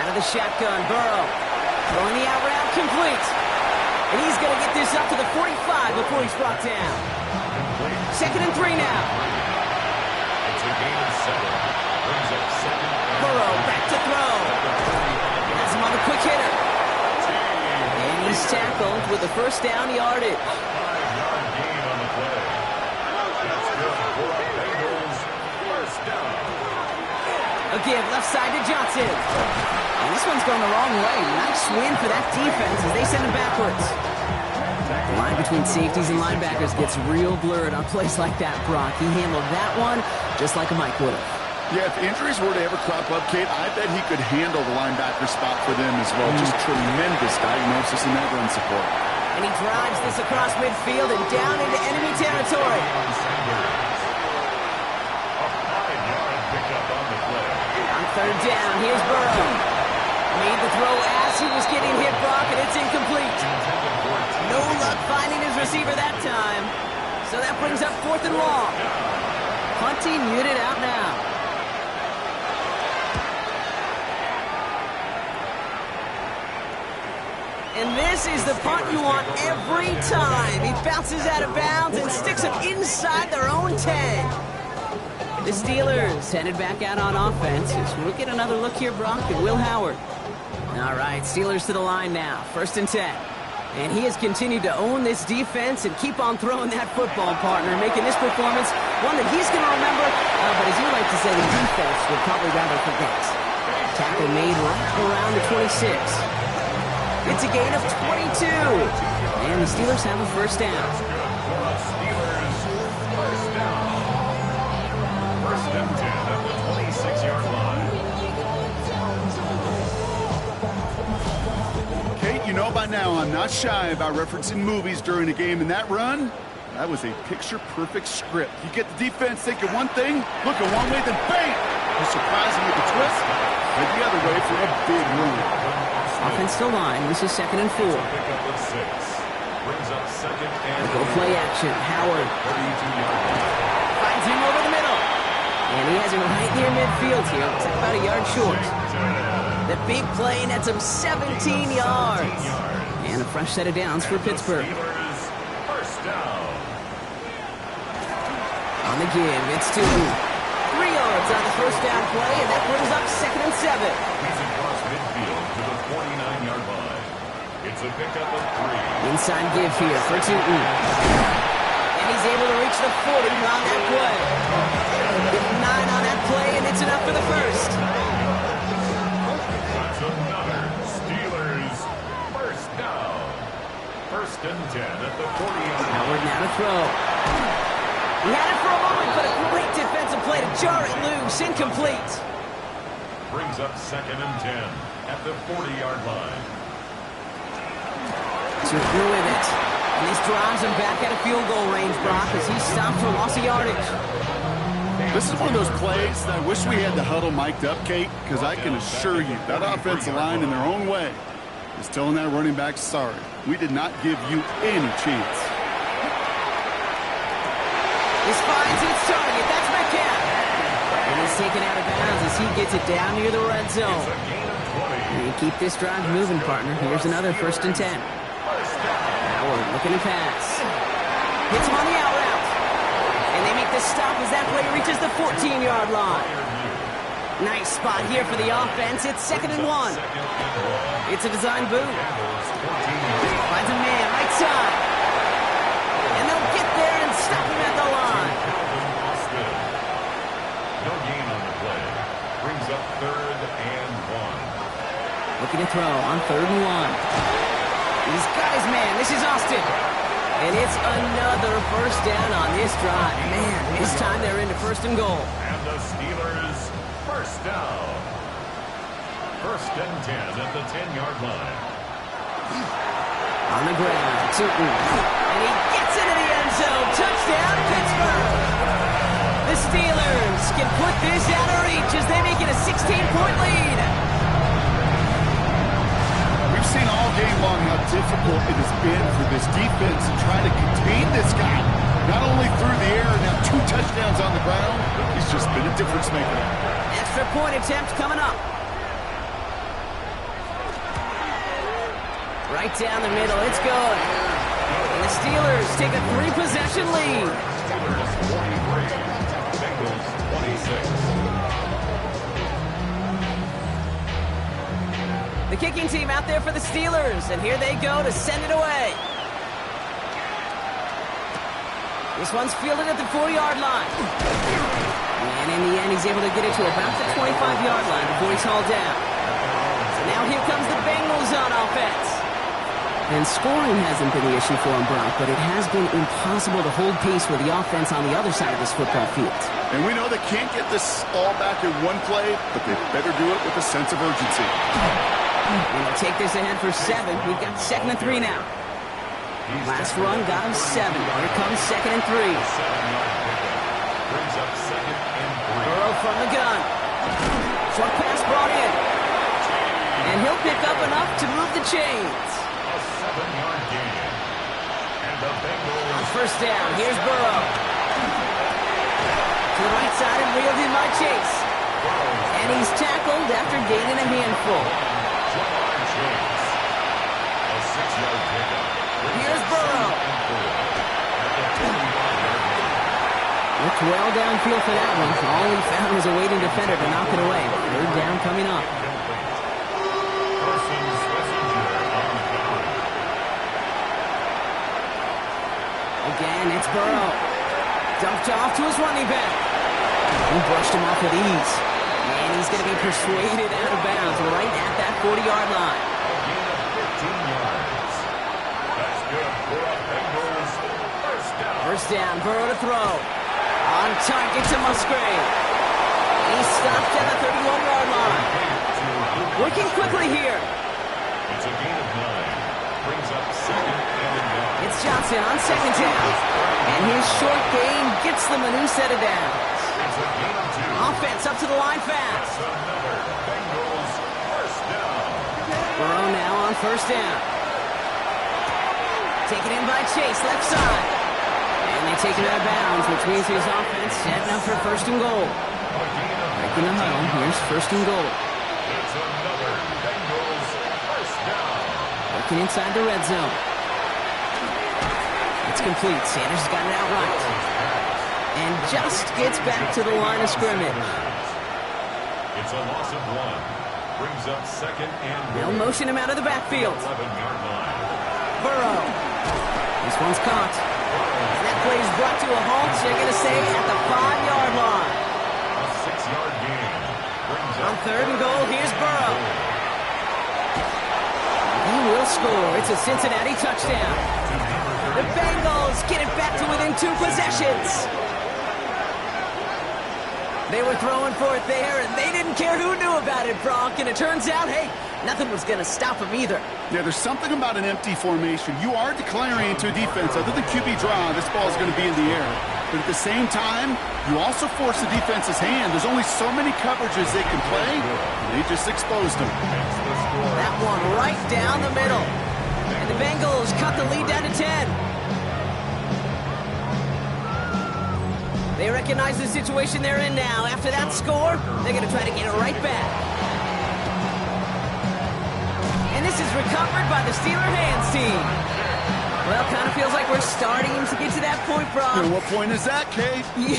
Out of the shotgun, Burrow throwing the out route complete. And he's going to get this up to the 45 before he's brought down. Second and 3 now. It's a gain of 7. Brings up second. Burrow back to throw. That's him on the quick hitter. And he's tackled with a first down yardage. 5-yard gain on the play. That's good for the Bengals. First down. A give left side to Johnson. And this one's going the wrong way. Nice win for that defense as they send him backwards. The line between safeties and linebackers gets real blurred on plays like that, Brock. He handled that one just like a Mike would have. Yeah, if injuries were to ever crop up, Kate, I bet he could handle the linebacker spot for them as well. Just tremendous diagnosis in that run support. And he drives this across midfield and down into enemy territory. A 5-yard pickup on the play. On third down, here's Burrow. Made the throw as he was getting hit, Brock, and it's incomplete. No luck finding his receiver that time. So that brings up fourth and long. Punting unit out now. And this is the punt you want every time. He bounces out of bounds and sticks him inside their own 10. The Steelers headed back out on offense. As we'll get another look here, Brock, at Will Howard. All right, Steelers to the line now. 1st and 10. And he has continued to own this defense and keep on throwing that football, partner, making this performance one that he's going to remember, but as you like to say, the defense would probably rather forget. Tackle made right around the 26. It's a gain of 22. And the Steelers have a 1st down. Steelers, 1st down. 1st and 10 at the 26-yard line. Kate, you know by now I'm not shy about referencing movies during a game, and that run, that was a picture-perfect script. You get the defense thinking one thing, looking one way, then bang! They're surprising with the twist, head the other way for a big run. Offense to line. This is 2nd and 4. Pick up the 6. Brings up 2nd and Go play action. Howard 32-yard line. finds him over the middle. And he has it right near midfield here. It's about a yard short. The big play nets him 17 yards. And a fresh set of downs for Pittsburgh. Steelers, 1st down. On the give, it's 2. 3 yards on the 1st down play, and that brings up 2nd and 7. He's across midfield to the 49-yard line. It's a pickup of 3. Inside give here for Tootin. And he's able to reach the 40 on that play. With 9 on that play, and it's enough for the 1st. That's another Steelers 1st down. 1st and 10 at the 40-yard line. Howard now to throw. He had it for a moment, but a great defensive play to jar it loose. Incomplete. Brings up 2nd and 10 at the 40-yard line. Tootin with it. And this drives him back out of field goal range, Brock, as he stopped for loss of yardage. This is one of those plays that I wish we had the huddle mic'd up, Kate, because I can assure you that offensive line in their own way is telling that running back, sorry, we did not give you any chance. This finds its target. That's McCann. And he's taken out of bounds as he gets it down near the red zone. It's a gain of 20. And keep this drive moving, partner. Here's another 1st and 10. Howard looking to pass. Hits him on the out route. And they make the stop as that play reaches the 14-yard line. Nice spot here for the offense. It's 2nd and 1. It's a design boot. Finds a man right side. And they'll get there and stop him at the line. No gain on the play. Brings up 3rd and 1. Looking to throw on 3rd and 1. He's got his man. This is Austin. And it's another 1st down on this drive. Man, this time they're into 1st and goal. And the Steelers 1st down. 1st and 10 at the 10-yard line. On the ground, Tootin. And he gets into the end zone. Touchdown, Pittsburgh. The Steelers can put this out of reach as they make it a 16-point lead. We've seen all game long how difficult it has been for this defense to try to contain this guy. Not only through the air, now 2 touchdowns on the ground. He's just been a difference maker. Extra point attempt coming up. Right down the middle, it's good. And the Steelers take a 3-possession lead. Steelers 43. Bengals 26. The kicking team out there for the Steelers, and here they go to send it away. This one's fielded at the 4-yard line. And in the end, he's able to get it to about the 25-yard line before he's hauled down. So now here comes the Bengals on offense. And scoring hasn't been the issue for him, Brock, but it has been impossible to hold pace with the offense on the other side of this football field. And we know they can't get this all back in one play, but they better do it with a sense of urgency. And they'll take this ahead for 7. We've got 2nd and 3 now. Last run got him 7. Here comes 2nd and 3. Brings up 2nd and 3. Burrow from the gun. Short pass brought in. And he'll pick up enough to move the chains. A 7-yard gain. And the Bengals On 1st down, here's Burrow. To the right side and wheeled in by Chase. And he's tackled after gaining a handful. Chase. A 6-yard pickup. Here's Burrow. Looked well downfield for that one. All he found was a waiting defender to knock it away. Third down coming up. Again, it's Burrow. Dumped off to his running back. He brushed him off with ease. And he's going to be persuaded out of bounds right at that 40-yard line. First down, Burrow to throw. On target to Musgrave. He stopped at the 31-yard line. Working quickly here. It's a gain of 9. Brings up second and a yard. It's Johnson on second down. And his short gain gets them a new set of downs. It's a gain of 2. Offense up to the line fast. Another Bengals first down. Burrow now on first down. Taken in by Chase, left side. And they take it out of bounds, which means his offense setting up for first and goal. Breaking the huddle, here's first and goal. It's another Bengals first down. Working inside the red zone. It's complete. Sanders has got it outright. And just gets back to the line of scrimmage. It's a loss of 1. Brings up second and They'll motion him out of the backfield. 11-yard line. Burrow. This one's caught. And that play is brought to a halt, they're going to say, at the 5-yard line. A 6-yard gain. Brings On up third and goal, here's Burrow. He will score. It's a Cincinnati touchdown. The Bengals get it back to within 2 possessions. They were throwing for it there, and they didn't care who knew about it, Brock. And it turns out, hey, nothing was going to stop them either. Yeah, there's something about an empty formation. You are declaring to a defense, other than QB draw, this ball is going to be in the air. But at the same time, you also force the defense's hand. There's only so many coverages they can play, and they just exposed them. That one right down the middle. And the Bengals cut the lead down to 10. They recognize the situation they're in now. After that score, they're going to try to get it right back. And this is recovered by the Steeler hands team. Well, kind of feels like we're starting to get to that point, Brock. And what point is that, Kate? You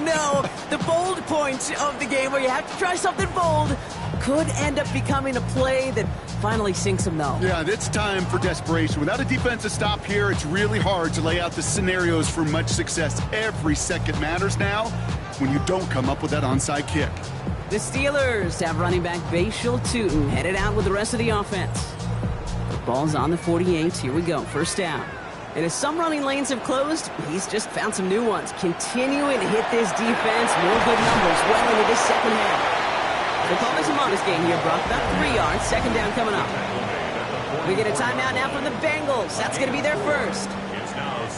know, the bold point of the game where you have to try something bold could end up becoming a play that finally sinks them, though. Yeah, it's time for desperation. Without a defensive stop here, it's really hard to lay out the scenarios for much success. Every second matters now when you don't come up with that onside kick. The Steelers have running back Bashal Tootin headed out with the rest of the offense. The ball's on the 48. Here we go. First down. And as some running lanes have closed, he's just found some new ones. Continuing to hit this defense. More good numbers well into this second half. They call this a modest game here, Brock. About 3 yards. Second down coming up. We get a timeout now from the Bengals. That's going to be their first.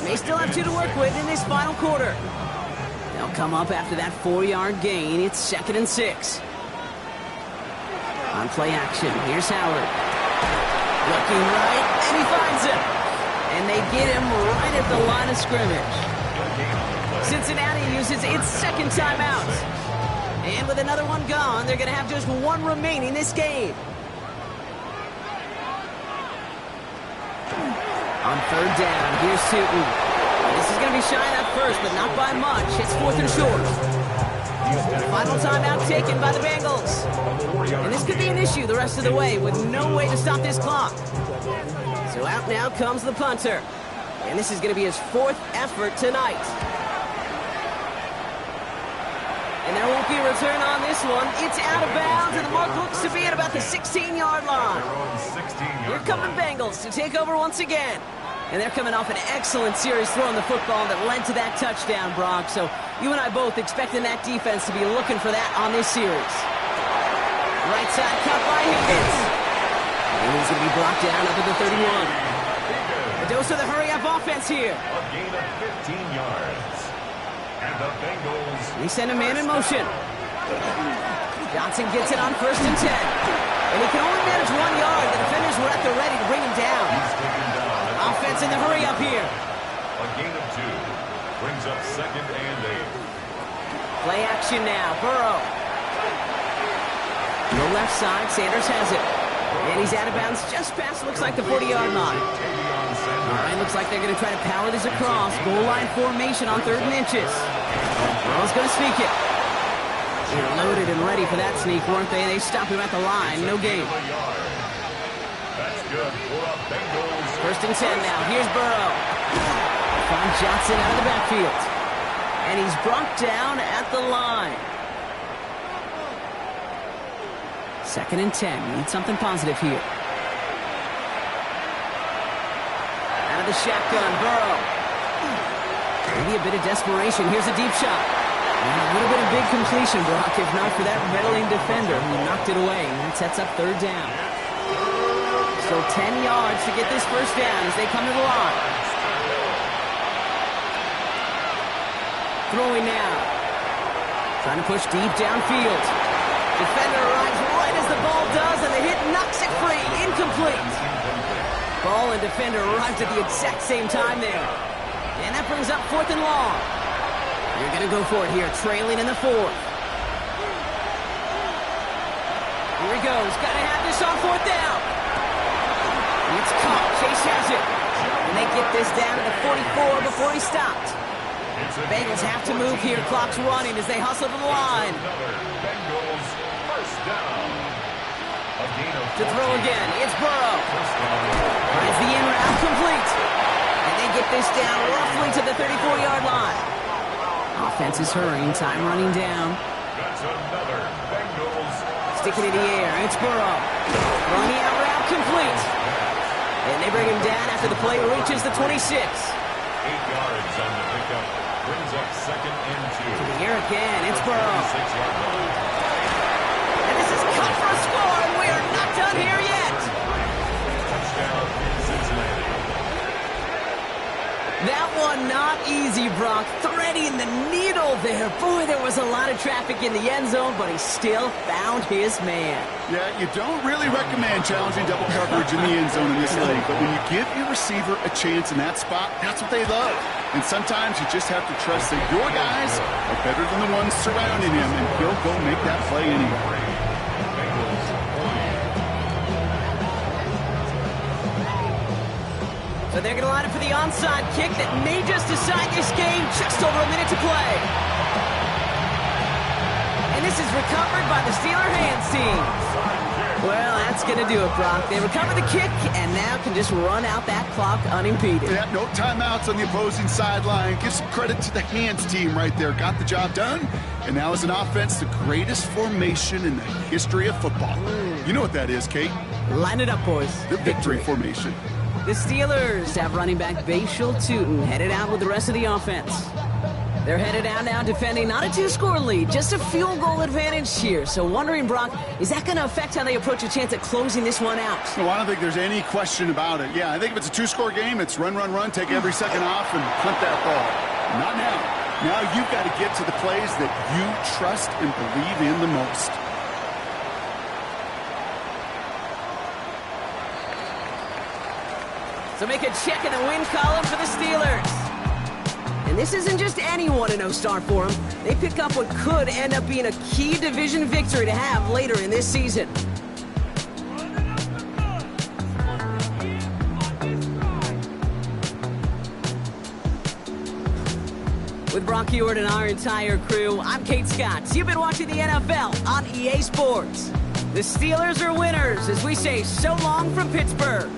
They still have 2 to work with in this final quarter. They'll come up after that 4-yard gain. It's second and 6. On play action, here's Howard. Looking right, and he finds him. And they get him right at the line of scrimmage. Cincinnati uses its second timeout. And with another one gone, they're going to have just 1 remaining this game. On third down, here's Tootin. This is going to be shy at first, but not by much. It's 4th and short. Final timeout taken by the Bengals. And this could be an issue the rest of the way with no way to stop this clock. So out now comes the punter. And this is going to be his 4th effort tonight. And there won't be a return on this one. It's out of bounds, and the mark looks to be at about the 16-yard line. Here come the Bengals to take over once again. And they're coming off an excellent series throwing the football that led to that touchdown, Brock. So you and I both expecting that defense to be looking for that on this series. Right side cut by Higgins. And he's going to be brought down up at the 31. A dose of the hurry-up offense here. A gain of 15 yards. And the Bengals... They send a man in motion. Johnson gets it on 1st and 10. And he can only manage 1 yard. The defenders were at the ready to bring him down. Offense in the hurry-up here. A gain of 2. Brings up second and 8. Play action now. Burrow. On the left side, Sanders has it. And he's out of bounds just past, looks like, the 40-yard line. All right, looks like they're going to try to power this across. Goal line formation on 3rd and inches. Burrow's going to sneak it. They were loaded and ready for that sneak, weren't they? They stopped him at the line. No gain. That's good for a Bengals. 1st and 10 now. Here's Burrow. Find Johnson out of the backfield. And he's brought down at the line. 2nd and 10. Need something positive here. Out of the shotgun, Burrow. Maybe a bit of desperation. Here's a deep shot. And a little bit of big completion, Brock, if not for that meddling defender who knocked it away. And that sets up 3rd down. So 10 yards to get this 1st down as they come to the line. Throwing now. Trying to push deep downfield. Defender arrives right as the ball does, and the hit knocks it free. Incomplete. Ball and defender arrived at the exact same time there. And that brings up 4th and long. You're going to go for it here, trailing in the 4th. Here he goes. Got to have this on 4th down. It's caught. Chase has it. And they get this down to the 44 before he stopped. Bengals have to move here. Clock's running as they hustle to the line. Bengals 1st down. To throw again. It's Burrow. Finds the in route complete. And they get this down roughly to the 34-yard line. Offense is hurrying. Time running down. That's another Bengals. Sticking in the air. It's Burrow. Throwing the out route complete. And they bring him down after the play reaches the 26. 8 yards on the pickup. Brings up 2nd and 2. To the air again. It's Burrow. 6-yard line. And this is cut for a score, and we are not done here yet. Touchdown Cincinnati. That one not easy, Brock. Threading the needle there. Boy, there was a lot of traffic in the end zone, but he still found his man. Yeah, you don't really recommend challenging double coverage in the end zone in this league, but when you give your receiver a chance in that spot, that's what they love. And sometimes you just have to trust that your guys are better than the ones surrounding him, and he'll go make that play anyway. So they're going to line up for the onside kick that may just decide this game. Just over a minute to play. And this is recovered by the Steeler hands team. Well, that's going to do it, Brock. They recover the kick and now can just run out that clock unimpeded. Yeah, no timeouts on the opposing sideline. Give some credit to the hands team right there. Got the job done. And now as an offense, the greatest formation in the history of football. You know what that is, Kate? Line it up, boys. The victory formation. The Steelers have running back Bashal Tootin headed out with the rest of the offense. They're headed out now defending not a 2-score lead, just a field goal advantage here. So wondering, Brock, is that going to affect how they approach a chance at closing this one out? No, I don't think there's any question about it. Yeah, I think if it's a 2-score game, it's run, run, run, take every second off and punt that ball. Not now. Now you've got to get to the plays that you trust and believe in the most. So make a check in the win column for the Steelers. And this isn't just any 1-0 start for them. They pick up what could end up being a key division victory to have later in this season. With Brock Ewart and our entire crew, I'm Kate Scott. You've been watching the NFL on EA Sports. The Steelers are winners as we say so long from Pittsburgh.